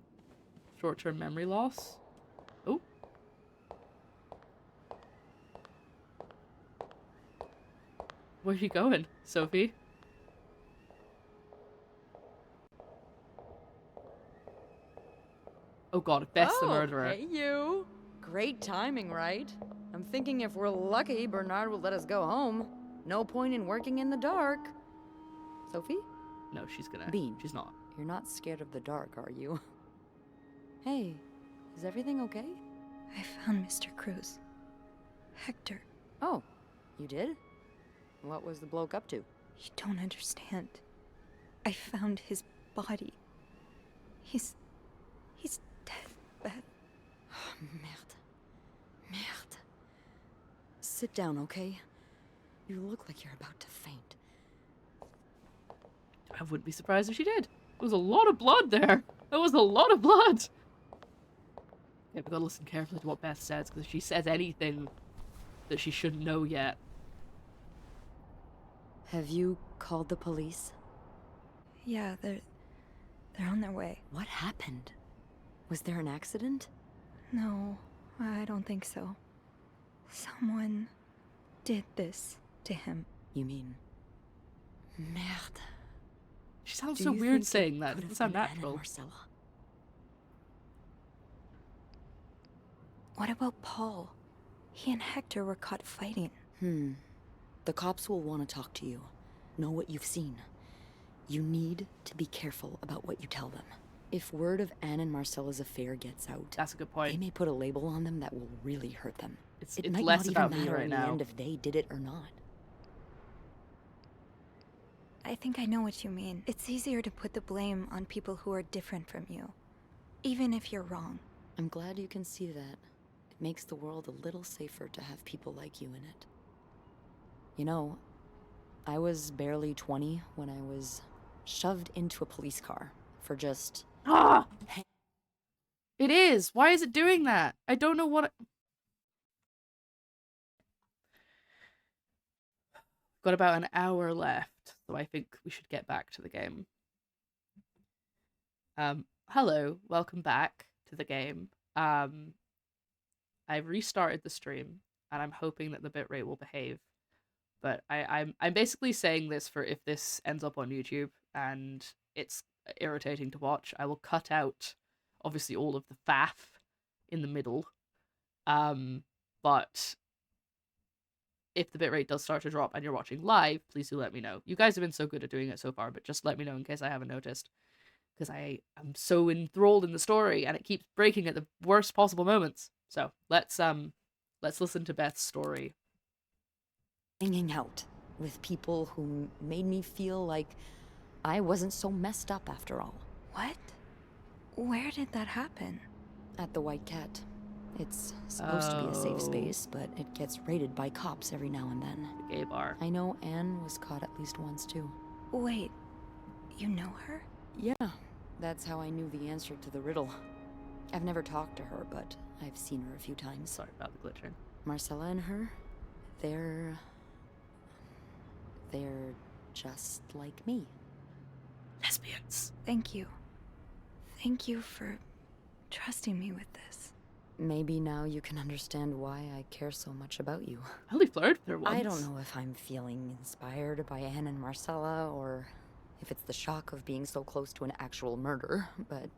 short-term memory loss. Oh. Where are you going, Sophie? Oh god, Beth's the murderer. Hey you! Great timing, right? I'm thinking if we're lucky, Bernard will let us go home. No point in working in the dark. Sophie? No, she's gonna... Bean. She's not. You're not scared of the dark, are you? Hey, is everything okay? I found Mr. Cruz. Hector. Oh, you did? What was the bloke up to? You don't understand. I found his body. He's dead, Beth. Merde. Merde. Sit down, okay? You look like you're about to faint. I wouldn't be surprised if she did. There was a lot of blood there. There was a lot of blood. Yeah, we gotta listen carefully to what Beth says, because if she says anything that she shouldn't know yet. Have you called the police? Yeah, they're on their way. What happened? Was there an accident? No, I don't think so. Someone did this to him. You mean... Merde. She sounds so weird saying that. It doesn't sound natural. Marcella? What about Paul? He and Hector were caught fighting. The cops will want to talk to you. Know what you've seen. You need to be careful about what you tell them. If word of Anne and Marcella's affair gets out... That's a good point. They may put a label on them that will really hurt them. It might less not about even me matter right in now. the end if they did it or not. I think I know what you mean. It's easier to put the blame on people who are different from you, even if you're wrong. I'm glad you can see that. It makes the world a little safer to have people like you in it. You know, I was barely 20 when I was shoved into a police car for just... Ah! It is! Why is it doing that? I don't know what... Got about an hour left, so I think we should get back to the game. Hello, welcome back to the game. I've restarted the stream, and I'm hoping that the bitrate will behave. But I'm basically saying this for if this ends up on YouTube and it's irritating to watch, I will cut out, obviously, all of the faff in the middle. But if the bitrate does start to drop and you're watching live, please do let me know. You guys have been so good at doing it so far, but just let me know in case I haven't noticed. because I am so enthralled in the story and it keeps breaking at the worst possible moments. So let's listen to Beth's story. Hanging out with people who made me feel like I wasn't so messed up after all. What? Where did that happen? At the White Cat. It's supposed to be a safe space, but it gets raided by cops every now and then. The gay bar. I know Anne was caught at least once, too. Wait, you know her? Yeah, that's how I knew the answer to the riddle. I've never talked to her, but I've seen her a few times. Sorry about the glitching. Marcella and her, they're just like me. Lesbians. Thank you. Thank you for trusting me with this. Maybe now you can understand why I care so much about you. I only flirted with her once. I don't know if I'm feeling inspired by Anne and Marcella, or if it's the shock of being so close to an actual murder, but,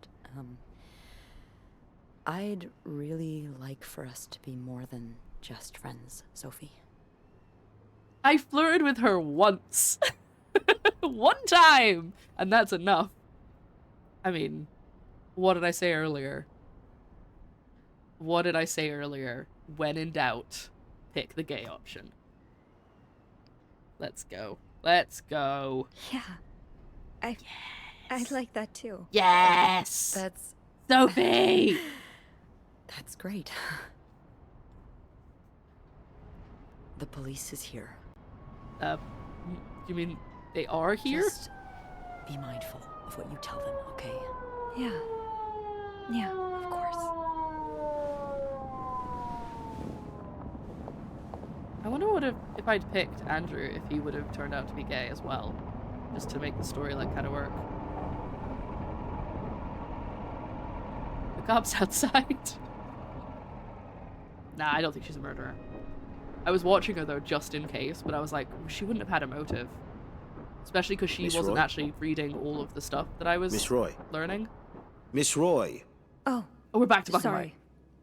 I'd really like for us to be more than just friends, Sophie. I flirted with her once. One time! And that's enough. I mean, what did I say earlier? What did I say earlier? When in doubt, pick the gay option. Let's go. Let's go. Yeah. I like that too. Yes! That's... Sophie! That's great. The police is here. You mean they are here? Just be mindful of what you tell them, okay? Yeah. Yeah, of course. I wonder what if I'd picked Andrew, if he would have turned out to be gay as well. Just to make the story like kind of work. The cops outside. Nah, I don't think she's a murderer. I was watching her though, just in case, but I was like, she wouldn't have had a motive. Especially because she wasn't actually reading all of the stuff that I was Miss Roy. learning. Miss Roy. Oh, we're back to black and sorry. white.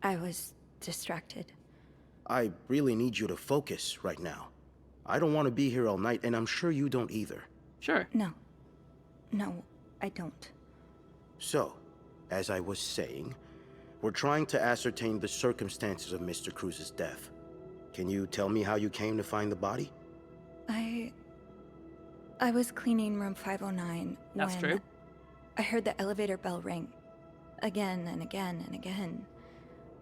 I was distracted. I really need you to focus right now. I don't want to be here all night, and I'm sure you don't either. Sure. No. No, I don't. So, as I was saying, we're trying to ascertain the circumstances of Mr. Cruz's death. Can you tell me how you came to find the body? I was cleaning room 509 That's when true. I heard the elevator bell ring. Again and again and again.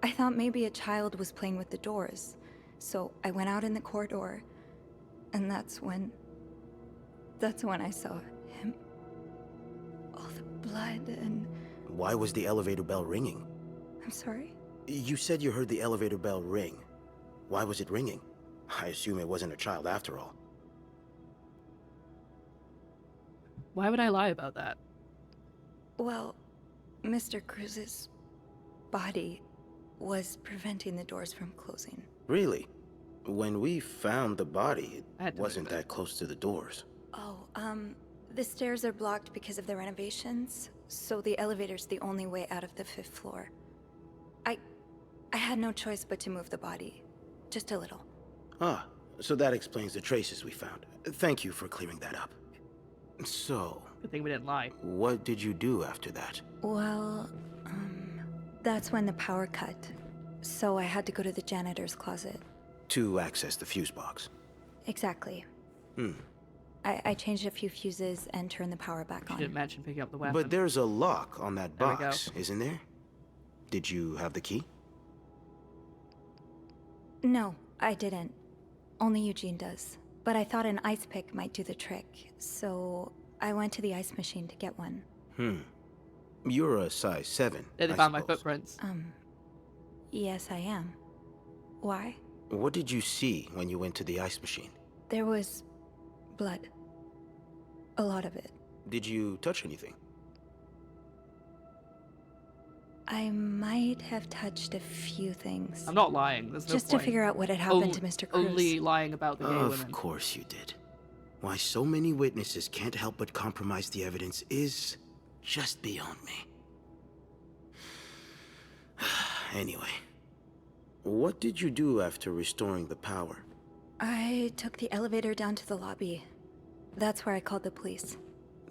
I thought maybe a child was playing with the doors, so I went out in the corridor, and that's when I saw him. All the blood and... Why was the elevator bell ringing? I'm sorry? You said you heard the elevator bell ring. Why was it ringing? I assume it wasn't a child after all. Why would I lie about that? Well, Mr. Cruz's body was preventing the doors from closing. Really? When we found the body, I had it to wasn't move it. that close to the doors. Oh, the stairs are blocked because of the renovations, so the elevator's the only way out of the 5th floor. I had no choice but to move the body. Just a little. Ah, so that explains the traces we found. Thank you for clearing that up. So, Good thing we didn't lie. what did you do after that? Well, that's when the power cut. So I had to go to the janitor's closet. To access the fuse box. Exactly. I changed a few fuses and turned the power back She on. didn't mention picking up the weapon. But there's a lock on that There we go. box, isn't there? Did you have the key? No, I didn't. Only Eugene does. But I thought an ice pick might do the trick, so I went to the ice machine to get one. You're a size 7. They I found my suppose. footprints. Yes, I am. Why? What did you see when you went to the ice machine? There was blood. A lot of it. Did you touch anything? I might have touched a few things. I'm not lying. There's no Just point. to figure out what had happened to Mr. Cruz. Only lying about the gay Of women. course you did. Why so many witnesses can't help but compromise the evidence is just beyond me. Anyway, what did you do after restoring the power? I took the elevator down to the lobby. That's where I called the police.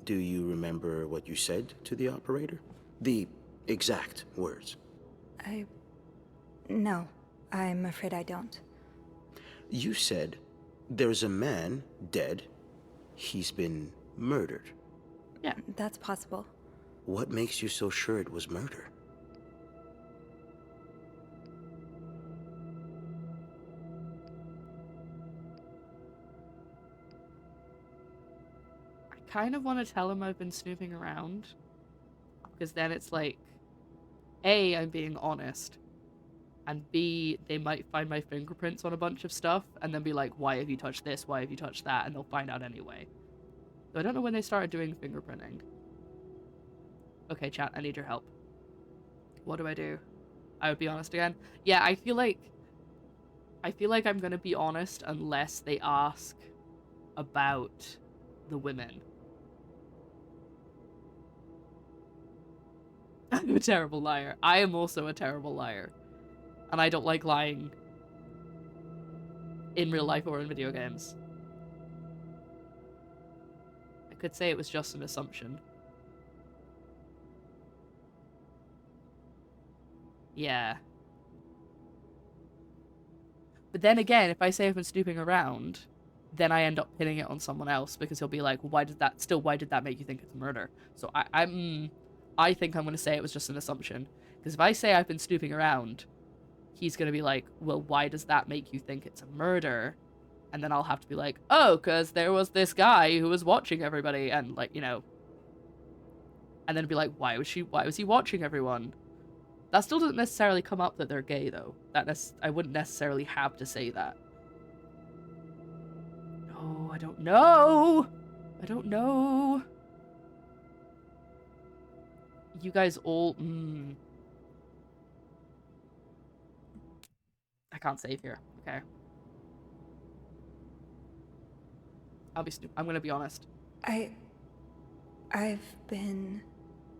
Do you remember what you said to the operator? The exact words. No, I'm afraid I don't. You said, there's a man dead. He's been murdered. Yeah. That's possible. What makes you so sure it was murder? I kind of want to tell him I've been snooping around. Because then it's like, A, I'm being honest. And B, they might find my fingerprints on a bunch of stuff and then be like, why have you touched this? Why have you touched that? And they'll find out anyway. So I don't know when they started doing fingerprinting. Okay, chat, I need your help. What do I do? I would be honest again. Yeah, I feel like I'm gonna be honest unless they ask about the women. I'm a terrible liar. I am also a terrible liar. And I don't like lying in real life or in video games. I could say it was just an assumption. Yeah. But then again, if I say I've been snooping around, then I end up pinning it on someone else because he'll be like, why did that make you think it's murder? So I think I'm going to say it was just an assumption. Because if I say I've been snooping around, he's going to be like, well, why does that make you think it's a murder? And then I'll have to be like, oh, because there was this guy who was watching everybody, and like, you know. And then be like, why was he watching everyone? That still doesn't necessarily come up that they're gay, though. I wouldn't necessarily have to say that. No, I don't know. I don't know. You guys all... I can't save here. Okay. I'm gonna be honest. I've been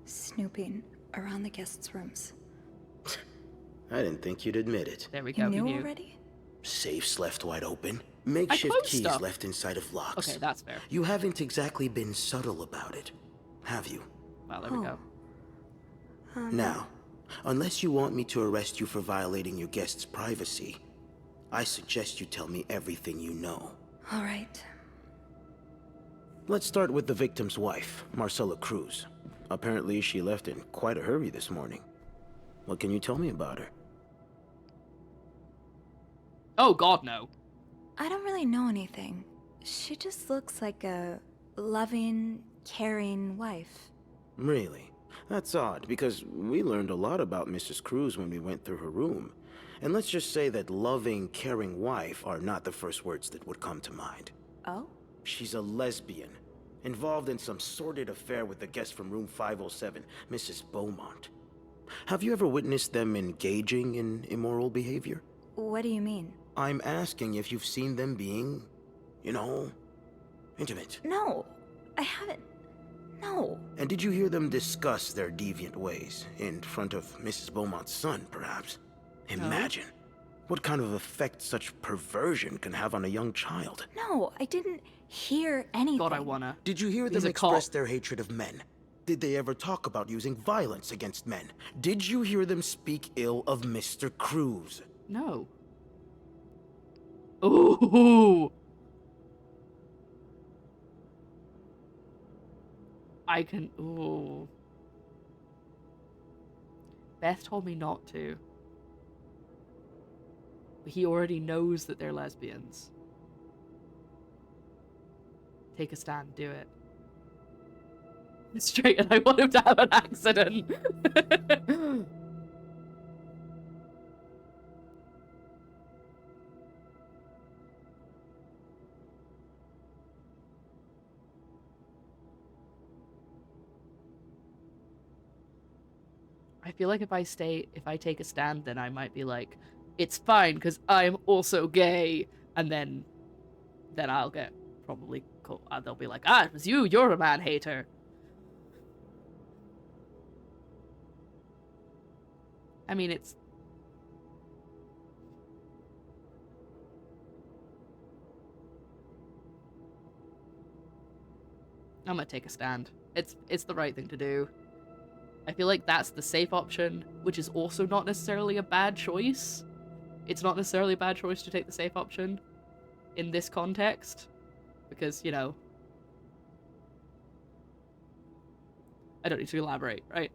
snooping around the guests' rooms. I didn't think you'd admit it. There we go. You knew already? Safes left wide open. Makeshift keys stuff. left inside of locks. Okay, that's fair. You haven't exactly been subtle about it, have you? Well, there we go. Now, unless you want me to arrest you for violating your guest's privacy, I suggest you tell me everything you know. All right. Let's start with the victim's wife, Marcella Cruz. Apparently, she left in quite a hurry this morning. What can you tell me about her? Oh, God, no. I don't really know anything. She just looks like a loving, caring wife. Really? That's odd, because we learned a lot about Mrs. Cruz when we went through her room. And let's just say that loving, caring wife are not the first words that would come to mind. Oh? She's a lesbian, involved in some sordid affair with the guest from room 507, Mrs. Beaumont. Have you ever witnessed them engaging in immoral behavior? What do you mean? I'm asking if you've seen them being, you know, intimate. No, I haven't. No. And did you hear them discuss their deviant ways in front of Mrs. Beaumont's son, perhaps? Imagine what kind of effect such perversion can have on a young child. No, I didn't hear anything. God, I wanna. Did you hear them express their hatred of men? Did they ever talk about using violence against men? Did you hear them speak ill of Mr. Cruz? No. Ooh. I can... Ooh. Beth told me not to. But he already knows that they're lesbians. Take a stand, do it. Straight, and I want him to have an accident. I feel like if I take a stand, then I might be like, it's fine because I'm also gay, and then I'll get probably caught. They'll be like, it was you. You're a man hater. I mean, it's... I'm gonna take a stand. It's the right thing to do. I feel like that's the safe option, which is also not necessarily a bad choice. It's not necessarily a bad choice to take the safe option in this context, because, you know, I don't need to elaborate, right?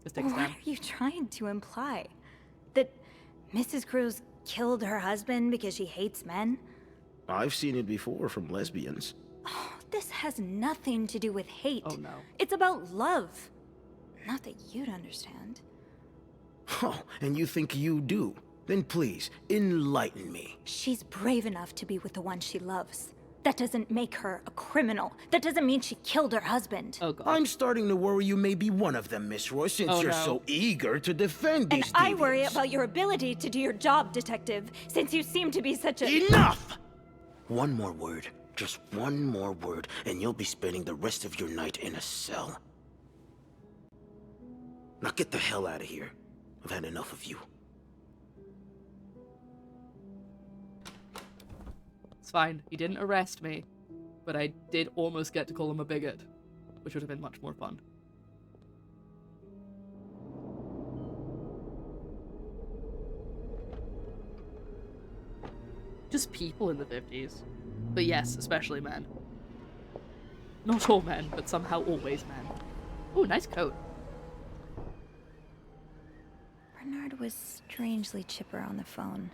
Just take a stand. What are you trying to imply? That Mrs. Cruz killed her husband because she hates men? I've seen it before from lesbians. Oh, this has nothing to do with hate. Oh, no. It's about love. Not that you'd understand. Oh, and you think you do? Then please, enlighten me. She's brave enough to be with the one she loves. That doesn't make her a criminal. That doesn't mean she killed her husband. Oh, God. I'm starting to worry you may be one of them, Miss Roy, since you're so eager to defend these And I worry deviants. about your ability to do your job, Detective, since you seem to be such a— Enough! One more word, just one more word, and you'll be spending the rest of your night in a cell. Now get the hell out of here. I've had enough of you. It's fine. He didn't arrest me, but I did almost get to call him a bigot, which would have been much more fun. Just people in the 50s. But yes, especially men. Not all men, but somehow always men. Ooh, nice coat. Bernard was strangely chipper on the phone.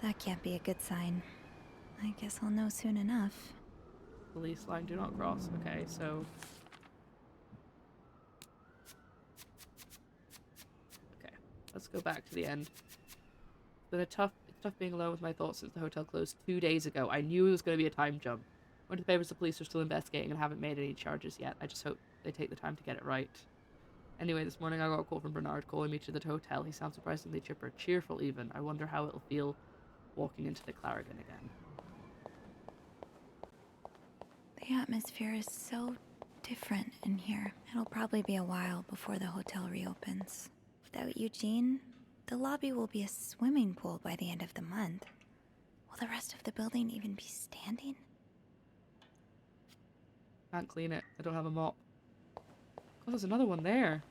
That can't be a good sign. I guess I'll know soon enough. Police line, do not cross. Okay, so... Okay, let's go back to the end. It's been it's tough being alone with my thoughts since the hotel closed 2 days ago. I knew it was going to be a time jump. Went to the papers, the police are still investigating and haven't made any charges yet. I just hope they take the time to get it right. Anyway, this morning I got a call from Bernard calling me to the hotel. He sounds surprisingly chipper, cheerful even. I wonder how it'll feel walking into the Clarigan again. The atmosphere is so different in here. It'll probably be a while before the hotel reopens. Without Eugene, the lobby will be a swimming pool by the end of the month. Will the rest of the building even be standing? Can't clean it. I don't have a mop. Oh, there's another one there.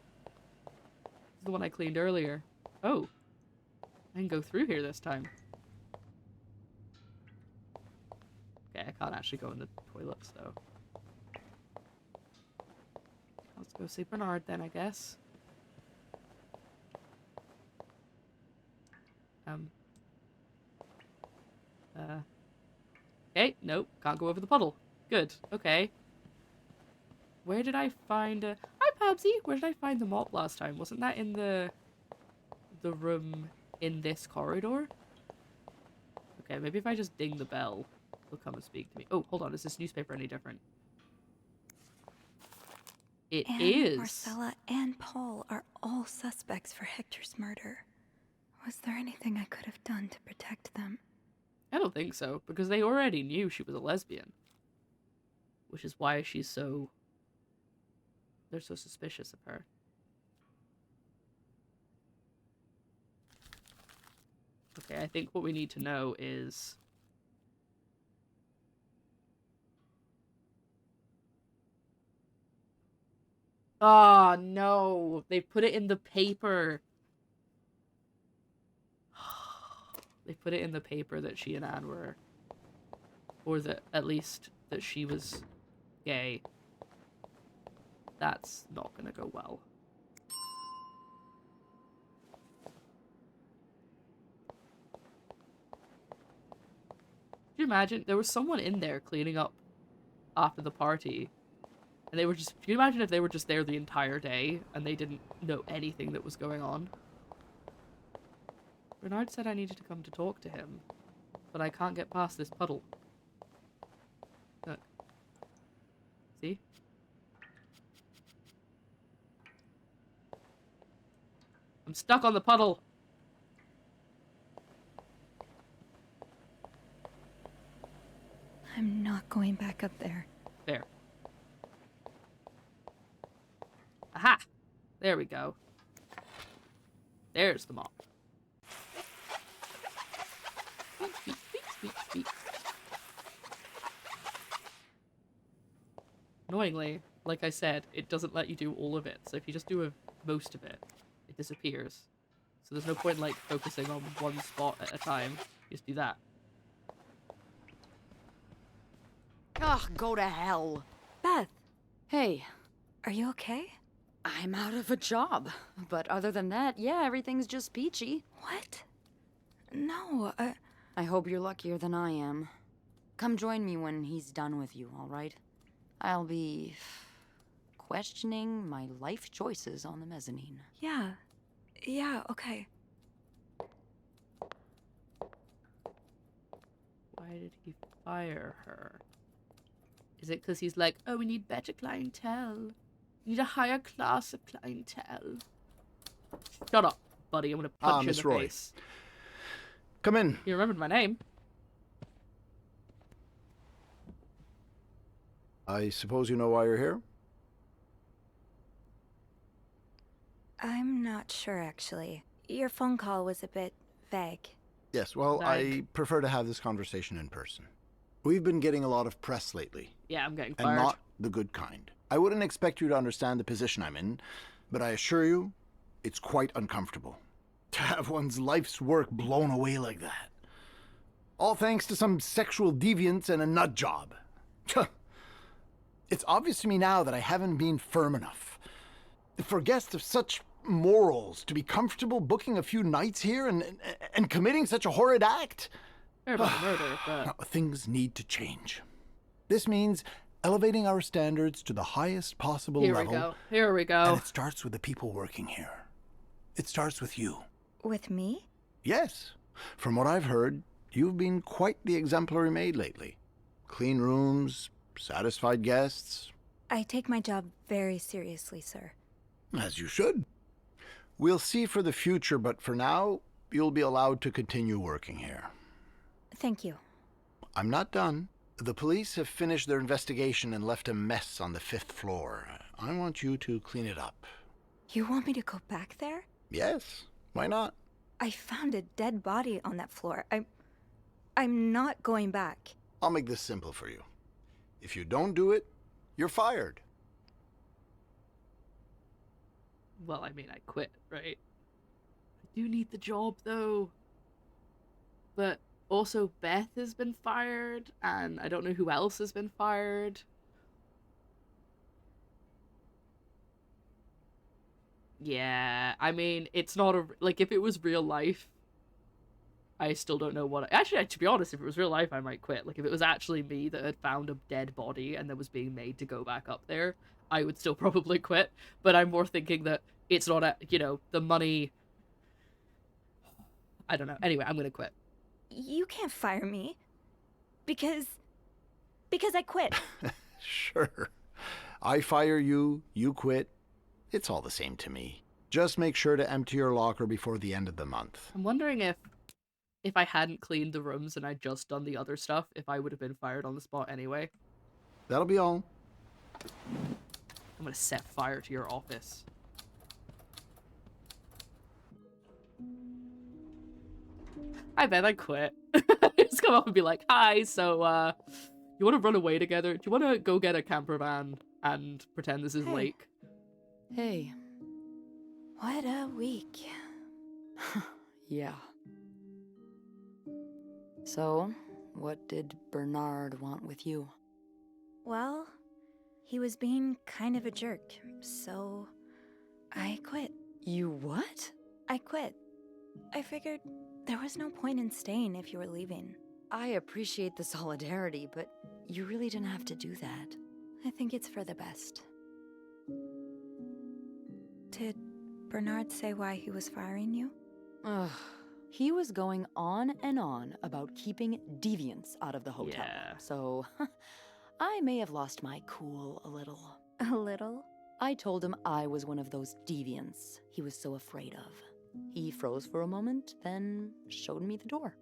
This is the one I cleaned earlier. Oh. I can go through here this time. Okay, I can't actually go in the toilets, though. Let's go see Bernard then, I guess. Okay, nope, can't go over the puddle. Good, okay. Where did I find a... Hi, Pabsy! Where did I find the mop last time? Wasn't that in the room in this corridor? Okay, maybe if I just ding the bell, he'll come and speak to me. Oh, hold on, is this newspaper any different? It is. Marcella and Paul are all suspects for Hector's murder. Was there anything I could have done to protect them? I don't think so, because they already knew she was a lesbian. Which is why she's so... They're so suspicious of her. Okay, I think what we need to know is... Oh, no! They put it in the paper! They put it in the paper that she and Anne were... Or that, at least, that she was gay. That's not gonna go well. Could you imagine? There was someone in there cleaning up after the party. And they were just... Can you imagine if they were just there the entire day and they didn't know anything that was going on? Bernard said I needed to come to talk to him. But I can't get past this puddle. Look. See? I'm stuck on the puddle. I'm not going back up there. There. Aha! There we go. There's the mop. Squeak, squeak, squeak, squeak, squeak. Annoyingly, like I said, it doesn't let you do all of it. So if you just do most of it, it disappears. So there's no point like focusing on one spot at a time. Just do that. Ugh, go to hell. Beth, Hey, are you okay? I'm out of a job. But other than that, yeah, everything's just peachy. What? No, I hope you're luckier than I am. Come join me when he's done with you, all right? I'll be questioning my life choices on the mezzanine. Yeah, okay. Why did he fire her? Is it because he's like, oh, we need better clientele. We need a higher class of clientele. Shut up, buddy. I'm going to punch you in Miss the Roy. face. Come in. You remembered my name. I suppose you know why you're here? I'm not sure, actually. Your phone call was a bit vague. Yes, well, I prefer to have this conversation in person. We've been getting a lot of press lately. Yeah, I'm getting fired. And not the good kind. I wouldn't expect you to understand the position I'm in, but I assure you, it's quite uncomfortable. To have one's life's work blown away like that. All thanks to some sexual deviance and a nut job. It's obvious to me now that I haven't been firm enough. For guests of such morals to be comfortable booking a few nights here and committing such a horrid act. Fair about the murder, but... No, things need to change. This means elevating our standards to the highest possible level. Here we go. And it starts with the people working here. It starts with you. With me? Yes. From what I've heard, you've been quite the exemplary maid lately. Clean rooms, satisfied guests. I take my job very seriously, sir. As you should. We'll see for the future, but for now, you'll be allowed to continue working here. Thank you. I'm not done. The police have finished their investigation and left a mess on the 5th floor. I want you to clean it up. You want me to go back there? Yes. Why not? I found a dead body on that floor. I'm not going back. I'll make this simple for you. If you don't do it, you're fired. Well, I mean, I quit, right? I do need the job, though. But also, Beth has been fired, and I don't know who else has been fired. Yeah, I mean, it's not a... Like, if it was real life, I still don't know what... Actually, to be honest, if it was real life, I might quit. Like, if it was actually me that had found a dead body and that was being made to go back up there, I would still probably quit. But I'm more thinking that it's not, the money... I don't know. Anyway, I'm gonna quit. You can't fire me. Because I quit. Sure. I fire you, you quit. It's all the same to me. Just make sure to empty your locker before the end of the month. I'm wondering if I hadn't cleaned the rooms and I'd just done the other stuff, if I would have been fired on the spot anyway. That'll be all. I'm gonna set fire to your office. I bet I quit. Just come up and be like, hi, so, you want to run away together? Do you want to go get a camper van and pretend this is Lake? Hey. What a week. Yeah. So, what did Bernard want with you? Well, he was being kind of a jerk, so I quit. You what? I quit. I figured there was no point in staying if you were leaving. I appreciate the solidarity, but you really didn't have to do that. I think it's for the best. Did Bernard say why he was firing you? Ugh. He was going on and on about keeping deviants out of the hotel. Yeah. So, I may have lost my cool a little. A little? I told him I was one of those deviants he was so afraid of. He froze for a moment, then showed me the door.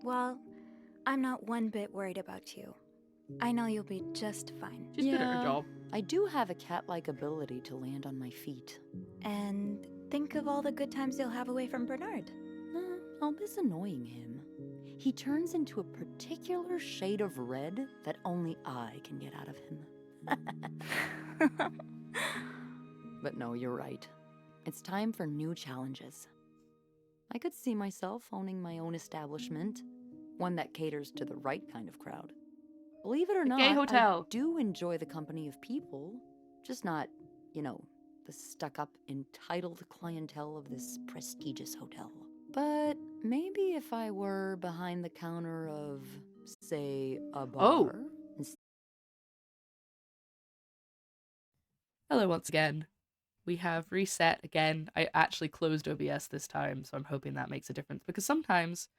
Well, I'm not one bit worried about you. I know you'll be just fine. She's good at her job. I do have a cat-like ability to land on my feet. And think of all the good times you'll have away from Bernard. I'll miss annoying him. he turns into a particular shade of red that only I can get out of him. But no, you're right. It's time for new challenges. I could see myself owning my own establishment, one that caters to the right kind of crowd. Believe it or not, gay hotel. I do enjoy the company of people, just not, the stuck-up, entitled clientele of this prestigious hotel. But maybe if I were behind the counter of, say, a bar... Oh. Hello once again. We have reset again. I actually closed OBS this time, so I'm hoping that makes a difference. Because sometimes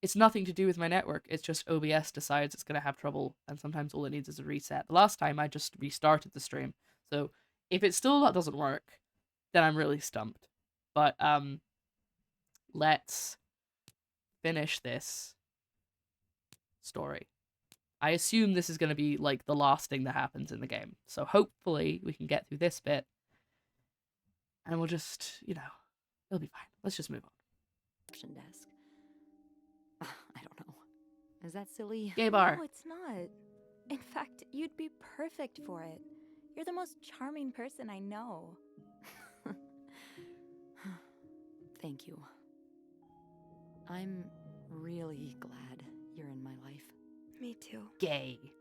it's nothing to do with my network. It's just OBS decides it's going to have trouble, and sometimes all it needs is a reset. The last time I just restarted the stream. So if it still doesn't work, then I'm really stumped. But let's finish this story. I assume this is going to be like the last thing that happens in the game. So hopefully we can get through this bit. And we'll just, it'll be fine. Let's just move on. Desk. I don't know. Is that silly? Gay bar. No, it's not. In fact, you'd be perfect for it. You're the most charming person I know. Thank you. I'm really glad you're in my life. Me too. Gay.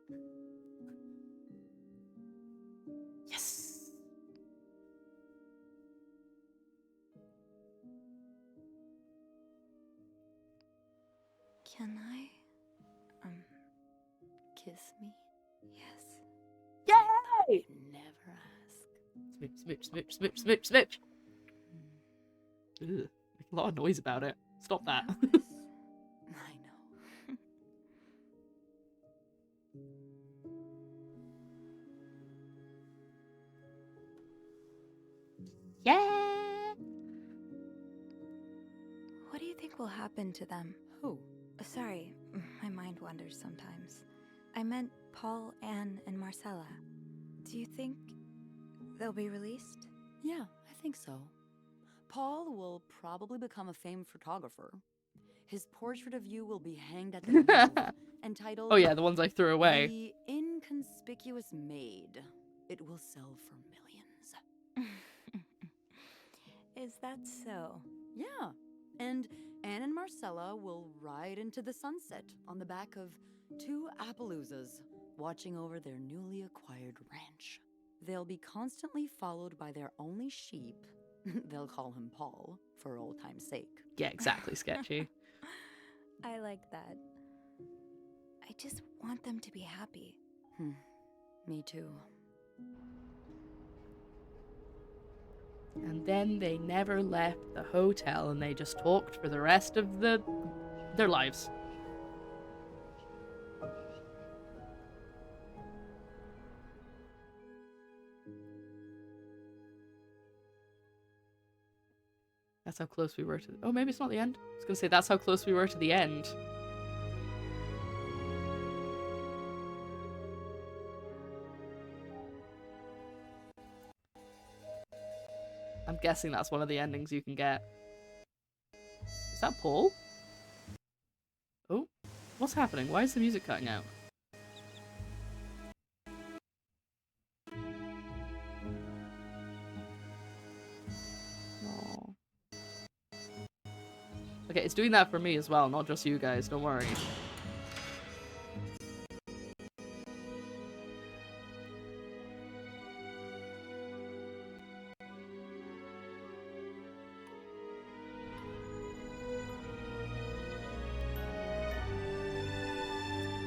Yes. Can I? Kiss me? Yes. Yay! Never ask. Smooch, smooch, smooch, smooch, smooch. Ugh, make a lot of noise about it. Stop that. I know. Yeah. What do you think will happen to them? Who? Sorry, my mind wanders sometimes. I meant Paul, Anne, and Marcella. Do you think they'll be released? Yeah, I think so. Paul will probably become a famed photographer. His portrait of you will be hanged at the Louvre, entitled... Oh yeah, the ones I threw away. The Inconspicuous Maid. It will sell for millions. Is that so? Yeah, and Anne and Marcella will ride into the sunset on the back of 2 Appaloozas, watching over their newly acquired ranch. They'll be constantly followed by their only sheep. They'll call him Paul, for old time's sake. Yeah, exactly, sketchy. I like that. I just want them to be happy. Me too. And then they never left the hotel and they just talked for the rest of their lives. That's how close we were to... Oh, maybe it's not the end. I was going to say, that's how close we were to the end. I'm guessing that's one of the endings you can get. Is that Paul? Oh, what's happening? Why is the music cutting out? Aww. Okay, it's doing that for me as well, not just you guys, don't worry.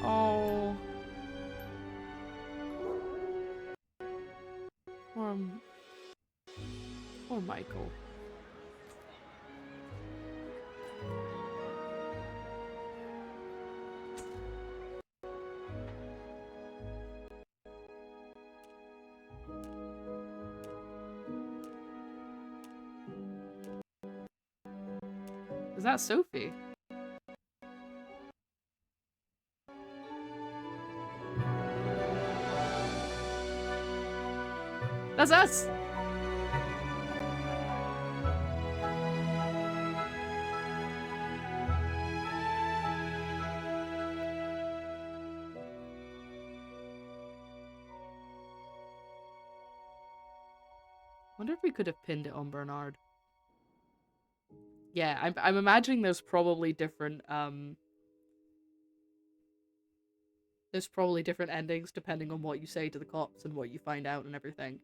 Oh. Poor Michael. Is that Sophie? That's us! Wonder if we could have pinned it on Bernard. Yeah, I'm imagining there's probably different endings depending on what you say to the cops and what you find out and everything.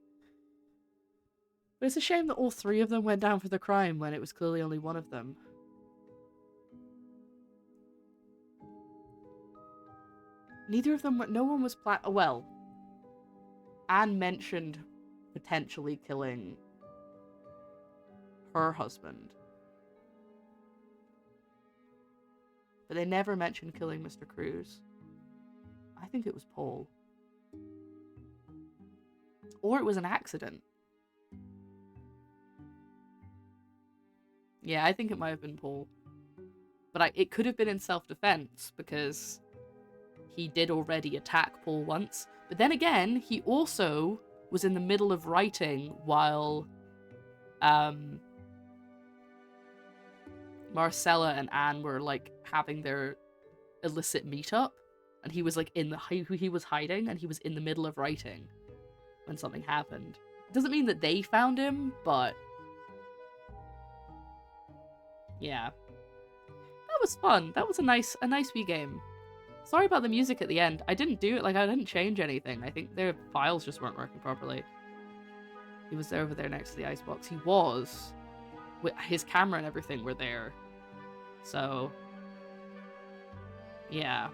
But it's a shame that all three of them went down for the crime when it was clearly only one of them. Neither of them, no one was well, Anne mentioned potentially killing her husband. But they never mentioned killing Mr. Cruz. I think it was Paul. Or it was an accident. Yeah, I think it might have been Paul. But it could have been in self-defense, because he did already attack Paul once. But then again, he also was in the middle of writing while Marcella and Anne were like having their illicit meetup, and he was like he was hiding, and he was in the middle of writing when something happened. It doesn't mean that they found him, but yeah, that was fun. That was a nice wee game. Sorry about the music at the end. I didn't do it, like, I didn't change anything. I think their files just weren't working properly. He was over there next to the icebox. He was. His camera and everything were there. So, yeah.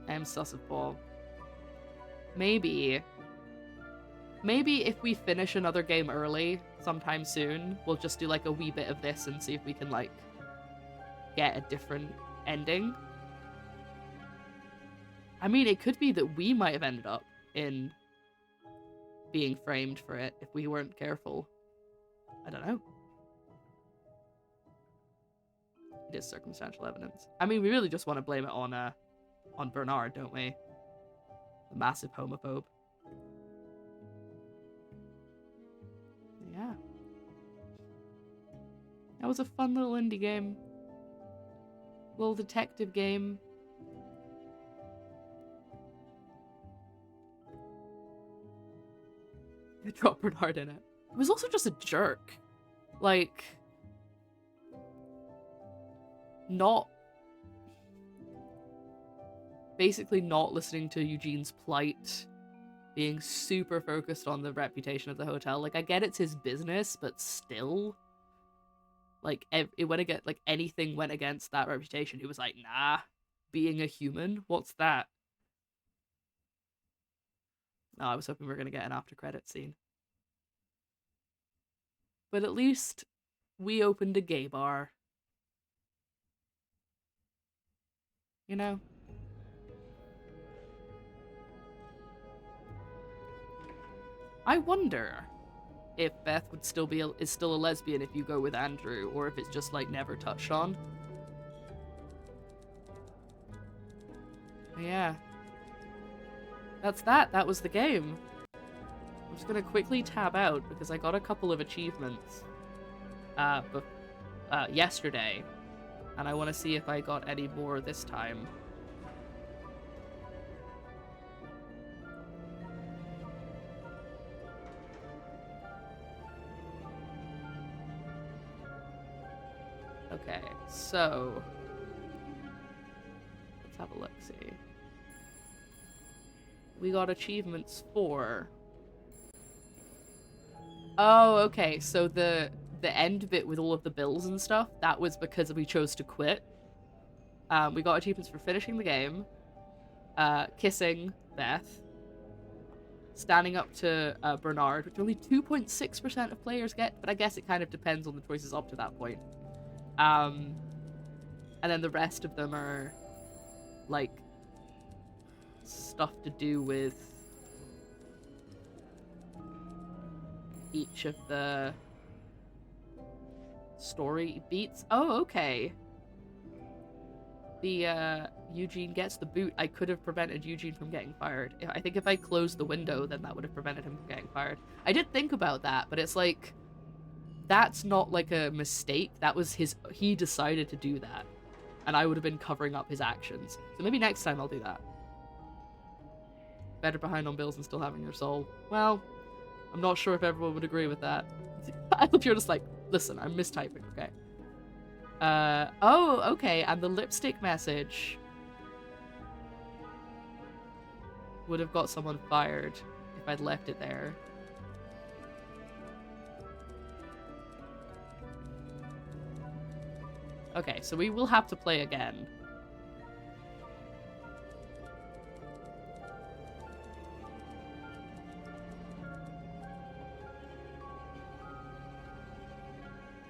I am sus of Paul. Maybe if we finish another game early sometime soon, we'll just do like a wee bit of this and see if we can like get a different ending. I mean, it could be that we might have ended up in being framed for it if we weren't careful. I don't know. It is circumstantial evidence. I mean, we really just want to blame it on Bernard, don't we? The massive homophobe. Yeah. That was a fun little indie game. Little detective game. I dropped Bernard in it. He was also just a jerk. Like, basically not listening to Eugene's plight, being super focused on the reputation of the hotel. Like, I get it's his business, but still, like, it went against, like, anything went against that reputation. He was like, nah, being a human, what's that? Oh, I was hoping we were gonna get an after credit scene. But at least we opened a gay bar. You know? I wonder if Beth would is still a lesbian if you go with Andrew, or if it's just like never touched on. Yeah. That's that. That was the game. I'm just gonna quickly tab out because I got a couple of achievements yesterday, and I want to see if I got any more this time. Okay, so let's have a look, see. We got achievements for... Oh, okay, so the end bit with all of the bills and stuff, that was because we chose to quit. We got achievements for finishing the game, kissing Beth, standing up to Bernard, which only 2.6% of players get, but I guess it kind of depends on the choices up to that point. And then the rest of them are, like, stuff to do with each of the story beats. Oh, okay. The, Eugene gets the boot. I could have prevented Eugene from getting fired. I think if I closed the window, then that would have prevented him from getting fired. I did think about that, but it's like, that's not like a mistake. That was he decided to do that. And I would have been covering up his actions. So maybe next time I'll do that. better behind on bills and still having your soul. Well, I'm not sure if everyone would agree with that. I hope you're just like, listen, I'm mistyping, okay? Oh, okay, and the lipstick message would have got someone fired if I'd left it there. Okay, so we will have to play again.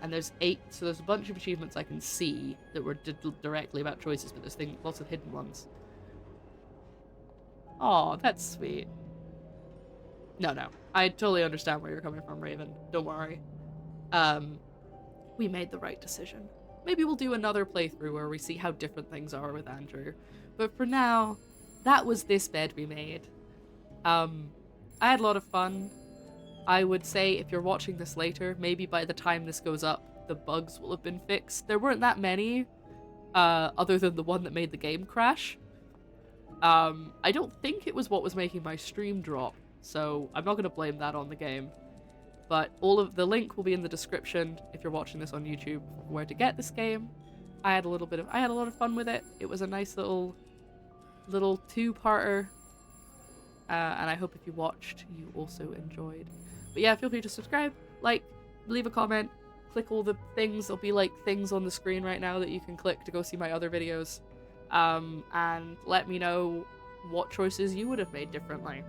And there's 8, so there's a bunch of achievements I can see that were directly about choices, but there's lots of hidden ones. Aw, that's sweet. No. I totally understand where you're coming from, Raven. Don't worry. We made the right decision. Maybe we'll do another playthrough where we see how different things are with Andrew. But for now, that was this bed we made. I had a lot of fun. I would say if you're watching this later, maybe by the time this goes up, the bugs will have been fixed. There weren't that many, other than the one that made the game crash. I don't think it was what was making my stream drop, so I'm not going to blame that on the game. But all of the link will be in the description if you're watching this on YouTube where to get this game. I had a lot of fun with it. It was a nice little two-parter. And I hope if you watched, you also enjoyed. But yeah, feel free to subscribe, like, leave a comment, click all the things. There'll be like things on the screen right now that you can click to go see my other videos. And let me know what choices you would have made differently.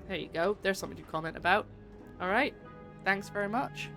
There you go. There's something to comment about. Alright. Thanks very much.